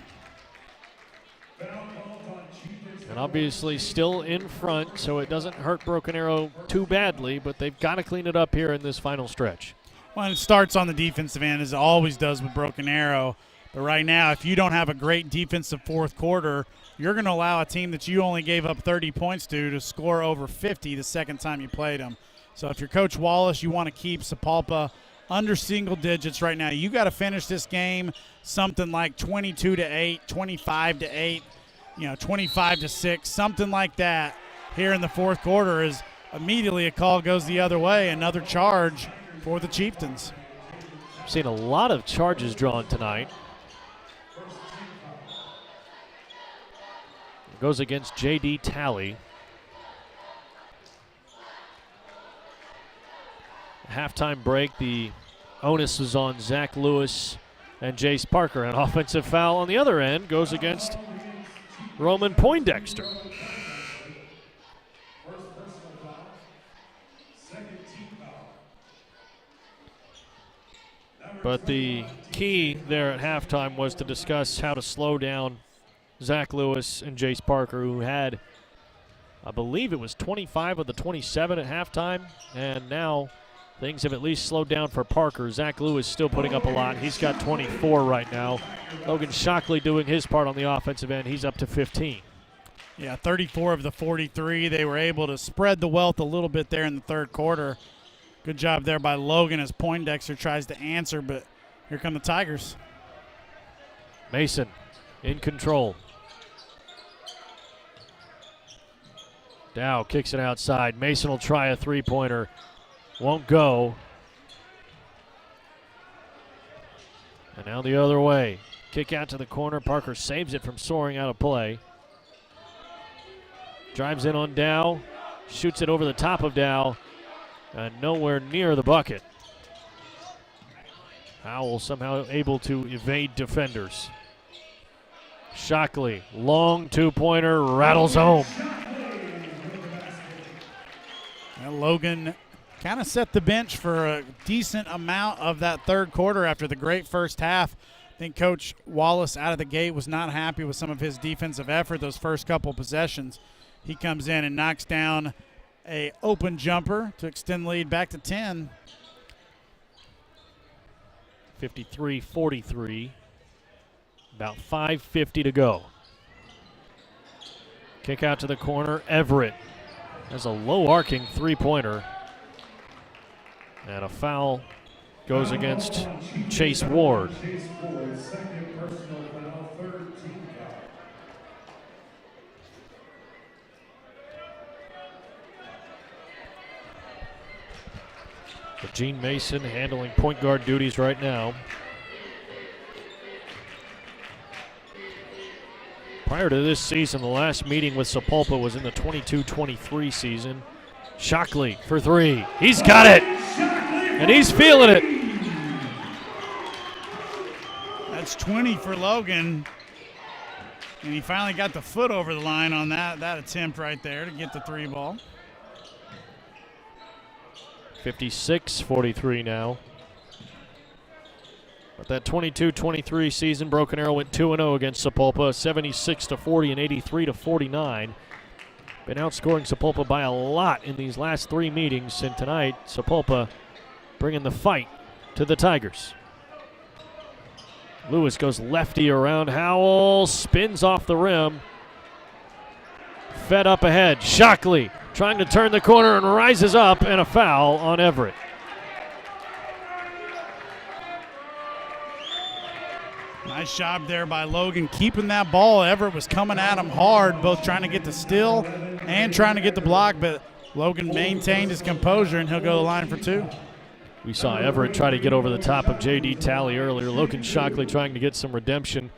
And obviously still in front, so it doesn't hurt Broken Arrow too badly, but they've got to clean it up here in this final stretch. Well, it starts on the defensive end, as it always does with Broken Arrow. But right now, if you don't have a great defensive fourth quarter, you're going to allow a team that you only gave up 30 points to score over 50 the second time you played them. So if you're Coach Wallace, you want to keep Sapulpa under single digits right now. You got to finish this game something like 22-8, 25-8. 25-6, something like that here in the fourth quarter, as immediately a call goes the other way, another charge for the Chieftains. I've seen a lot of charges drawn tonight. It goes against J.D. Talley. Halftime break, the onus is on Zach Lewis and Jace Parker. An offensive foul on the other end goes against Roman Poindexter. But the key there at halftime was to discuss how to slow down Zach Lewis and Jace Parker, who had, I believe it was 25 of the 27 at halftime, and now things have at least slowed down for Parker. Zach Lewis still putting up a lot. He's got 24 right now. Logan Shockley doing his part on the offensive end. He's up to 15. Yeah, 34 of the 43. They were able to spread the wealth a little bit there in the third quarter. Good job there by Logan as Poindexter tries to answer, but here come the Tigers. Mason in control. Dow kicks it outside. Mason will try a three-pointer. Won't go. And now the other way. Kick out to the corner. Parker saves it from soaring out of play. Drives in on Dow. Shoots it over the top of Dow. And nowhere near the bucket. Howell somehow able to evade defenders. Shockley, long two-pointer, rattles home. And Logan kind of set the bench for a decent amount of that third quarter after the great first half. I think Coach Wallace out of the gate was not happy with some of his defensive effort those first couple possessions. He comes in and knocks down a open jumper to extend the lead back to 10. 53-43. About 5:50 to go. Kick out to the corner. Everett has a low arcing three-pointer. And a foul goes against Chase Ward. Gene Mason handling point guard duties right now. Prior to this season, the last meeting with Sapulpa was in the 22-23 season. Shockley for three. He's got it, and he's feeling it. That's 20 for Logan, and he finally got the foot over the line on that attempt right there to get the three ball. 56-43 now. But that 22-23 season, Broken Arrow went 2-0 against Sapulpa, 76-40 and 83-49. Been outscoring Sapulpa by a lot in these last three meetings, and tonight Sapulpa bringing the fight to the Tigers. Lewis goes lefty around Howell, spins off the rim. Fed up ahead, Shockley trying to turn the corner and rises up, and a foul on Everett. Nice job there by Logan keeping that ball. Everett was coming at him hard, both trying to get the steal and trying to get the block, but Logan maintained his composure, and he'll go to the line for two. We saw Everett try to get over the top of J.D. Talley earlier. Logan Shockley trying to get some redemption.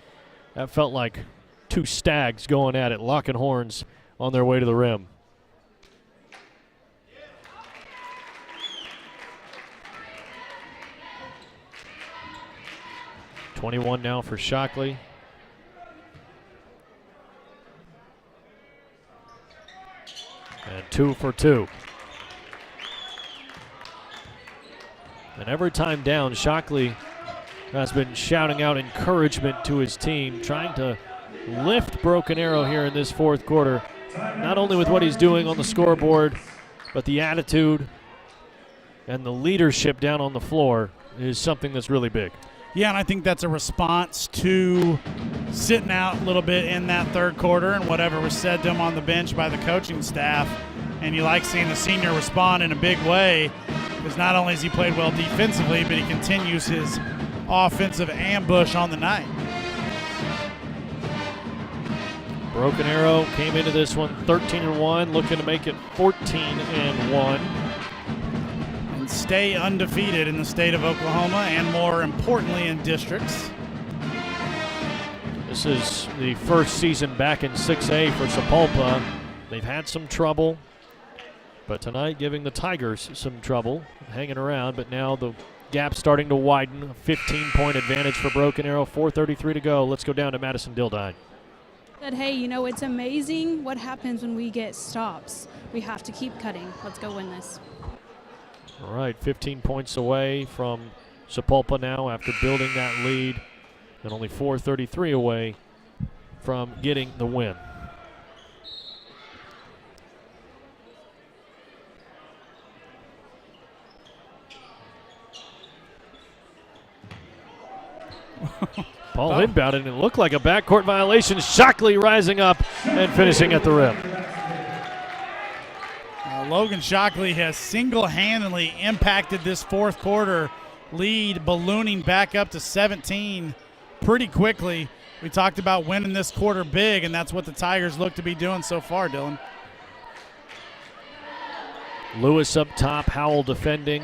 That felt like two stags going at it, locking horns on their way to the rim. .21 now for Shockley. And 2 for 2. And every time down, Shockley has been shouting out encouragement to his team, trying to lift Broken Arrow here in this fourth quarter, not only with what he's doing on the scoreboard, but the attitude and the leadership down on the floor is something that's really big. Yeah, and I think that's a response to sitting out a little bit in that third quarter and whatever was said to him on the bench by the coaching staff. And you like seeing the senior respond in a big way, because not only has he played well defensively, but he continues his offensive ambush on the night. Broken Arrow came into this one 13-1, looking to make it 14-1. And stay undefeated in the state of Oklahoma, and more importantly in districts. This is the first season back in 6A for Sapulpa. They've had some trouble, but tonight giving the Tigers some trouble, hanging around, but now the gap starting to widen. A 15-point advantage for Broken Arrow, 4:33 to go. Let's go down to Madison Dildine. Said, hey, you know, it's amazing what happens when we get stops. We have to keep cutting. Let's go win this. All right, 15 points away from Sapulpa now after building that lead, and only 4:33 away from getting the win. Ball inbounded, and it looked like a backcourt violation. Shockley rising up and finishing at the rim. Logan Shockley has single-handedly impacted this fourth quarter lead, ballooning back up to 17 pretty quickly. We talked about winning this quarter big, and that's what the Tigers look to be doing so far, Dylan. Lewis up top, Howell defending.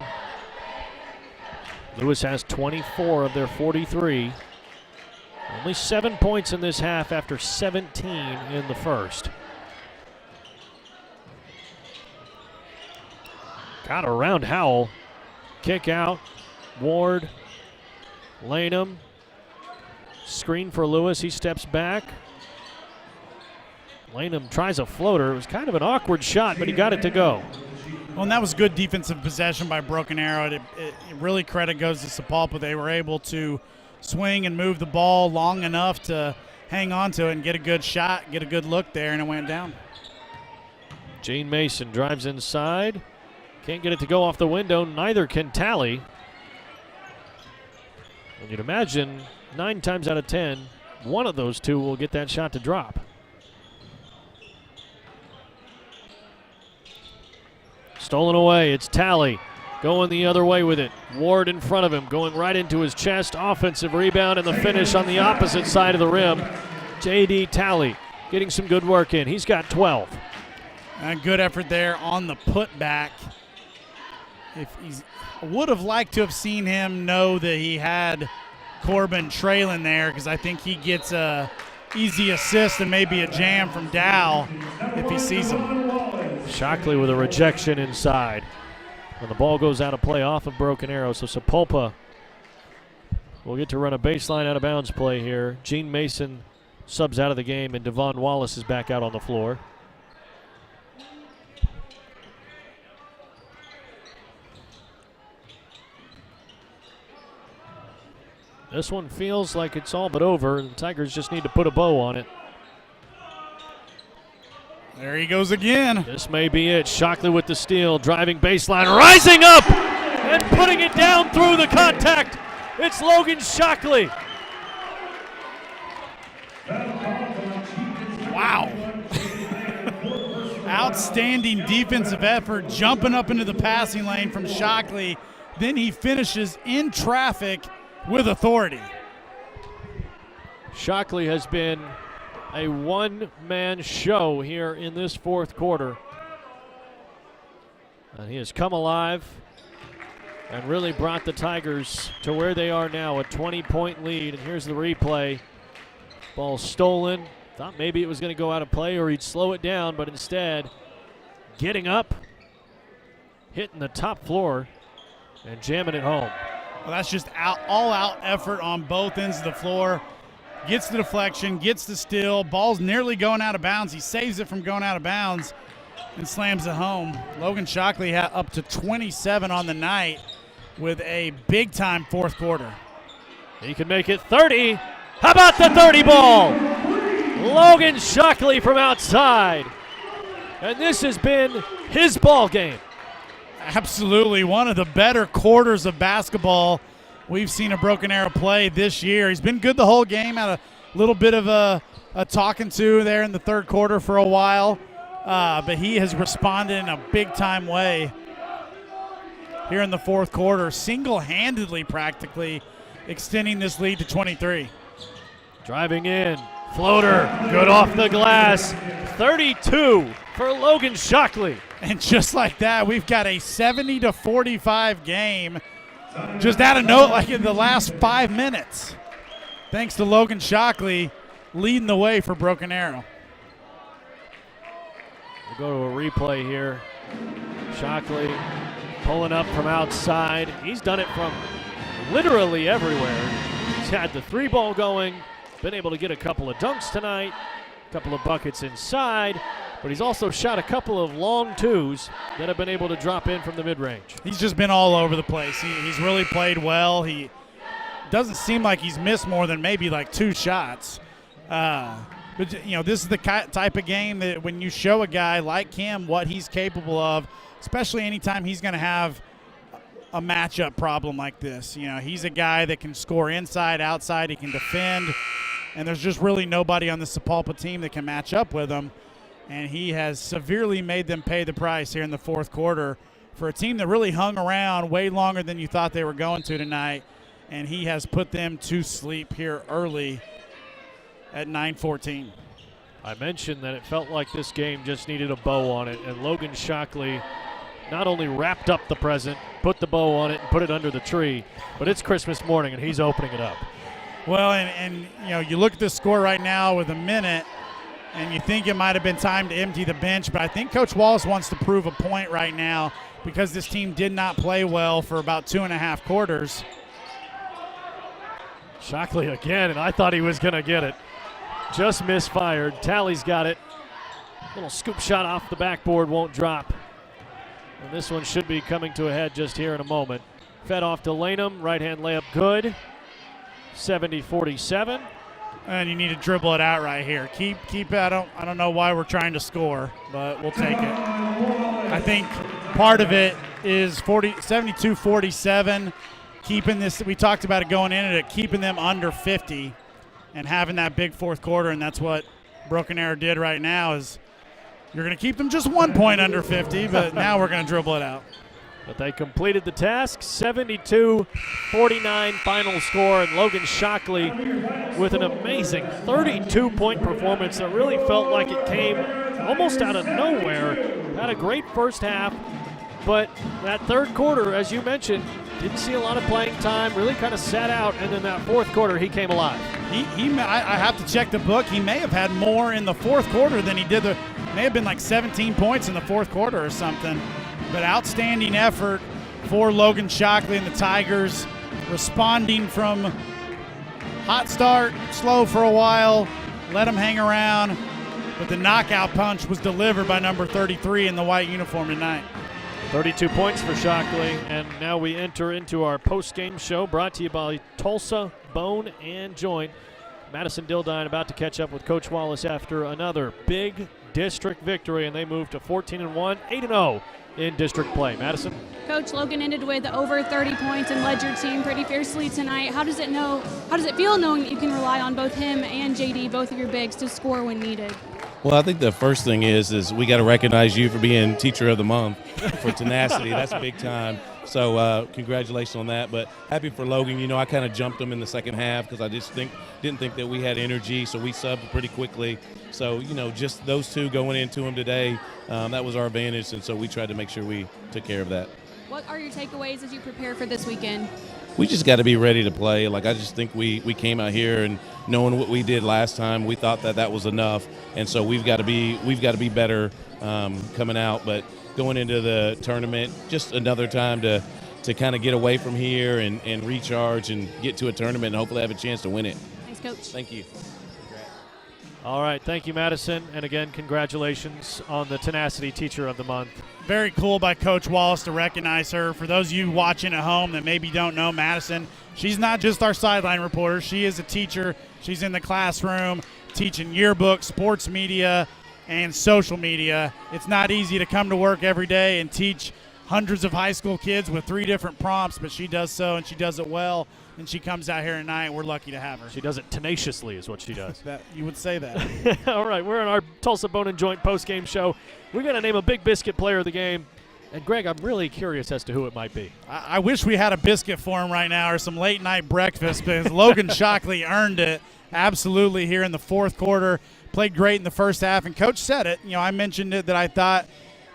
Lewis has 24 of their 43. Only 7 points in this half after 17 in the first. Got around Howell. Kick out. Ward. Lanham. Screen for Lewis. He steps back. Lanham tries a floater. It was kind of an awkward shot, but he got it to go. Well, and that was good defensive possession by Broken Arrow. It really credit goes to Sapulpa. They were able to swing and move the ball long enough to hang on to it and get a good shot, get a good look there, and it went down. Gene Mason drives inside. Can't get it to go off the window. Neither can Talley. And you'd imagine 9 times out of 10, one of those two will get that shot to drop. Stolen away. It's Talley going the other way with it. Ward in front of him, going right into his chest. Offensive rebound and the finish on the opposite side of the rim. J.D. Talley getting some good work in. He's got 12. And good effort there on the putback. I would have liked to have seen him know that he had Corbin trailing there, because I think he gets a easy assist and maybe a jam from Dow if he sees him. Shockley with a rejection inside. And the ball goes out of play off of Broken Arrow, so Sapulpa will get to run a baseline out of bounds play here. Gene Mason subs out of the game, and Devon Wallace is back out on the floor. This one feels like it's all but over. The Tigers just need to put a bow on it. There he goes again. This may be it. Shockley with the steal, driving baseline, rising up and putting it down through the contact. It's Logan Shockley. Wow. Outstanding defensive effort, jumping up into the passing lane from Shockley. Then he finishes in traffic with authority. Shockley has been a one-man show here in this fourth quarter. And he has come alive and really brought the Tigers to where they are now, a 20-point lead. And here's the replay. Ball stolen. Thought maybe it was going to go out of play or he'd slow it down, but instead getting up, hitting the top floor, and jamming it home. Well, that's just all-out effort on both ends of the floor. Gets the deflection, gets the steal. Ball's nearly going out of bounds. He saves it from going out of bounds and slams it home. Logan Shockley had up to 27 on the night with a big-time fourth quarter. He can make it 30. How about the 30 ball? Logan Shockley from outside. And this has been his ball game. Absolutely one of the better quarters of basketball we've seen a Broken Arrow play this year. He's been good the whole game, had a little bit of a talking to there in the third quarter for a while, but he has responded in a big-time way here in the fourth quarter, single-handedly practically extending this lead to 23. Driving in, floater, good off the glass, 32 for Logan Shockley. And just like that, we've got a 70-45 game just out of note, like in the last 5 minutes, thanks to Logan Shockley leading the way for Broken Arrow. We'll go to a replay here. Shockley pulling up from outside. He's done it from literally everywhere. He's had the three ball going, been able to get a couple of dunks tonight, a couple of buckets inside, but he's also shot a couple of long twos that have been able to drop in from the mid-range. He's just been all over the place. He's really played well. He doesn't seem like he's missed more than maybe like 2 shots. But, you know, this is the type of game that when you show a guy like him what he's capable of, especially anytime he's going to have a matchup problem like this. You know, he's a guy that can score inside, outside, he can defend, and there's just really nobody on the Sapulpa team that can match up with him. And he has severely made them pay the price here in the fourth quarter for a team that really hung around way longer than you thought they were going to tonight. And he has put them to sleep here early at 9:14. I mentioned that it felt like this game just needed a bow on it, and Logan Shockley not only wrapped up the present, put the bow on it, and put it under the tree, but it's Christmas morning, and he's opening it up. Well, and you know, you look at the score right now with a minute, and you think it might have been time to empty the bench, but I think Coach Wallace wants to prove a point right now because this team did not play well for about 2.5 quarters. Shockley again, and I thought he was going to get it. Just misfired. Talley's got it. Little scoop shot off the backboard, won't drop. And this one should be coming to a head just here in a moment. Fed off to Lanham, right-hand layup good. 70-47. And you need to dribble it out right here. Keep it. I don't know why we're trying to score, but we'll take it. I think part of it is 72-47, keeping this. We talked about it going into it, keeping them under 50 and having that big fourth quarter, and that's what Broken Arrow did right now is You're going to keep them just 1 point under 50, but now we're going to dribble it out. But they completed the task, 72-49 final score, and Logan Shockley with an amazing 32-point performance that really felt like it came almost out of nowhere. Had a great first half, but that third quarter, as you mentioned, didn't see a lot of playing time, really kind of sat out, and then that fourth quarter he came alive. I have to check the book. He may have had more in the fourth quarter than he did. May have been like 17 points in the fourth quarter or something. But outstanding effort for Logan Shockley and the Tigers, responding from hot start, slow for a while, let them hang around. But the knockout punch was delivered by number 33 in the white uniform tonight. 32 points for Shockley, and now we enter into our post-game show brought to you by Tulsa Bone and Joint. Madison Dildine about to catch up with Coach Wallace after another big district victory, and they move to 14-1, 8-0 in district play. Madison? Coach, Logan ended with over 30 points and led your team pretty fiercely tonight. How does it feel knowing that you can rely on both him and JD, both of your bigs, to score when needed? Well, I think the first thing is we got to recognize you for being Teacher of the Month for tenacity. That's big time. So congratulations on that. But happy for Logan. You know, I kind of jumped him in the second half because I just didn't think that we had energy, so we subbed pretty quickly. So, you know, just those two going into him today, that was our advantage, and so we tried to make sure we took care of that. What are your takeaways as you prepare for this weekend? We just got to be ready to play. Like, I just think we came out here and knowing what we did last time, we thought that was enough, and so we've got to be better coming out. But going into the tournament, just another time to kind of get away from here and recharge and get to a tournament and hopefully have a chance to win it. Thanks, Coach. Thank you. All right, thank you, Madison. And again, congratulations on the Tenacity Teacher of the Month. Very cool by Coach Wallace to recognize her. For those of you watching at home that maybe don't know Madison, she's not just our sideline reporter. She is a teacher. She's in the classroom teaching yearbook, sports media, and social media. It's not easy to come to work every day and teach hundreds of high school kids with 3 different prompts, but she does so, and she does it well. And she comes out here tonight, and we're lucky to have her. She does it tenaciously is what she does. You would say that. All right, we're in our Tulsa Bone and Joint post-game show. We're going to name a Big Biscuit player of the game. And, Greg, I'm really curious as to who it might be. I wish we had a biscuit for him right now or some late-night breakfast, because Logan Shockley earned it absolutely here in the fourth quarter. Played great in the first half, and Coach said it. You know, I mentioned it that I thought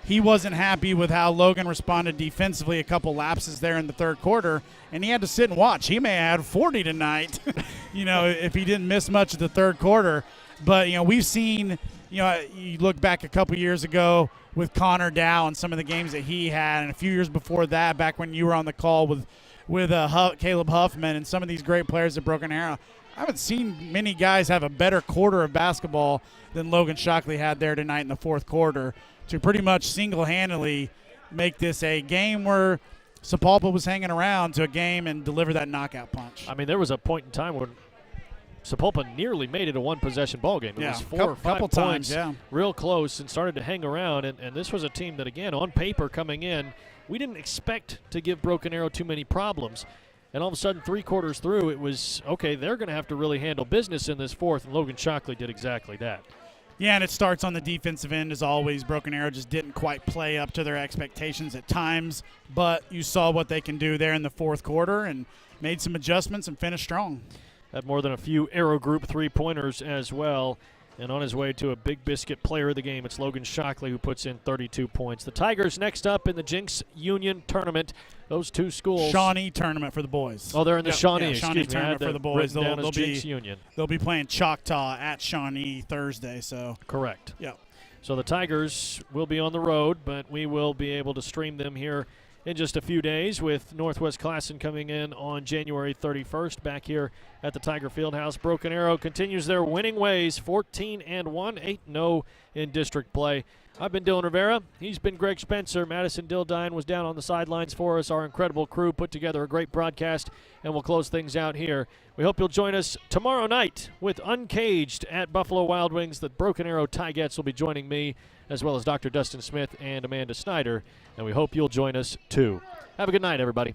he wasn't happy with how Logan responded defensively, a couple lapses there in the third quarter, and he had to sit and watch. He may have had 40 tonight, you know, if he didn't miss much of the third quarter. But, you know, we've seen, you know, you look back a couple years ago with Connor Dow and some of the games that he had, and a few years before that, back when you were on the call with Caleb Huffman and some of these great players at Broken Arrow. I haven't seen many guys have a better quarter of basketball than Logan Shockley had there tonight in the fourth quarter to pretty much single-handedly make this a game where Sapulpa was hanging around to a game and deliver that knockout punch. I mean, there was a point in time when Sapulpa nearly made it a one-possession ball game. It was 4 or 5 points, times, yeah. real close, and started to hang around. And this was a team that, again, on paper coming in, we didn't expect to give Broken Arrow too many problems. And all of a sudden, 3 quarters through, it was, okay, they're going to have to really handle business in this fourth, and Logan Shockley did exactly that. Yeah, and it starts on the defensive end as always. Broken Arrow just didn't quite play up to their expectations at times, but you saw what they can do there in the fourth quarter and made some adjustments and finished strong. Had more than a few Arrow Group 3-pointers as well. And on his way to a Big Biscuit player of the game, it's Logan Shockley who puts in 32 points. The Tigers next up in the Jinx Union Tournament. Those two schools. Shawnee Tournament for the boys. Oh, they're in the Shawnee. Shawnee Tournament for the boys. They'll be Union. They'll be playing Choctaw at Shawnee Thursday. So correct. Yep. So the Tigers will be on the road, but we will be able to stream them here in just a few days with Northwest Classen coming in on January 31st back here at the Tiger Fieldhouse. Broken Arrow continues their winning ways, 14-1, 8-0 in district play. I've been Dylan Rivera. He's been Greg Spencer. Madison Dildine was down on the sidelines for us. Our incredible crew put together a great broadcast, and we'll close things out here. We hope you'll join us tomorrow night with Uncaged at Buffalo Wild Wings. The Broken Arrow Tigers will be joining me, as well as Dr. Dustin Smith and Amanda Snyder, and we hope you'll join us too. Have a good night, everybody.